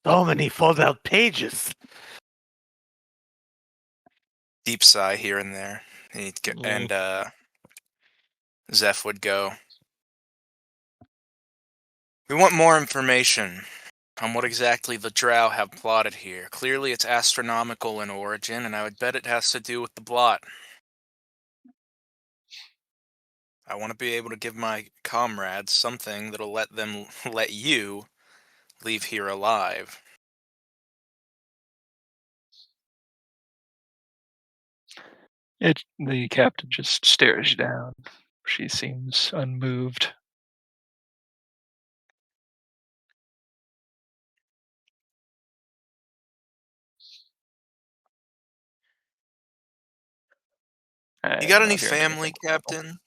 So many fold-out pages. Deep sigh here and there. And Zeph would go. We want more information on what exactly the Drow have plotted here. Clearly it's astronomical in origin, and I would bet it has to do with the blot. I want to be able to give my comrades something that'll let you leave here alive. The captain just stares down. She seems unmoved. You got I'm any not hearing family, anything, Colonel. Captain?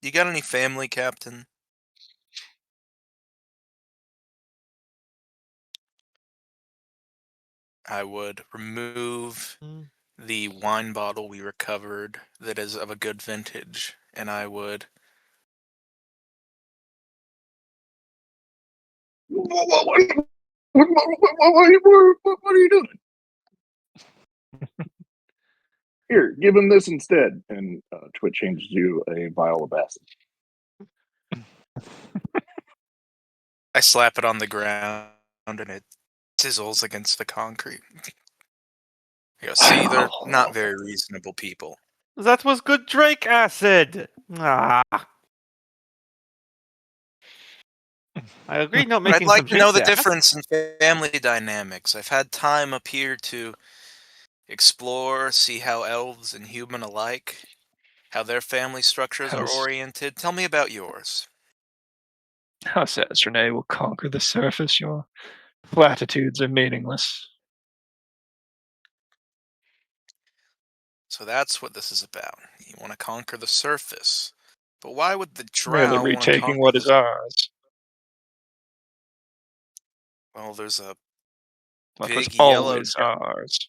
You got any family, Captain? I would remove the wine bottle we recovered that is of a good vintage, and I would... What are you doing? Here, give him this instead. And Twitch hands you a vial of acid. I slap it on the ground, and it sizzles against the concrete. You go, see, they're not very reasonable people. That was good Drake acid. Ah. I agree not But I'd making like some to know drinks the ass. difference in family dynamics. I've had time up here to explore, see how elves and human alike, how their family structures are How's oriented. Tell me about yours. Renee will conquer the surface? Your platitudes are meaningless. So that's what this is about. You want to conquer the surface. But why would the Merely Drow want to retaking conquer what the... is ours. Well, there's a What was big yellow... always ours.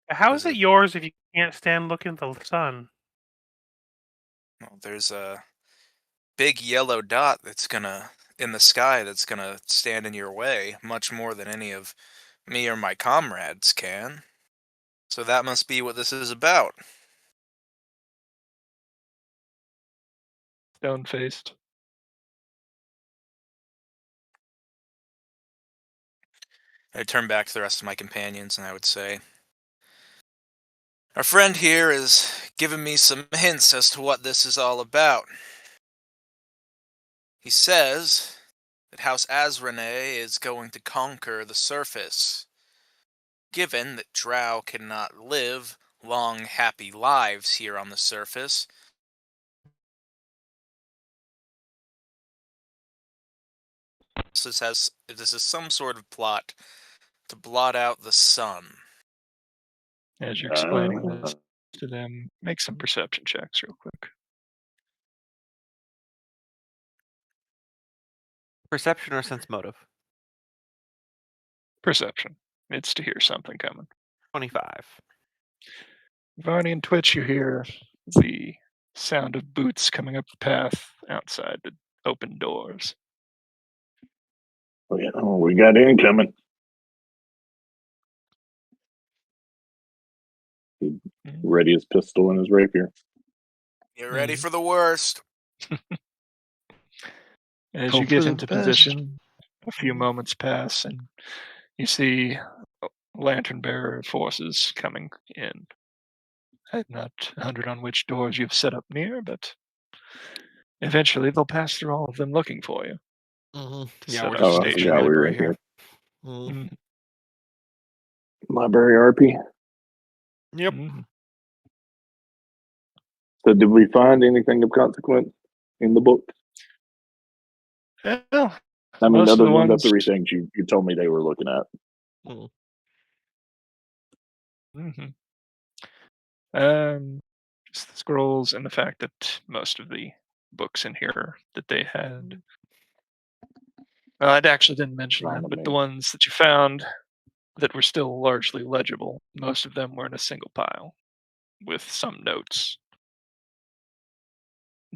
How There's is it a... yours if you can't stand looking at the sun? Well, there's a big yellow dot that's gonna... in the sky that's gonna stand in your way much more than any of me or my comrades can. So that must be what this is about. Stone-faced. I'd turn back to the rest of my companions and I would say, our friend here has given me some hints as to what this is all about. He says that House Azrene is going to conquer the surface. Given that Drow cannot live long, happy lives here on the surface, this is some sort of plot to blot out the sun. As you're explaining this to them, make some perception checks real quick. Perception or sense motive? Perception. It's to hear something coming. 25. Varney and Twitch, you hear the sound of boots coming up the path outside the open doors. Oh, yeah. Oh, we got incoming. He ready his pistol and his rapier. Get ready for the worst. As Hope you get for the into best. position, a few moments pass, and you see lantern bearer forces coming in. I'm not 100 on which doors you've set up near, but eventually they'll pass through all of them looking for you. Yeah, Set we're up just I station. forgot we were library in here. Mhm. Library RP. Yep. Mhm. So, did we find anything of consequence in the book? Well, I mean, most of other the than the ones. three things you told me they were looking at. Mhm. Just the scrolls and the fact that most of the books in here that they had I actually didn't mention Fine that, with but me. the ones that you found that were still largely legible, most of them were in a single pile, with some notes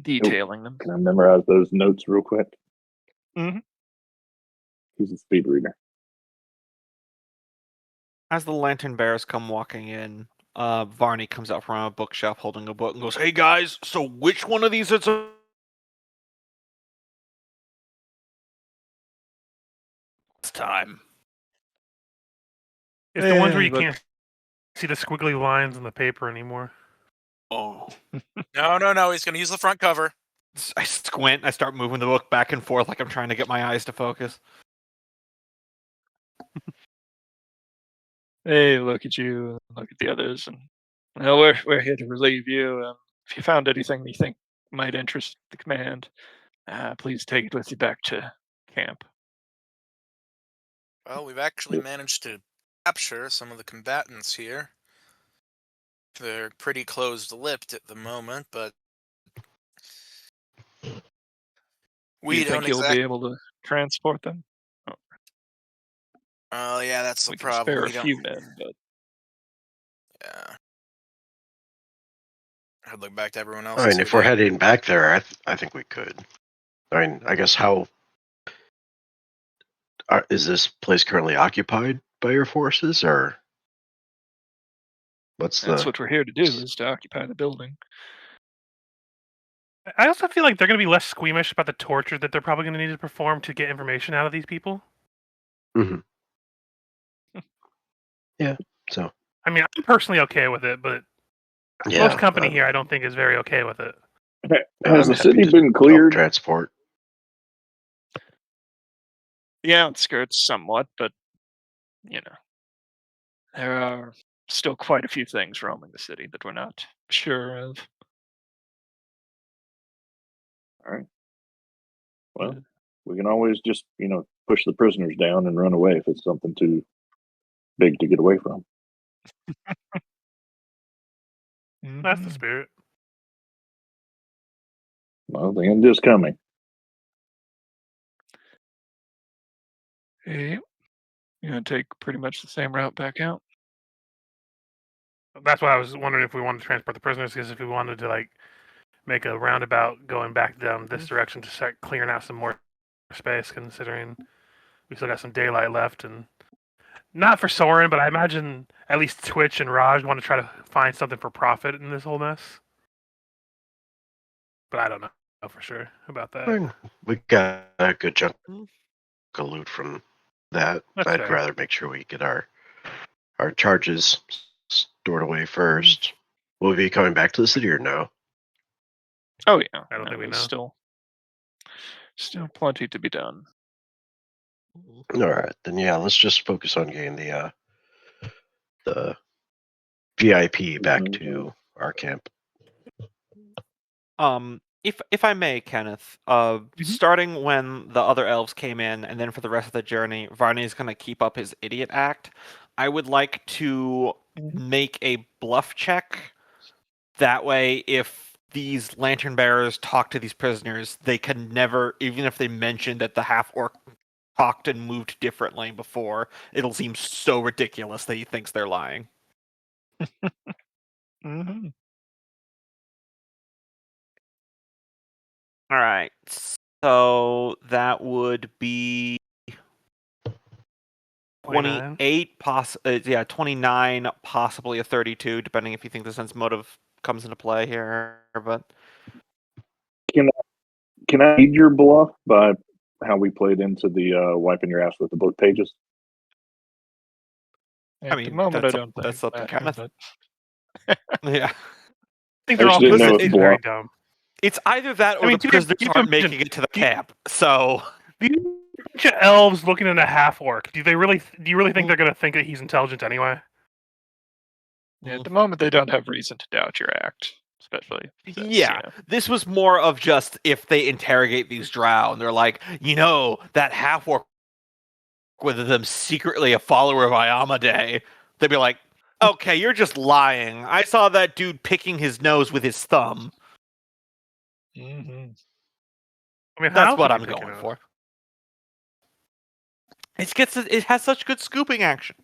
detailing them. Can I memorize those notes real quick? Mhm. He's a speed reader. As the lantern bearers come walking in, Varney comes out from a bookshelf holding a book and goes, "Hey guys, so which one of these is a..." It's time. It's the ones where Hey, you look. can't see the squiggly lines in the paper anymore. Oh. No. He's gonna use the front cover. I squint. I start moving the book back and forth like I'm trying to get my eyes to focus. Hey, look at you. Look at the others, and well, we're here to relieve you. If you found anything you think might interest the command, please take it with you back to camp. Well, we've actually managed to capture some of the combatants here. They're pretty closed-lipped at the moment, but Do we you don't think you'll exactly. be able to transport them? Oh, Oh, yeah, that's the we can problem. spare a We don't. few men, but Yeah. I'd look back to everyone else I and mean, see if what we're they. heading back there, I think we could. I mean, I guess how is this place currently occupied by your forces, or what's that's the? what we're here to do: is to occupy the building. I also feel like they're going to be less squeamish about the torture that they're probably going to need to perform to get information out of these people. Mhm. Yeah. So I mean, I'm personally okay with it, but yeah, most company here I don't think is very okay with it. Has I'm the happy city to been help cleared? transport. The outskirts, somewhat, but you know, there are still quite a few things roaming the city that we're not sure of. Well, we can always just, push the prisoners down and run away if it's something too big to get away from. That's the Mhm. spirit. Well, the end is coming. Yep. You're gonna take pretty much the same route back out. That's why I was wondering if we wanted to transport the prisoners, because if we wanted to make a roundabout going back down this direction to start clearing out some more space, considering we still got some daylight left, and not for Soren, but I imagine at least Twitch and Raj want to try to find something for profit in this whole mess. But I don't know for sure about that. I mean, we got a good chunk of loot from that. That's I'd fair. rather make sure we get our charges stored away first. Will we be coming back to the city or no? Oh yeah, I don't no, think we there's know. still plenty to be done. All right, then yeah, let's just focus on getting the VIP back to our camp. If I may, Kenneth, starting when the other elves came in, and then for the rest of the journey, Varney's gonna keep up his idiot act. I would like to make a bluff check. That way, if these lantern bearers talk to these prisoners, they can never, even if they mention that the half orc talked and moved differently before, it'll seem so ridiculous that he thinks they're lying. Mm-hmm. All right, so that would be 29. 28, 29, possibly a 32, depending if you think the sense motive comes into play here. But Can I read your bluff by how we played into the wiping your ass with the book pages? At mean, the moment, that's I don't think. that's up to that, Kenneth. but Yeah, I think I they're just all didn't know it if seems bluff. very dumb. it's either that or I mean, the you have prisoners to aren't imagine- making it to the camp. So These bunch of elves looking at a half orc. Do you really think they're going to think that he's intelligent anyway? yeah, at the moment, they don't have reason to doubt your act, especially. Since, yeah, this was more of just if they interrogate these drow and they're like, that half orc, whether them secretly a follower of Iamade, they'd be like, okay, you're just lying. I saw that dude picking his nose with his thumb. Mm-hmm. I mean, how That's else what would I'm you pick going it for. It has such good scooping action.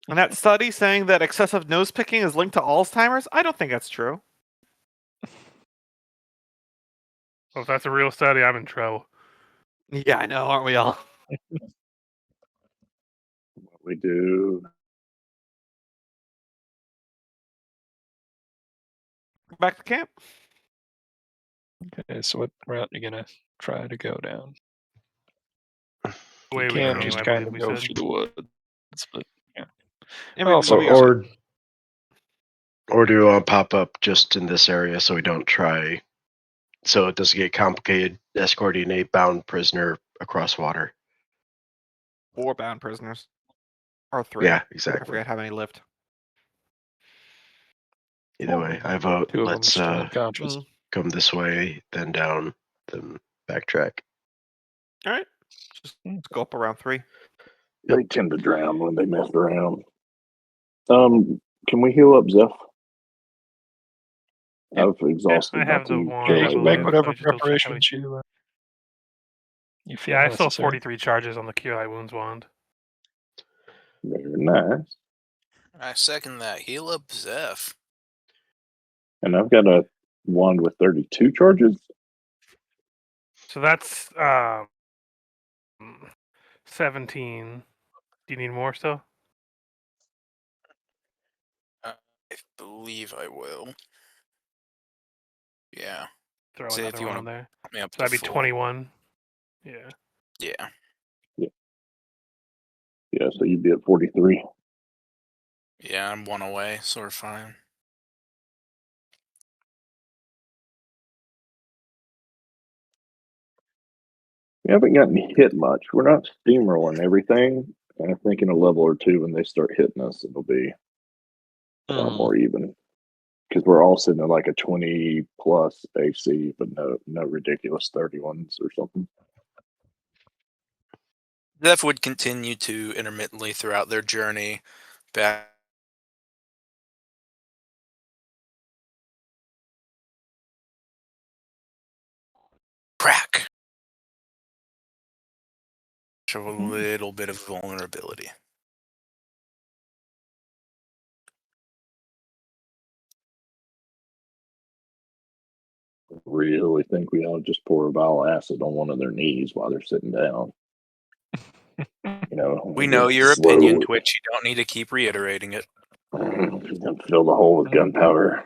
And that study saying that excessive nose picking is linked to Alzheimer's, I don't think that's true. Well, if that's a real study, I'm in trouble. Yeah, I know, aren't we all? We do. Back to camp. Okay, so what route are you gonna try to go down? The You way we can came, just I kind believe of we go said. through the woods, but yeah. I Well, mean, so we we are- Or do you pop up just in this area so we don't try, so it doesn't get complicated escorting a bound prisoner across water? 4 bound prisoners. Or 3. Yeah, I exactly. forget how many lived. Either way, I vote. 2 of them Let's still unconscious. come this way, then down, then backtrack. All right. Just go up around 3. They tend to drown when they mess around. Can we heal up Zeph? Yep. I've exhausted I my have the 2 one, Yeah, I you cure can make believe. whatever I just double check how preparations you feel Yeah, I still have necessary. 43 charges on the Cure Light Wounds wand. Very nice. I second that. Heal up Zeph. And I've got a wand with 32 charges. So that's 17. Do you need more still? I believe I will. Yeah. Throw Say if another you one want on to there. put me up So to that'd be full. 21. Yeah. Yeah. Yeah, so you'd be at 43. Yeah, I'm 1 away, so we're fine. We haven't gotten hit much. We're not steamrolling everything. And I think in a level or 2, when they start hitting us, it'll be a lot more even. Because we're all sitting at like a 20 plus AC, but no ridiculous 31s or something. Zeph would continue to intermittently throughout their journey back. Crack. Show a little bit of vulnerability. Really think we ought to just pour a vial of acid on one of their knees while they're sitting down. You know, We know your slowly- opinion, Twitch. You don't need to keep reiterating it. Fill the hole with gunpowder.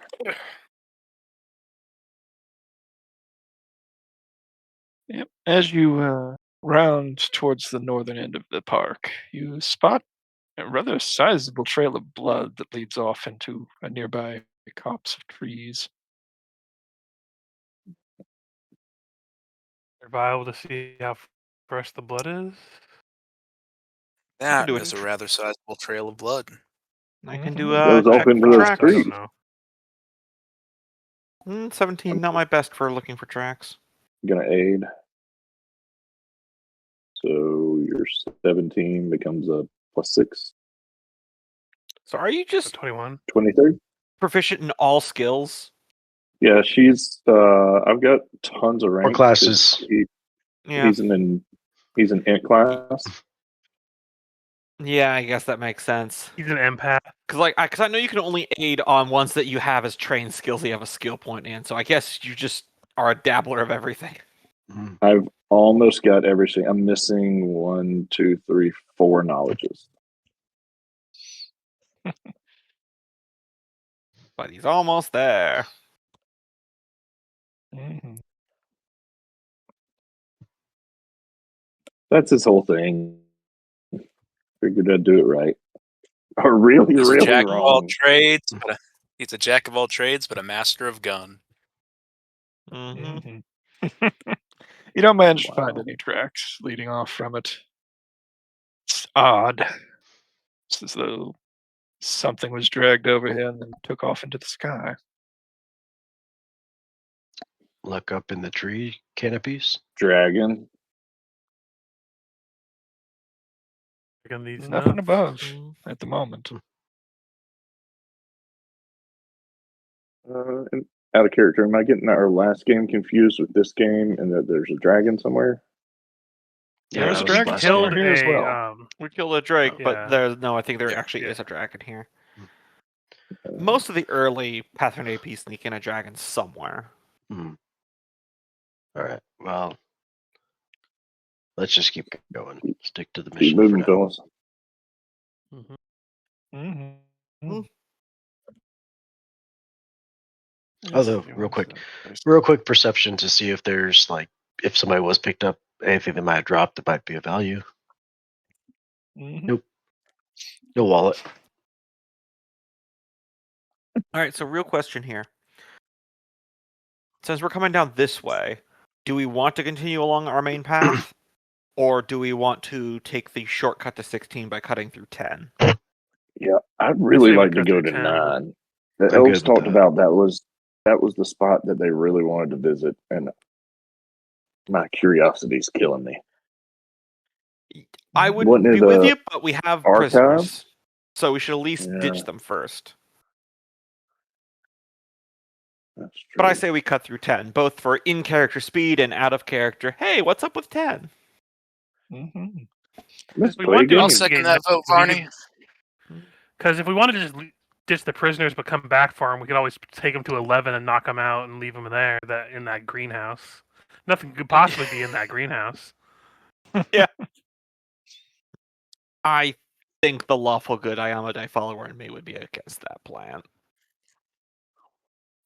Yep. As you round towards the northern end of the park, you spot a rather sizable trail of blood that leads off into a nearby copse of trees. Survival to see how fresh the blood is. That do is a rather sizable trail of blood. I can Mhm. do Goes a off check into for those tracks. I trees. don't know. 17, not my best for looking for tracks. Gonna aid. So your 17 becomes a +6. So are you So just 21. 23. proficient in all skills? Yeah, she's. I've got tons of ranks. 'cause classes. Yeah. He's an int class. Yeah, I guess that makes sense. He's an empath. Because I know you can only aid on ones that you have as trained skills that you have a skill point in. So I guess you just are a dabbler of everything. I've almost got everything. I'm missing 1, 2, 3, 4 knowledges. But he's almost there. Mhm. That's his whole thing. Figured I'd do it right. Or really, He's a really jack of all wrong. trades, he's a jack of all trades, but a master of gun. Mm-hmm. Mhm. You don't manage to find Wow. any tracks leading off from it. It's odd. It's as though something was dragged over here and then took off into the sky. Look up in the tree canopies. Dragon. Picking these Nothing nuts. above at the moment. And out of character, am I getting our last game confused with this game and that there's a dragon somewhere? There was a that was dragon last somewhere Killed here as a well. We killed a drake, Yeah. but there's no. I think there Yeah, actually yeah. is a dragon here. Most of the early Pathfinder AP sneak in a dragon somewhere. Hmm. All right. Well, let's just keep going. Stick to the Keep mission for moving, now. fellas. Mm-hmm. Although, real quick perception to see if there's like if somebody was picked up anything they might have dropped that might be of value. Mm-hmm. Nope. No wallet. All right. So, real question here. Since we're coming down this way, do we want to continue along our main path, or do we want to take the shortcut to 16 by cutting through 10? Yeah, I'd really say we like to cut go through to 10. 9. The I'm elves good with talked that. about that was the spot that they really wanted to visit, and my curiosity's killing me. I would Wasn't it be with the you, but we have archive? prisoners, so we should at least Yeah. ditch them first. That's true. But I say we cut through 10, both for in-character speed and out-of-character. Hey, what's up with 10? Mm-hmm. Let's We play a want to game. I'll second that vote, Varney. Because if we wanted to just ditch the prisoners but come back for them, we could always take them to 11 and knock them out and leave them there in that greenhouse. Nothing could possibly be in that greenhouse. I think the lawful good Ayamadai follower in me would be against that plan.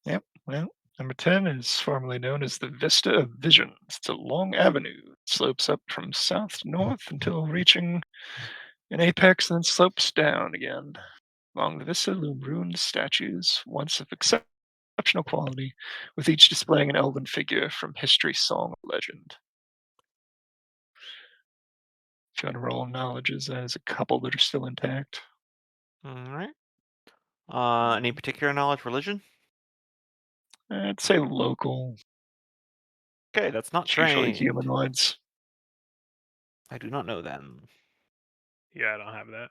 Yep. Well, number 10 is formerly known as the Vista of Visions. It's a long avenue. It slopes up from south to north until reaching an apex, then slopes down again. Along the vista loom ruined statues, once of exceptional quality, with each displaying an elven figure from history, song, or legend. If you want to roll knowledges, there's a couple that are still intact. All right. Any particular knowledge, religion? I'd say local. Okay, that's not It's usually trained. humanoids. I do not know then. Yeah, I don't have that.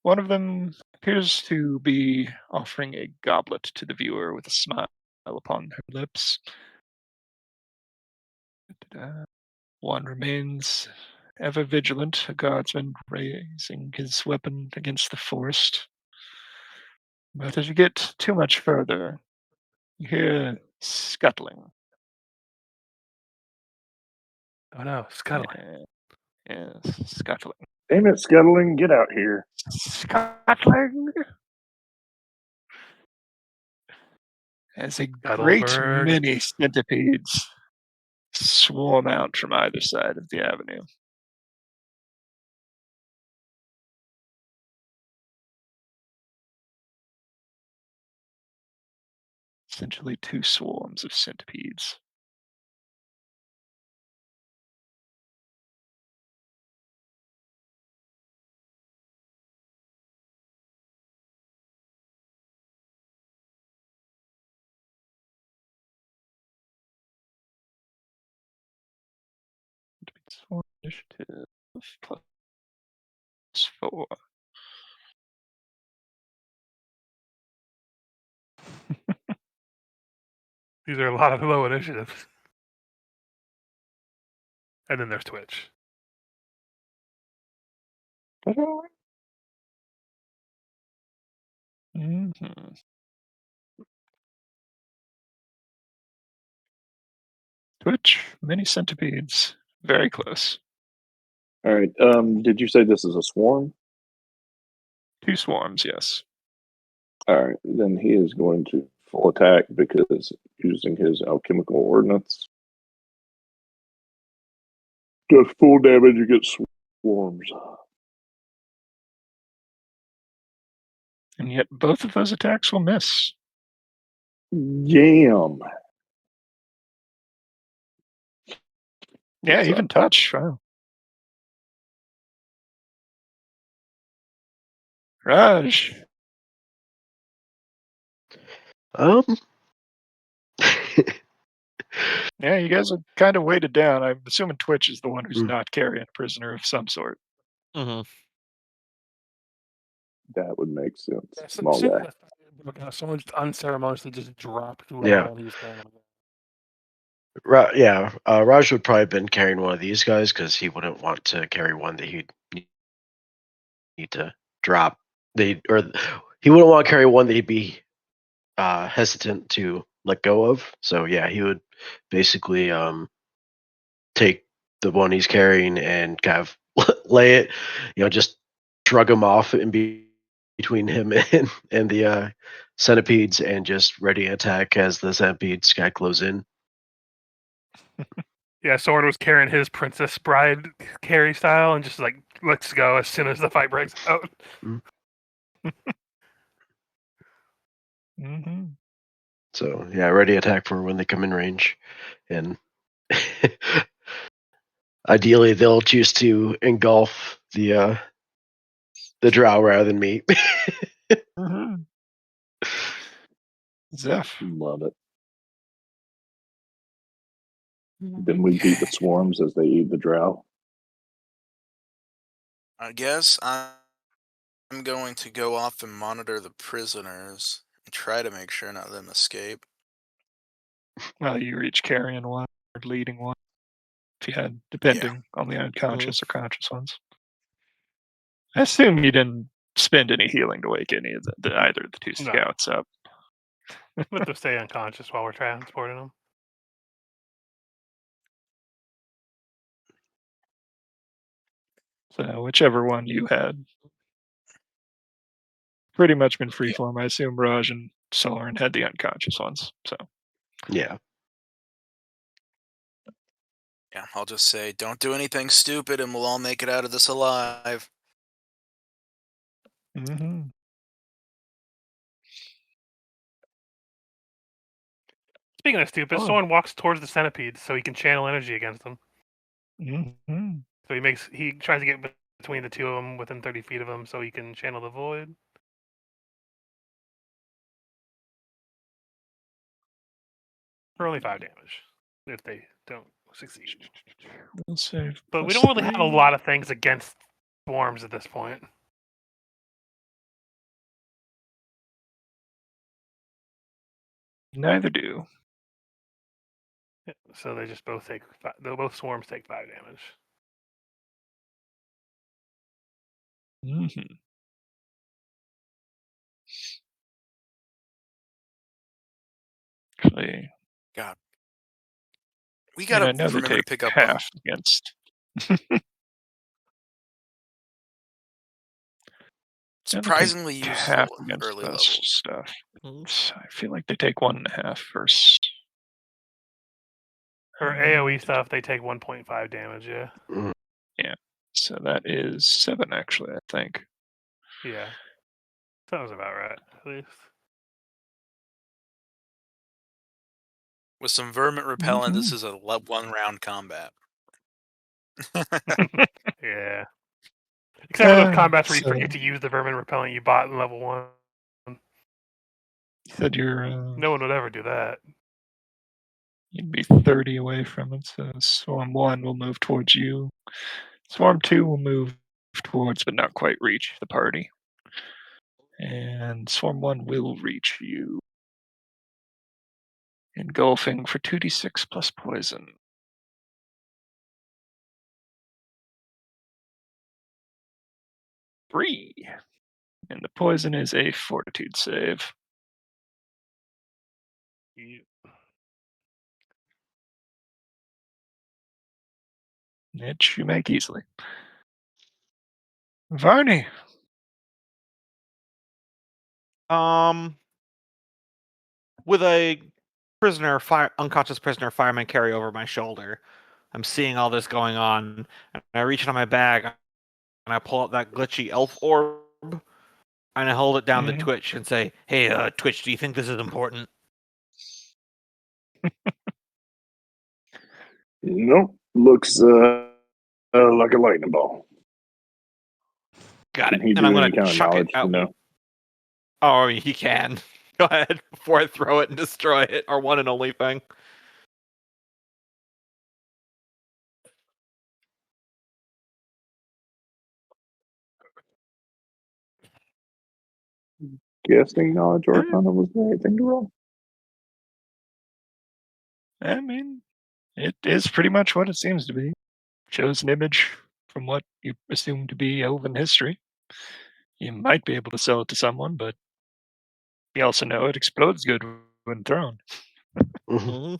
One of them appears to be offering a goblet to the viewer with a smile upon her lips. One remains ever vigilant, a guardsman raising his weapon against the forest. But as you get too much further, you hear scuttling. Oh no, scuttling. Yes, scuttling. Damn it, Scuttling, get out here. Scuttling! As a great Scuttlebird. many centipedes swarm out from either side of the avenue. Essentially 2 swarms of centipedes. Swarm initiative +4. These are a lot of low initiatives. And then there's Twitch. Mm-hmm. Twitch, many centipedes, very close. All right. Did you say this is a swarm? 2 swarms, yes. All right. Then he is going to full attack because using his alchemical ordnance does full damage against swarms. And yet both of those attacks will miss. Yam. Yeah, What's even up? touch. Wow. Raj. Yeah, you guys are kind of weighted down. I'm assuming Twitch is the one who's not carrying a prisoner of some sort. Mm-hmm. That would make sense. Yeah, Small guy. someone just unceremoniously just dropped Yeah. while he was carrying him. Yeah, Raj would probably have been carrying one of these guys because he wouldn't want to carry one that he'd need to drop. He wouldn't want to carry one that he'd be hesitant to let go of. So yeah, he would basically take the one he's carrying and kind of lay it, just shrug him off between him and the centipedes, and just ready to attack as the centipedes kind of close in. Yeah, Soren was carrying his Princess Bride carry style and just like, let's go as soon as the fight breaks out. Mm-hmm. So yeah, ready to attack for when they come in range, and ideally they'll choose to engulf the drow rather than me. Mm-hmm. Zeph. Love it. Then we beat the swarms as they eat the drow. I guess I'm going to go off and monitor the prisoners and try to make sure none of them escape. Well, you each carrying one or leading one, if you had, depending on the unconscious or conscious ones. I assume you didn't spend any healing to wake any of either of the two No. scouts up. Let them stay unconscious while we're transporting them. So whichever one you had, pretty much been freeform. I assume Raj and Soren had the unconscious ones. So Yeah. Yeah, I'll just say, don't do anything stupid and we'll all make it out of this alive. mm-hmm. Speaking of stupid, Oh. Soren walks towards the centipedes so he can channel energy against them. Mm-hmm. So he tries to get between the two of them within 30 feet of him so he can channel the void. For only 5 damage if they don't succeed. We'll save. But we don't really have a lot of things against swarms at this point. Neither do. So they just both take. Both swarms take 5 damage. Mm-hmm. Actually, God. We I got mean, a I know they perimeter take pickup. half against. Surprisingly half useful against early this levels. stuff. I feel like they take 1.5 first. For AoE stuff, they take 1.5 damage. Yeah. Mm. Yeah. So that is 7 actually, I think. Yeah. Sounds about right, at least. With some vermin repellent, this Mhm. is a 1-round combat. Yeah. Except for those combats where you so forget to use the vermin repellent you bought in level 1. you said No one would ever do that. you'd be 30 away from it, so Swarm 1 will move towards you. Swarm 2 will move towards, but not quite reach the party. And Swarm 1 will reach you. Engulfing for 2d6 plus poison. 3. And the poison is a fortitude save. Which you make easily. Varney. With a unconscious prisoner fireman carry over my shoulder, I'm seeing all this going on, and I reach into my bag and I pull out that glitchy elf orb, and I hold it down to Mhm. Twitch and say, "Hey, Twitch, do you think this is important?" Nope. Looks like a lightning ball. Got Can it. he And do I'm any gonna kind of chuck it knowledge to out. know? Oh, I mean, he can. Go ahead before I throw it and destroy it. Our one and only thing. Guessing knowledge or arcana was the right thing to roll. I mean, It is pretty much what it seems to be. Shows an image from what you assume to be elven history. You might be able to sell it to someone, but you also know it explodes good when thrown. Mhm. Hmm.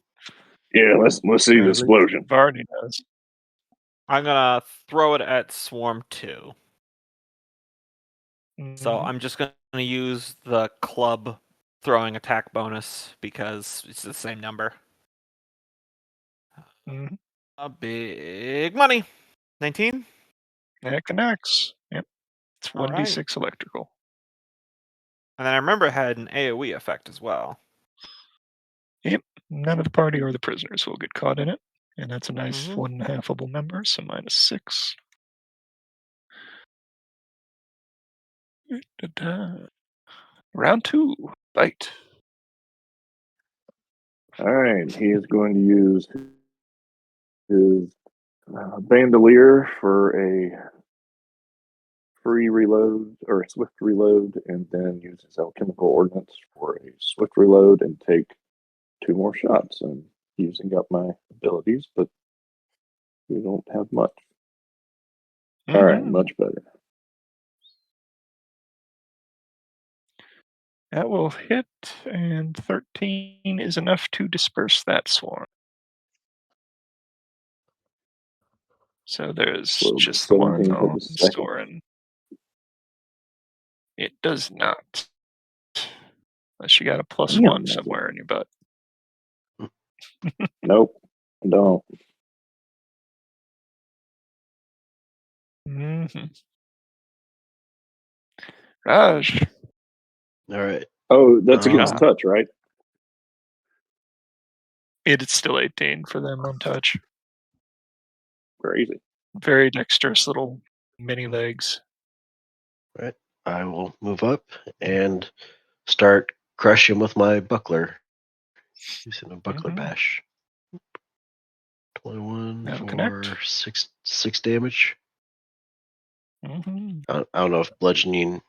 Yeah, let's see the Alright, explosion. Varney knows. I'm gonna throw it at Swarm 2. So Mhm, I'm just gonna use the club throwing attack bonus because it's the same number. mhm. A big money. 19. That connects. Yep. It's All right. 1d6 electrical. And then I remember it had an AoE effect as well. Yep. None of the party or the prisoners will get caught in it. And that's a nice Mhm. 1.5able number, so -6. Da-da. Round 2. Fight. All right, he is going to use his bandolier for a free reload or a swift reload, and then use his alchemical ordnance for a swift reload and take 2 more shots. I'm using up my abilities, but we don't have much. All right, Mhm. much better. That will hit, and 13 is enough to disperse that swarm. So there's So just the one 17 for on the second. Soren. It does not. Unless you got a +1 Damn, that's somewhere in your butt. nope, I don't. Mhm. Raj. Alright. Oh, that's against Um, touch, right? It's still 18 for them on touch. Crazy. Very dexterous little mini legs. right. I will move up and start crushing with my buckler. Using a buckler Mhm. bash. 21 That'll for connect. 6 damage. Mhm. I don't know if bludgeoning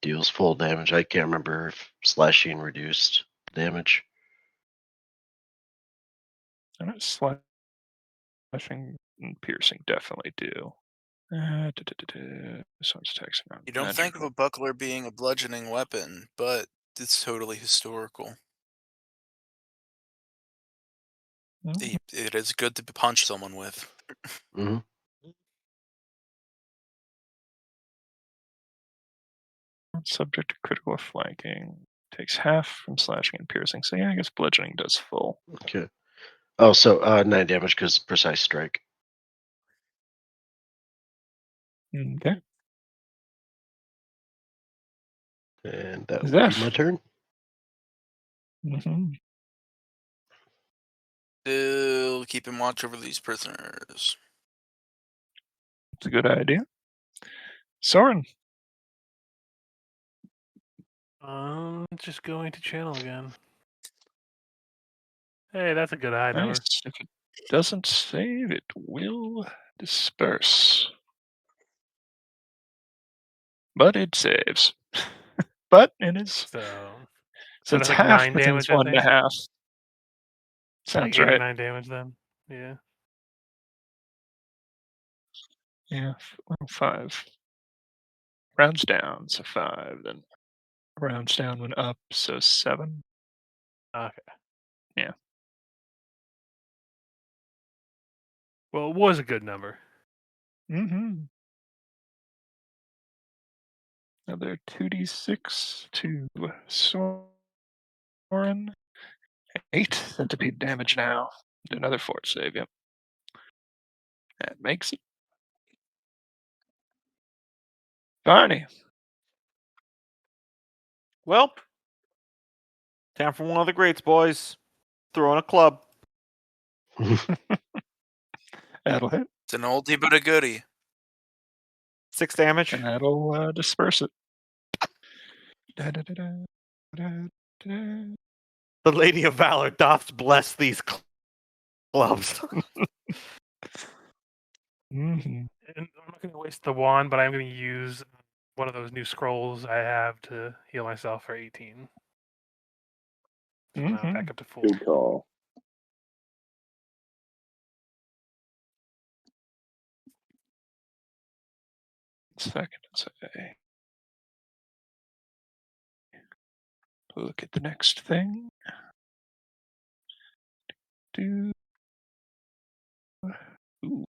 deals full damage. I can't remember if slashing reduced damage. And slashing and piercing definitely do. This one's attacks around You don't think of magical. a buckler being a bludgeoning weapon, but it's totally historical. Mhm. It is good to punch someone with. Hmm. Subject to critical or flanking. Takes half from slashing and piercing. So yeah, I guess bludgeoning does full. Okay. Oh, so 9 damage because precise strike. Okay. And that would be Zeph. my turn. Mhm. Still keeping watch over these prisoners. It's a good idea. Soren. Just going to channel again. Hey, that's a good high number. Nice. If it doesn't save, it will disperse. But it saves. But it is. So So it's that's like half, 9 but then it's damage, I one and a think. half. Like Sounds 8 or right. 9 damage then. Yeah. Yeah. Well, 5. Rounds down, so 5. Then rounds down when up, so 7. Okay. Yeah. Well, it was a good number. Mm-hmm. Another 2d6 to Soren. 8 centipede damage now. Do another fort save, yep. That makes it. Barney. Well, time for one of the greats, boys. Throwing a club. That'll hit. It's an oldie but a goodie. 6 damage. And that'll disperse it. Da-da-da-da, da-da-da. The Lady of Valor doth bless these clubs. Mhm. And I'm not going to waste the wand, but I'm going to use one of those new scrolls I have to heal myself for 18. So now I'm back Mhm. up to full. Good call. second as I look at the next thing. Do. Ooh.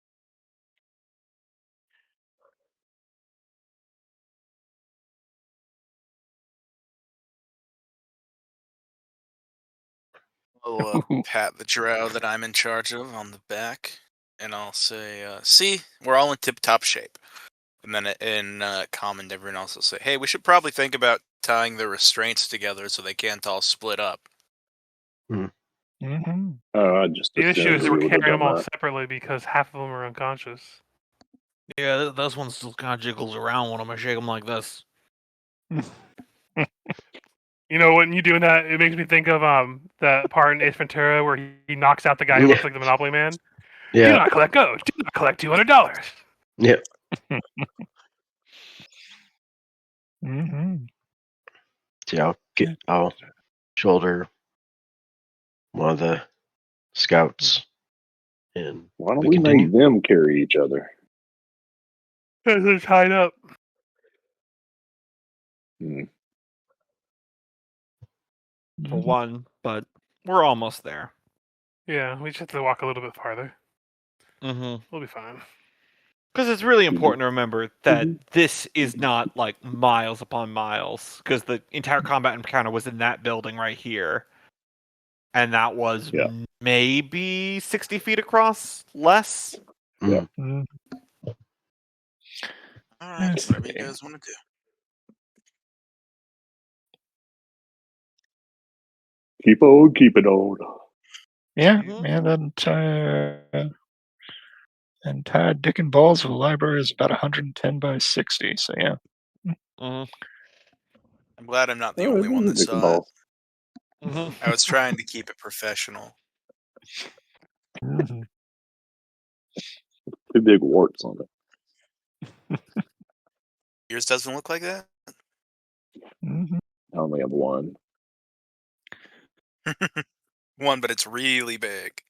I'll Ooh. pat the drow that I'm in charge of on the back, and I'll say, "See, we're all in tip-top shape." And then in common, everyone else will say, "Hey, we should probably think about tying the restraints together so they can't all split up." Mm-hmm. I just The issue assumed is we're we would have carrying them done all that. separately because half of them are unconscious. Yeah, this one still kind of jiggles around when I'm gonna shake them like this. You know, when you doing that, it makes me think of the part in Ace Ventura where he knocks out the guy who looks like the Monopoly Man. Do Yeah. not collect gold. Do not collect $200. Yeah. Mm-hmm. See, I'll shoulder one of the scouts, and Why don't we we continue. make them carry each other? They're tied up. For one, but we're almost there. Yeah, we just have to walk a little bit farther. Mm-hmm. We'll be fine. Because it's really important to remember that Mhm. this is not like miles upon miles, because the entire combat encounter was in that building right here. And that was Yeah. maybe 60 feet across, less. Yeah. Mm-hmm. All right, Let's whatever you see. guys want to do. Keep on keeping on. Yeah, Mhm. yeah, that entire dick and balls of the library is about 110 by 60, so yeah. Mhm. I'm glad I'm not the Oh, only it one is a that dick and saw it. balls. Mhm. I was trying to keep it professional. Mm-hmm. Two big warts on it. Yours doesn't look like that? Mm-hmm. I only have one. One, but it's really big.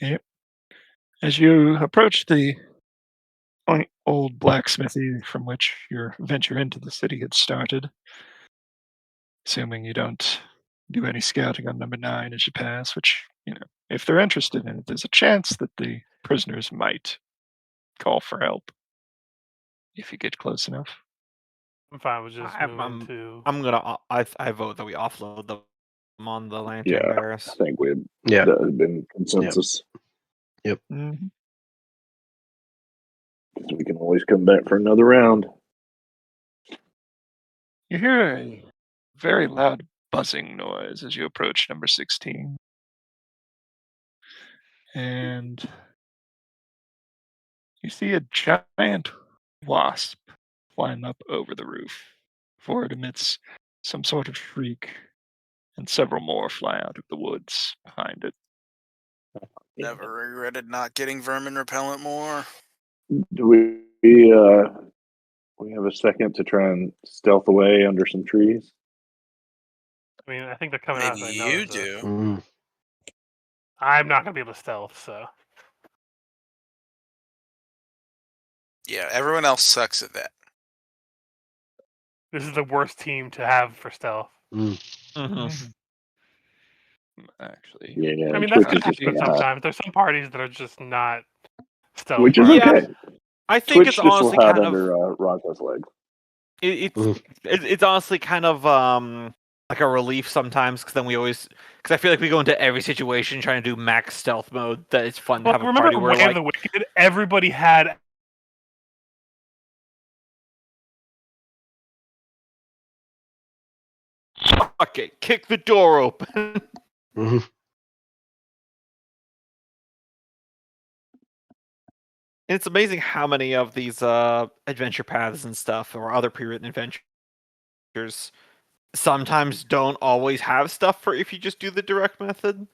Yep. As you approach the old blacksmithy from which your venture into the city had started, assuming you don't do any scouting on number 9 as you pass, which, if they're interested in it, there's a chance that the prisoners might call for help if you get close enough. I'm fine with just I'm, moving I'm, to. I'm gonna. I vote that we offload them on the lantern Yeah, bearers. I think that had been consensus. Mm-hmm. We can always come back for another round. You hear a very loud buzzing noise as you approach number 16. And you see a giant wasp climb up over the roof before it emits some sort of shriek, and several more fly out of the woods behind it. Never regretted not getting vermin repellent more. Do we have a second to try and stealth away under some trees? I mean, I think they're coming out. Maybe So I know you this. do. Mm. I'm not gonna be able to stealth, so Yeah, everyone else sucks at that. this is the worst team to have for stealth. Mhm. Mhm. Actually, Yeah, I mean, that's Twitch gonna is just happen gonna have, sometimes. There's some parties that are just not stealth. which is parties. Yeah. okay. I think Twitch it's just will honestly hide kind of. under Rocco's legs. It's honestly kind of like a relief sometimes, because then because I feel like we go into every situation trying to do max stealth mode. That it's fun to Well, have a remember party Way where of like the Wicked? Everybody had. fuck it, kick the door open. Mhm. It's amazing how many of these adventure paths and stuff, or other pre-written adventures, sometimes don't always have stuff for if you just do the direct method.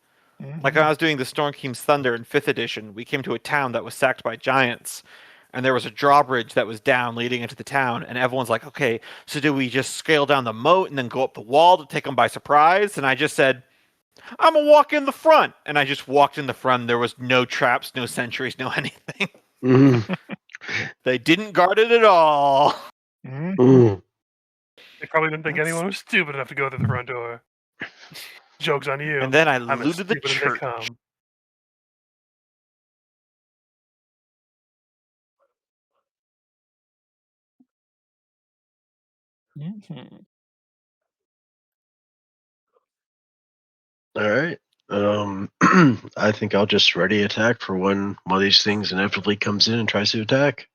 Like when I was doing the Storm King's Thunder in 5th edition, we came to a town that was sacked by giants, and there was a drawbridge that was down leading into the town, and everyone's like, okay, so do we just scale down the moat and then go up the wall to take them by surprise? And I just said, I'm gonna walk in the front. And I just walked in the front. There was no traps, no sentries, no anything. Mhm. They didn't guard it at all. Mhm. Mm. They probably didn't think That's- anyone was stupid enough to go through the front door. Joke's on you. And then I I'm as looted the stupid as they church. come. Mhm. All right. I think I'll just ready attack for when one of these things inevitably comes in and tries to attack.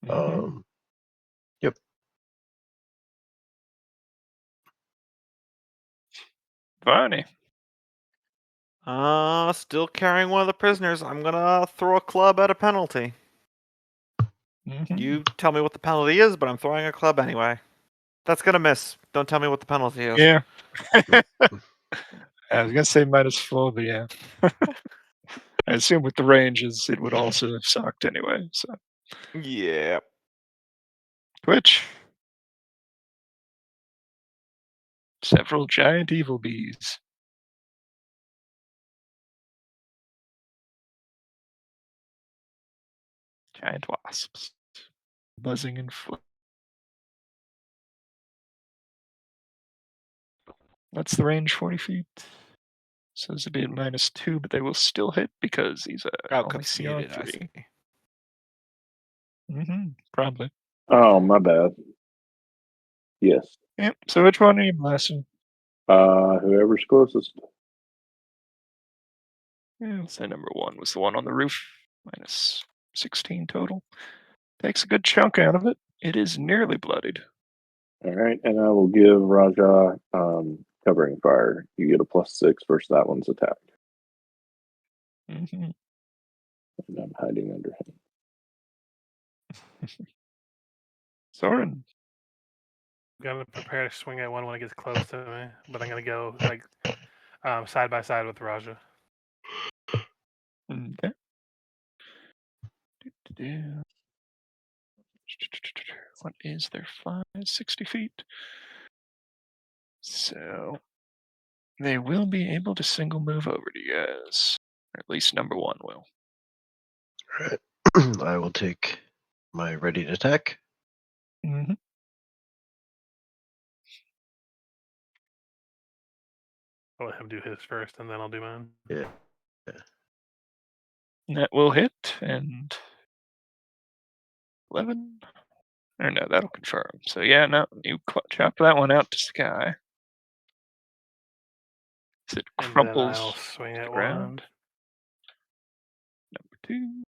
Mhm. Yep. Funny. Still carrying one of the prisoners. I'm gonna throw a club at a penalty. Mhm. You tell me what the penalty is, but I'm throwing a club anyway. That's gonna miss. Don't tell me what the penalty is. Yeah. I was gonna say -4, but yeah. I assume with the ranges, it would also have sucked anyway. So Yeah. Twitch. Several giant evil bees. Giant wasps. Buzzing in foot. What's the range? 40 feet. So this would be at -2, but they will still hit because he's Oh, only 'cause CR muted, I 3. see. Probably. Oh, my bad. Yes. Yep. So which one are you blasting? Whoever's closest. Yeah, let's say number 1 was the one on the roof. -16 total. Takes a good chunk out of it. It is nearly bloodied. All right, and I will give Raja covering fire. You get a +6 versus that one's attack. hmm And I'm hiding under him. Soren. I'm gonna prepare to swing at one when it gets close to me, but I'm gonna go like side by side with Raja. Okay. What is their fly? 60 feet. So they will be able to single move over to you guys. Or at least number 1 will. All right. I will take my ready to attack. Mm-hmm. I'll let him do his first, and then I'll do mine. Yeah. That will hit, and 11. Or no, that'll confirm. So yeah, no, you chop that one out to sky. As it And then I'll crumples swing to the at ground. one. Number 2.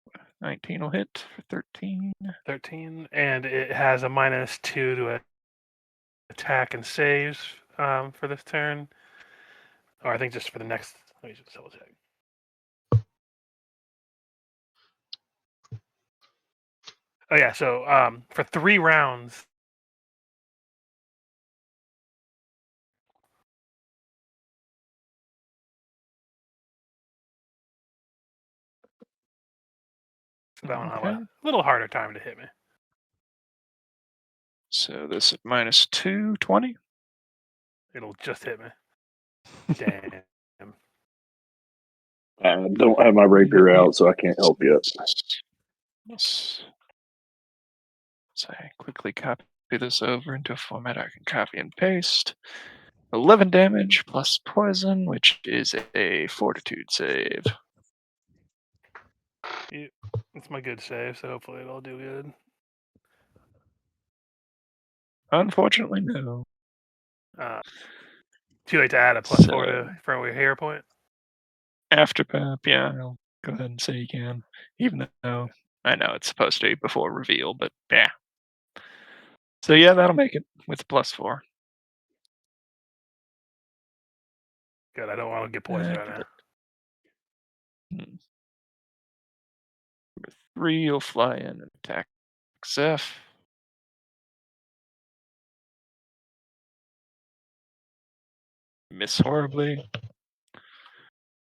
19 will hit for 13. 13, and it has a -2 to attack and saves for this turn. Or I think just for the next. Let me just double check. Oh yeah, so for 3 rounds. So that one will have Okay. a little harder time to hit me. So this at -2, 20. It'll just hit me. Damn. I don't have my rapier out, so I can't help yet. Yes. So I quickly copy this over into a format I can copy and paste. 11 damage plus poison, which is a fortitude save. It's my good save, so hopefully it'll do good. Unfortunately, no. Too late to add a +4 So to for a hero point. after Pep, yeah, I'll go ahead and say you can. Even though I know it's supposed to be before reveal, but yeah. So yeah, that'll make it with +4. Good. I don't want to get poisoned right now. Number 3, you'll fly in and attack Zeph. Miss horribly.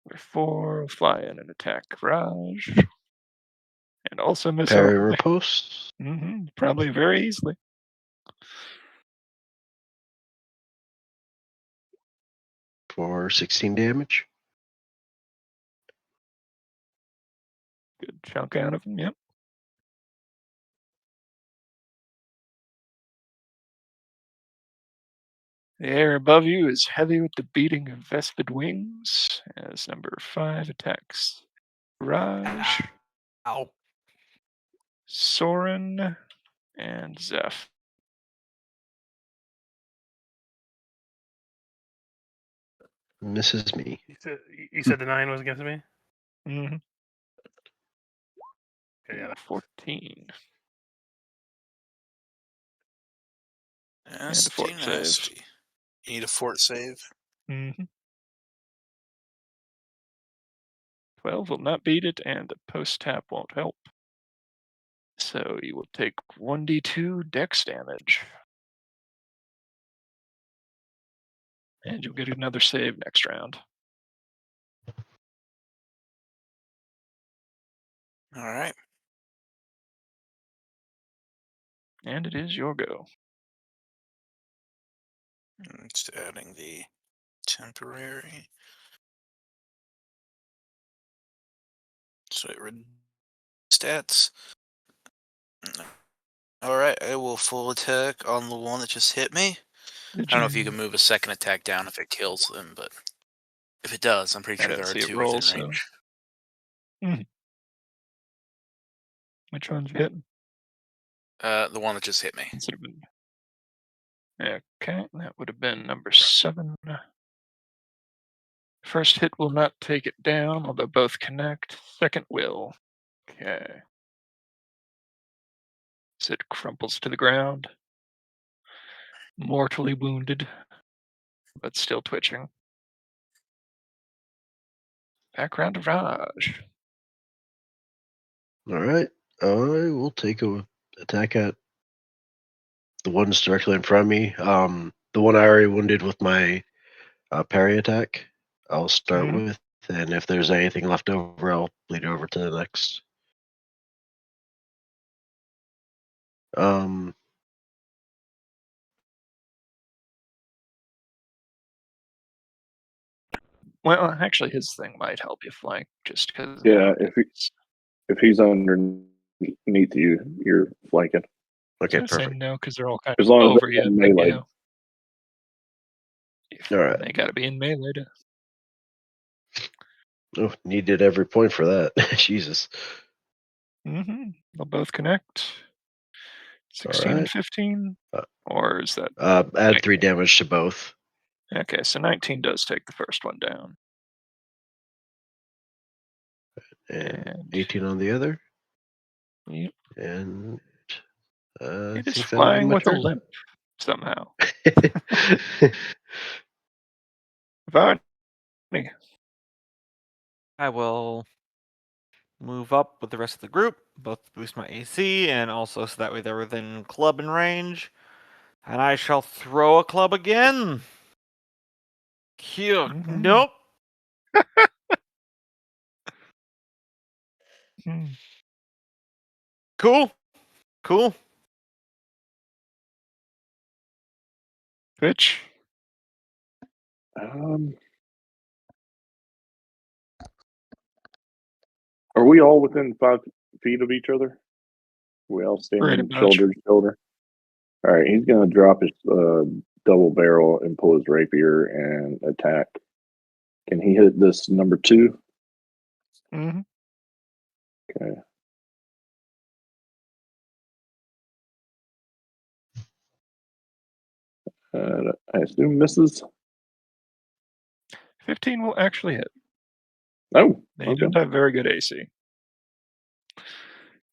Number 4, will fly in and attack Raj. And also miss Parry horribly. riposte Probably very easily. for 16 damage. Good chunk out of him, yep. The air above you is heavy with the beating of vespid wings as number 5 attacks Raj, Ow. Soren, and Zeph. Misses me. You said the 9 was against me? Mm-hmm. Okay, yeah. 14. Nasty, fort save. nasty. You need a fort save. Mm-hmm. 12 will not beat it, and the post tap won't help. So you will take 1d2 dex damage. And you'll get another save next round. All right. And it is your go. Just adding the temporary. So it stats. All right, I will full attack on the one that just hit me. I don't know if you can move a second attack down if it kills them, but if it does, I'm pretty I sure didn't there are see it 2 roll, within so- range. Which one's hitting? The one that just hit me. Okay, that would have been number 7. First hit will not take it down, although both connect. Second will. Okay. So it crumples to the ground. Mortally wounded, but still twitching. Background to Raj. All right. I will take a attack at the ones directly in front of me. The one I already wounded with my parry attack, I'll start with, and if there's anything left over, I'll bleed over to the next. Well, actually, his thing might help you flank just because. Yeah, if he's underneath you, you're flanking. Okay, I say perfect. no because they're all kind As of long as over they're you. in Like, melee. All right. They got to be in melee to. Oh, needed every point for that. Jesus. They'll both connect. 16 All and right. 15, or is that? Add 3 damage to both. Okay, so 19 does take the first one down. And 18 on the other. Yep. And It I is think that will be flying my with a turn. limp somehow. Varney. I will move up with the rest of the group, both to boost my AC and also so that way they're within club and range. And I shall throw a club again. Cute. Nope. Cool. Cool. Twitch. Are we all within 5 feet of each other? We all Pretty standing much. shoulder to shoulder. All right, he's gonna drop his double barrel and pull his rapier and attack. Can he hit this number 2? Mm-hmm. Okay. I assume misses. 15 will actually hit. Oh, They okay. don't have very good AC.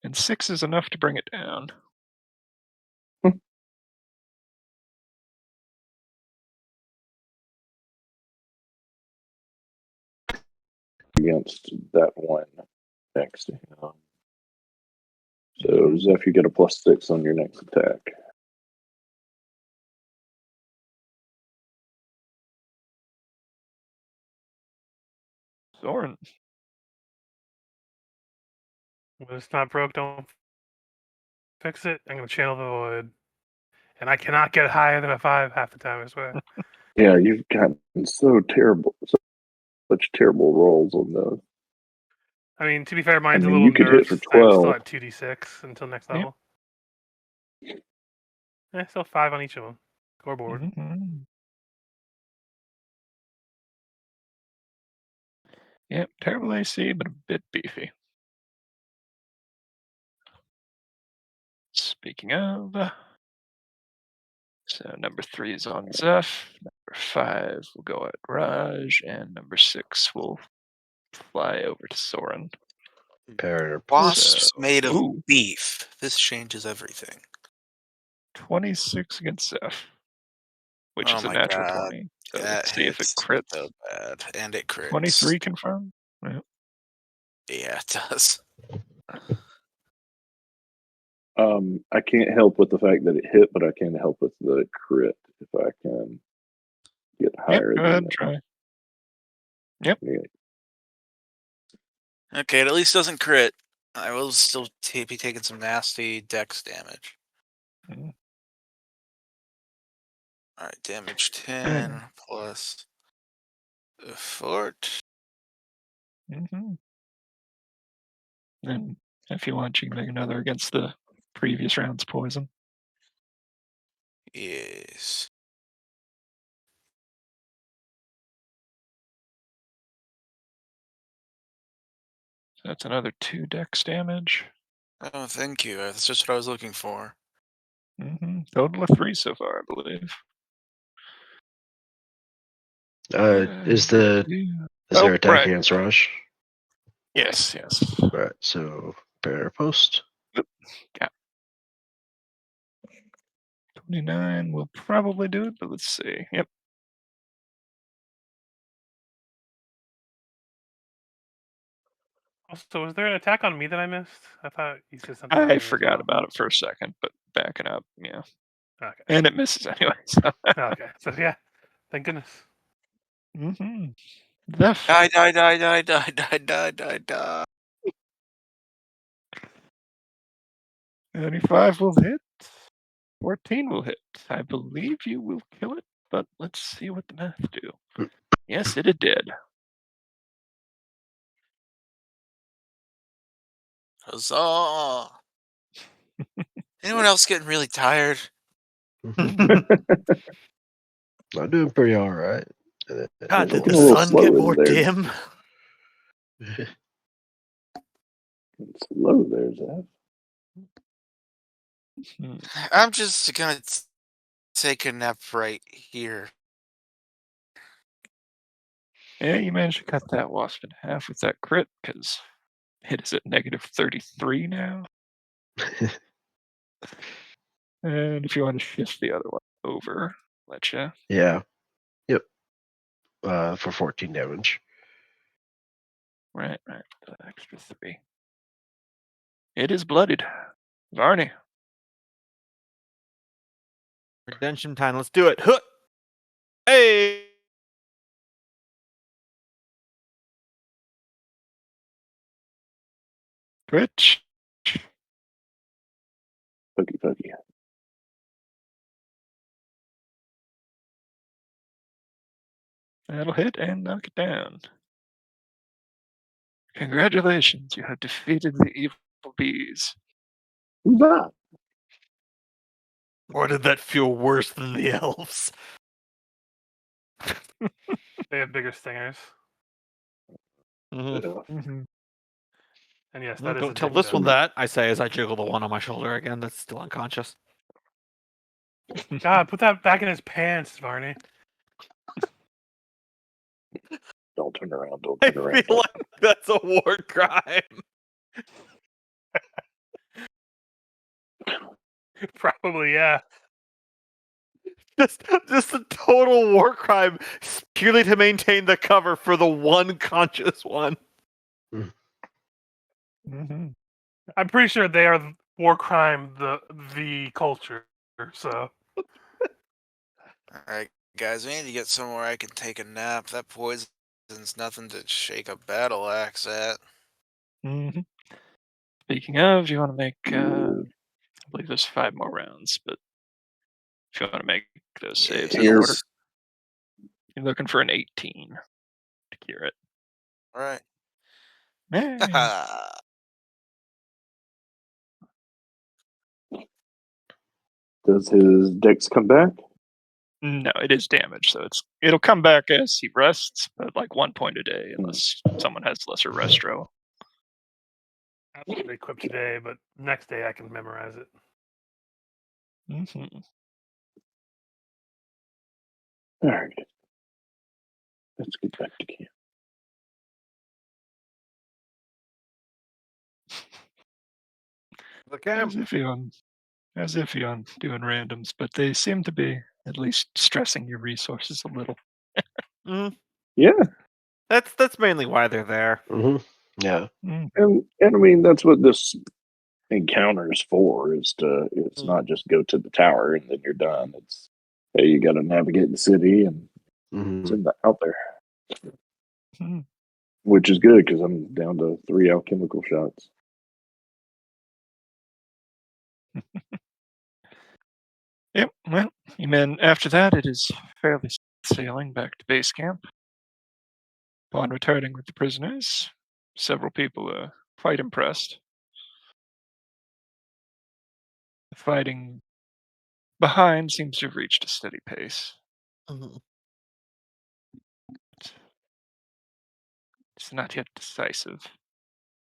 And 6 is enough to bring it down. Against that one next to him. So, Zeph, you get a +6 on your next attack. Soren. When it's not broke, don't fix it. I'm going to channel the void. And I cannot get higher than a 5 half the time, I swear. Yeah, you've gotten such terrible rolls on those. I mean, to be fair, mine's I mean, a little you could hit nerfed. for I'm still 12. at 2d6 until next level. Still 5 on each of them. Scoreboard. Yep, terrible AC, but a bit beefy. Speaking of, so number 3 is on Zeph, number 5 will go at Raj, and number 6 will fly over to Soren. Parrot or Wasps So, made of ooh, beef. This changes everything. 26 against Zeph, which Oh is a my natural god. 20. So That let's see if it hits crits. so bad. And it crits. 23 confirmed. Yep. Yeah, it does. I can't help with the fact that it hit, but I can help with the crit if I can get Yep, higher go than ahead and that. try. Yep. Yeah. Okay, it at least doesn't crit. I will still be taking some nasty dex damage. Mm. Alright, damage 10 plus 4. Mm-hmm. And if you want, you can make another against the previous round's poison. Yes. So that's another 2 dex damage. Oh, thank you. That's just what I was looking for. Mm-hmm. Total of 3 so far, I believe. Is Yeah. there Oh, attack right. against Rush? Yes, yes. Right. So parrot post. Yeah. 29 will probably do it, but let's see. Yep. Also, was there an attack on me that I missed? I thought you said something on I me as forgot well. about it for a second, but backing up, yeah. Okay. And it misses anyway. So. Okay. So yeah, thank goodness. Mm-hmm. Zeph. Die. 35 will hit. 14 will hit. I believe you will kill it, but let's see what the math do. Yes, it did. Huzzah! Anyone else getting really tired? I'm doing pretty all right. God, did Looking the a little sun slow get in more there. dim? Slow there, Zeph. I'm just gonna take a nap right here. Yeah, you managed to cut that wasp in half with that crit, because it is at negative 33 now. And if you want to shift the other one over, let you. Yeah. Yep. For 14 damage. Right. The extra 3. It is blooded. Varney. Redemption time. Let's do it. Huh! Hey! Twitch. Pokey. That'll hit and knock it down. Congratulations, you have defeated the evil bees. Who's that? Or did that feel worse than the elves? They have bigger stingers. Mm-hmm. Yeah. Mm-hmm. And yes, Well, that is don't a tell dick this one joke. that, I say as I jiggle the one on my shoulder again that's still unconscious. God, put that back in his pants, Varney. Don't turn around. Don't I turn around. feel like that's a war crime. Probably, yeah. Just a total war crime purely to maintain the cover for the one conscious one. Mm-hmm. I'm pretty sure they are war crime the culture. So Alright, guys, we need to get somewhere I can take a nap. That poison's nothing to shake a battle axe at. Mm-hmm. Speaking of, you want to make, I believe there's 5 more rounds, but if you want to make those saves in order, Yes. you're looking for an 18 to cure it. Alright. Hey. Does his dex come back? No, it is damaged, so it'll come back as he rests, but like 1 point a day unless someone has lesser restro. I don't have it equipped today, but next day I can memorize it. Mm-hmm. All right. Let's get back to camp. The camp. As if you're on doing randoms, but they seem to be at least stressing your resources a little. Yeah, That's mainly why they're there. Yeah. Mm. and I mean that's what this encounter is for. It's not just go to the tower and then you're done. It's hey, you got to navigate the city and it's out there, Mhm. which is good because I'm down to 3 alchemical shots. Yep. Well, and then after that, it is fairly sailing back to base camp. Upon returning with the prisoners, several people are quite impressed. The fighting behind seems to have reached a steady pace. It's not yet decisive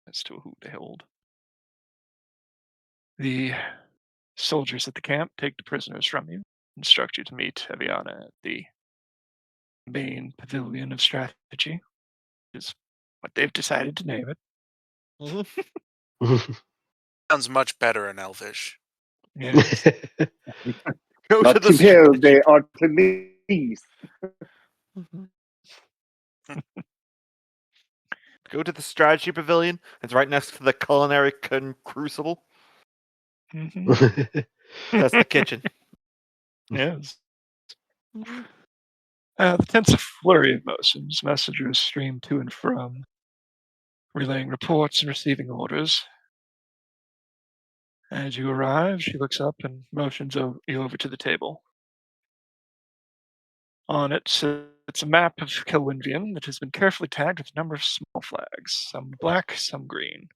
as to who they hold. The soldiers at the camp take the prisoners from you, instruct you to meet Eviana at the main pavilion of strategy, which is what they've decided to name it. Sounds much better in Elvish. Yes. Go to the de Artemis. Go to the strategy pavilion. It's right next to the culinary crucible. Mhm. That's the kitchen. Yes. The tense flurry of motions, messengers stream to and from, relaying reports and receiving orders. As you arrive, she looks up and motions you over to the table. On it sits a map of Kelwynvian that has been carefully tagged with a number of small flags, some black, some green.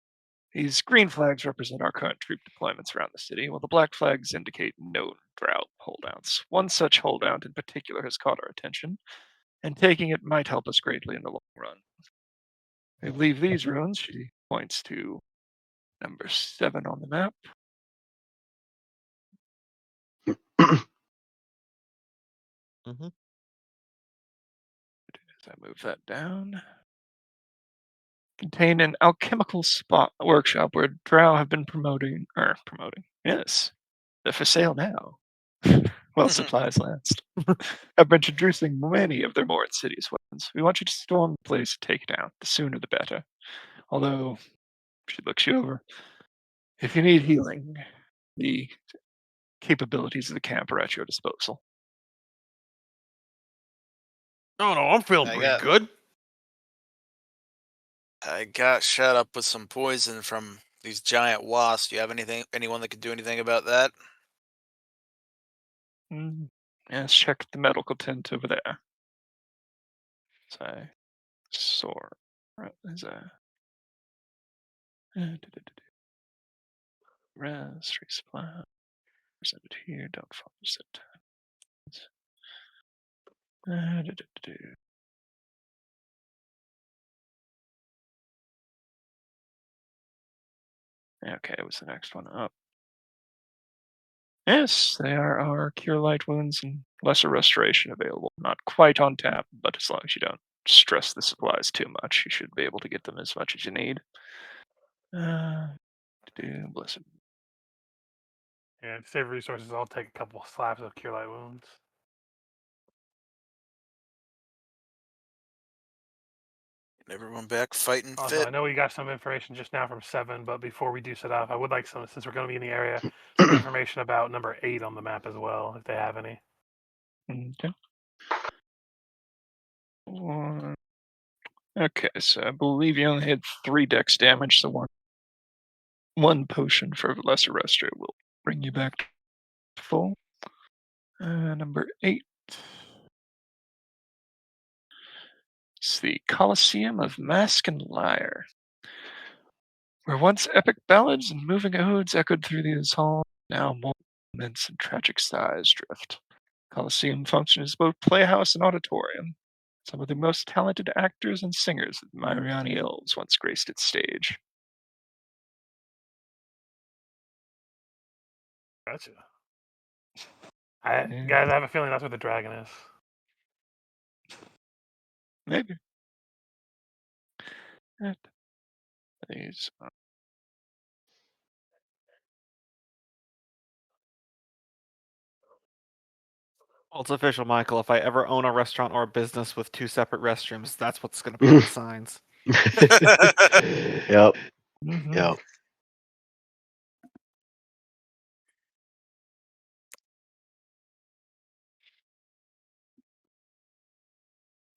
These green flags represent our current troop deployments around the city, while the black flags indicate known drought holdouts. One such holdout in particular has caught our attention, and taking it might help us greatly in the long run. I believe these ruins, she points to number 7 on the map. As I move that down, contain an alchemical workshop where Drow have been promoting, yes, they're for sale now. Well, supplies last. Have been introducing many of their more insidious weapons. We want you to storm the place and take it down. The sooner the better. Although, she looks you over. If you need healing, the capabilities of the camp are at your disposal. Oh no, I'm feeling I pretty got- good. I got shot up with some poison from these giant wasps. Do you have anyone that could do anything about that? Yes, check the medical tent over there. So, sore. There's a rest, resupply. Present it here. Don't fall set times. Okay, what's the next one up? Yes, there are cure light wounds and lesser restoration available. Not quite on tap, but as long as you don't stress the supplies too much, you should be able to get them as much as you need. Blessed. Yeah, to save resources, I'll take a couple slabs of cure light wounds. Get everyone back fighting Also, fit. I know we got some information just now from 7, but before we do set off, I would like some, since we're going to be in the area, some information about number 8 on the map as well, if they have any. Okay. Okay, so I believe you only had 3 dex damage, so one potion for lesser resto will bring you back to full. Number 8. It's the Colosseum of Mask and Lyre, where once epic ballads and moving odes echoed through these halls, now moments and tragic sighs drift. Coliseum functions as both playhouse and auditorium. Some of the most talented actors and singers of the Mariani Hills once graced its stage. Gotcha. Yeah. Guys, I have a feeling that's where the dragon is. Maybe. Right. These. Well, it's official, Michael. If I ever own a restaurant or a business with 2 separate restrooms, that's what's going to be on the signs. Yep. Mhm. Yep.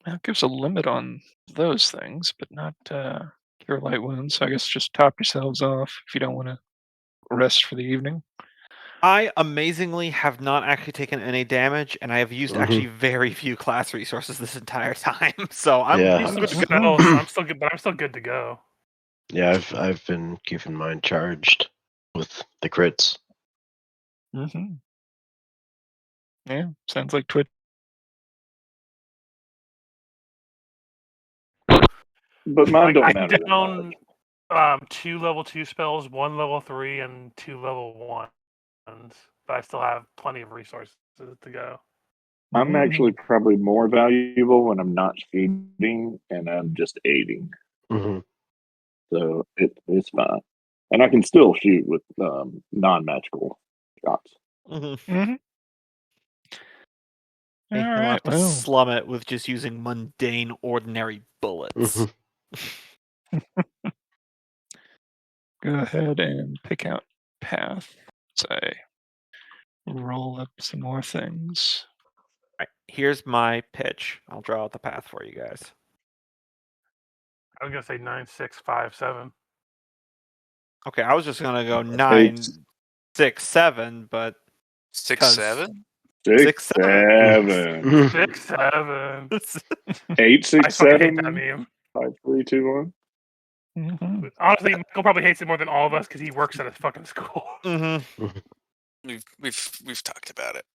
It gives a limit on those things, but not cure light wounds. So I guess just top yourselves off if you don't want to rest for the evening. I amazingly have not actually taken any damage, and I have used Mhm. actually very few class resources this entire time. So I'm Yeah. I'm good still to good to go. go, so I'm still good, but I'm still good to go. Yeah, I've been keeping mine charged with the crits. Mm-hmm. Yeah, sounds like Twitch. But mine don't I'm matter that down much. 2 level 2 spells, 1 level 3, and 2 level 1s, but I still have plenty of resources to go. I'm actually probably more valuable when I'm not shooting and I'm just aiding. Hmm. So it's fine. And I can still shoot with non-magical shots. Mm-hmm. Hey, All you'll right. have to Well, slum it with just using mundane, ordinary bullets. go ahead and pick out path. So I roll up some more things. Right, here's my pitch. I'll draw out the path for you guys. I was gonna say 9, 6, 5, 7. Okay, I was just gonna go 9, Eight, 6, 7, but 6, 'cause 7? 6, 6, 7. 7. 6, 7. 8, I 6, fucking hate that 7. meme. 5, 3, 2, 1. Mm-hmm. Honestly, Michael probably hates it more than all of us because he works at a fucking school. Mm-hmm. We've talked about it.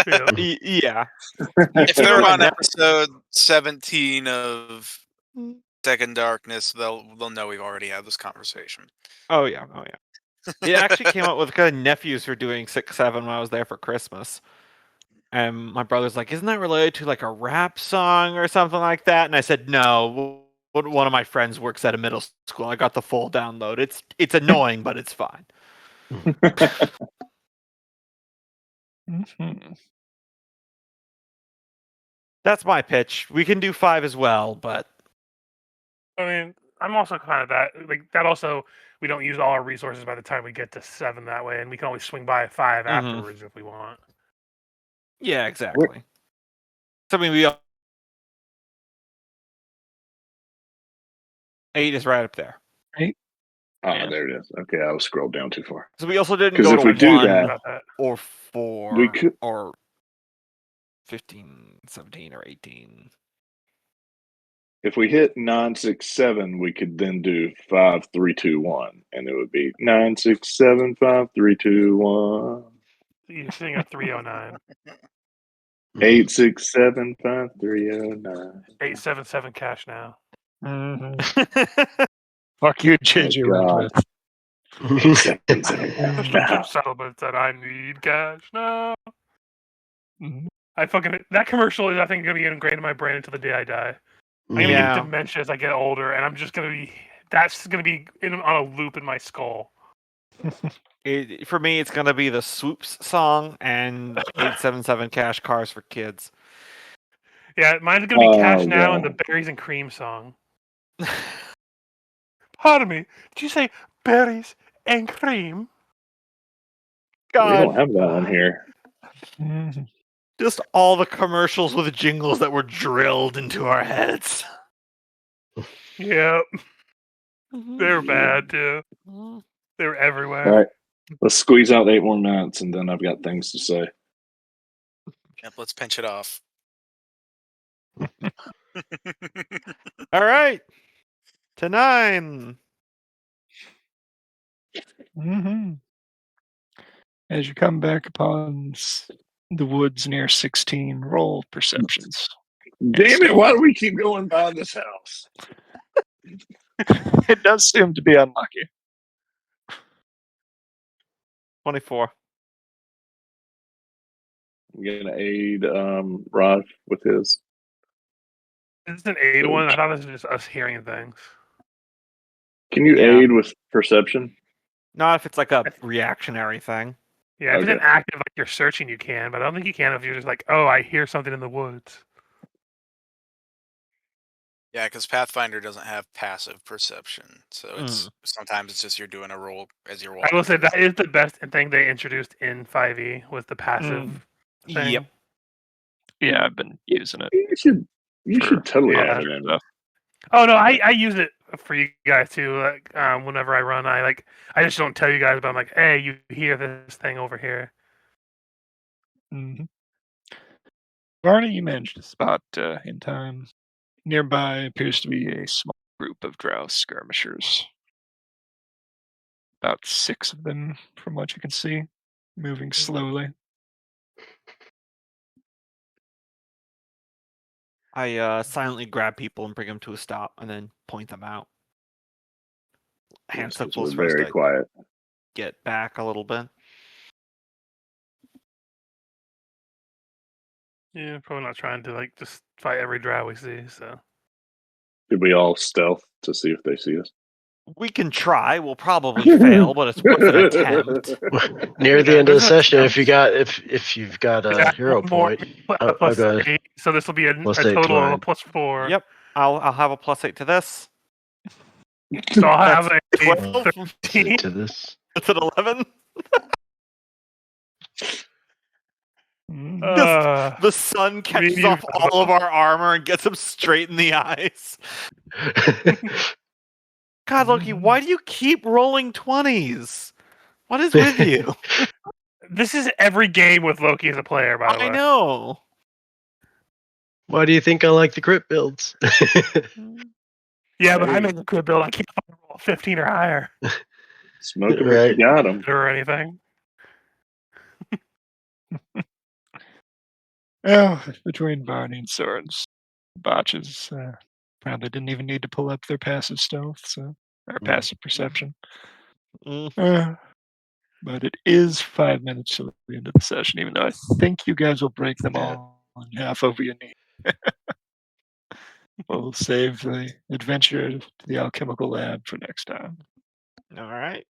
Yeah. Yeah. If they're Really on never- episode 17 of Second Darkness, they'll know we've already had this conversation. Oh yeah. It actually came up with good nephews for doing 6, 7 when I was there for Christmas. And my brother's like, "Isn't that related to like a rap song or something like that?" And I said, "No. One of my friends works at a middle school. I got the full download. It's annoying, but it's fine." Mm-hmm. That's my pitch. We can do 5 as well, but I mean, I'm also kind of that. Like, that also, we don't use all our resources by the time we get to 7 that way, and we can always swing by 5 afterwards if we want. yeah, exactly. Something we 8 is right up there. Yeah. There it is. Okay, I was scrolled down too far. So we also didn't 'Cause go if to we do 1 that- About that. or 4 We could- or 15, 17, or 18. If we hit 9, 6, 7, we could then do 5, 3, 2, 1, and it would be 9, 6, 7, 5, 3, 2, 1. You're sitting at 309. 8, 6, 7, 5, 3, 9. 877 cash now. Mm-hmm. Fuck you, JJ God. Redcliffe. 8, 7, 7, Some settlements that I need cash now. Mhm. I fucking that commercial is I think gonna be ingrained in my brain until the day I die. I'm gonna Yeah. get dementia as I get older, and I'm just gonna be that's gonna be on a loop in my skull. For me, it's gonna be the Swoops song and 877 Cash Cars for Kids. Yeah, mine's gonna be cash Oh, now and the God. berries and cream song. Pardon me, did you say berries and cream? We God, don't have that one here. Mhm. just all the commercials with jingles that were drilled into our heads. Yep, they were bad too. They were everywhere. All right. Let's squeeze out 8 more minutes, and then I've got things to say. Yep, let's pinch it off. All right, to 9. Mm-hmm. As you come back upon the woods near 16. Roll perceptions. Damn it! Why do we keep going by this house? It does seem to be unlucky. 24. I'm gonna aid Raj with his. Is this an aid one? I thought this was just us hearing things. Can you Yeah. aid with perception? Not if it's like a reactionary thing. Yeah, if it's an Okay. active, like you're searching, you can, but I don't think you can if you're just like, oh, I hear something in the woods. Yeah, because Pathfinder doesn't have passive perception, so it's sometimes it's just you're doing a roll as you're walking. I will say through that is the best thing they introduced in 5e was the passive thing. Yep. Yeah, I've been using it. You should totally yeah. have it in. Stuff. Oh no, I use it for you guys too. Like whenever I run, I just don't tell you guys, but I'm like, hey, you hear this thing over here? Mm-hmm. Barney, you managed to spot in time. Nearby appears to be a small group of drow skirmishers. About 6 of them, from what you can see, moving slowly. I silently grab people and bring them to a stop, and then point them out. Hand so We're close for us very to quiet. get back a little bit. Yeah, probably not trying to like just fight every drow we see. So Did we all stealth to see if they see us? We can try. We'll probably fail, but it's worth an attempt. Near the Yeah, end of the there's no session, stealth. if you've got a Yeah, hero one more, point, a plus go ahead. 8, so this will be a +8 total of a mine. +4. Yep. I'll have a +8 to this. So I'll have a 12 13. To this. That's an 11. The sun catches medium off all of our armor and gets him straight in the eyes. God, Loki, why do you keep rolling 20s? What is with you? This is every game with Loki as a player, by the way. I know. Why do you think I like the crit builds? Yeah, but I make a good build. I can't roll 15 or higher Smoke him Right. if you got him. or anything. Oh, between Barney and Swords, botches probably didn't even need to pull up their passive stealth, so or passive perception. But it is 5 minutes to the end of the session, even though I think you guys will break them all in half over your knee. We'll save the adventure to the alchemical lab for next time. All right.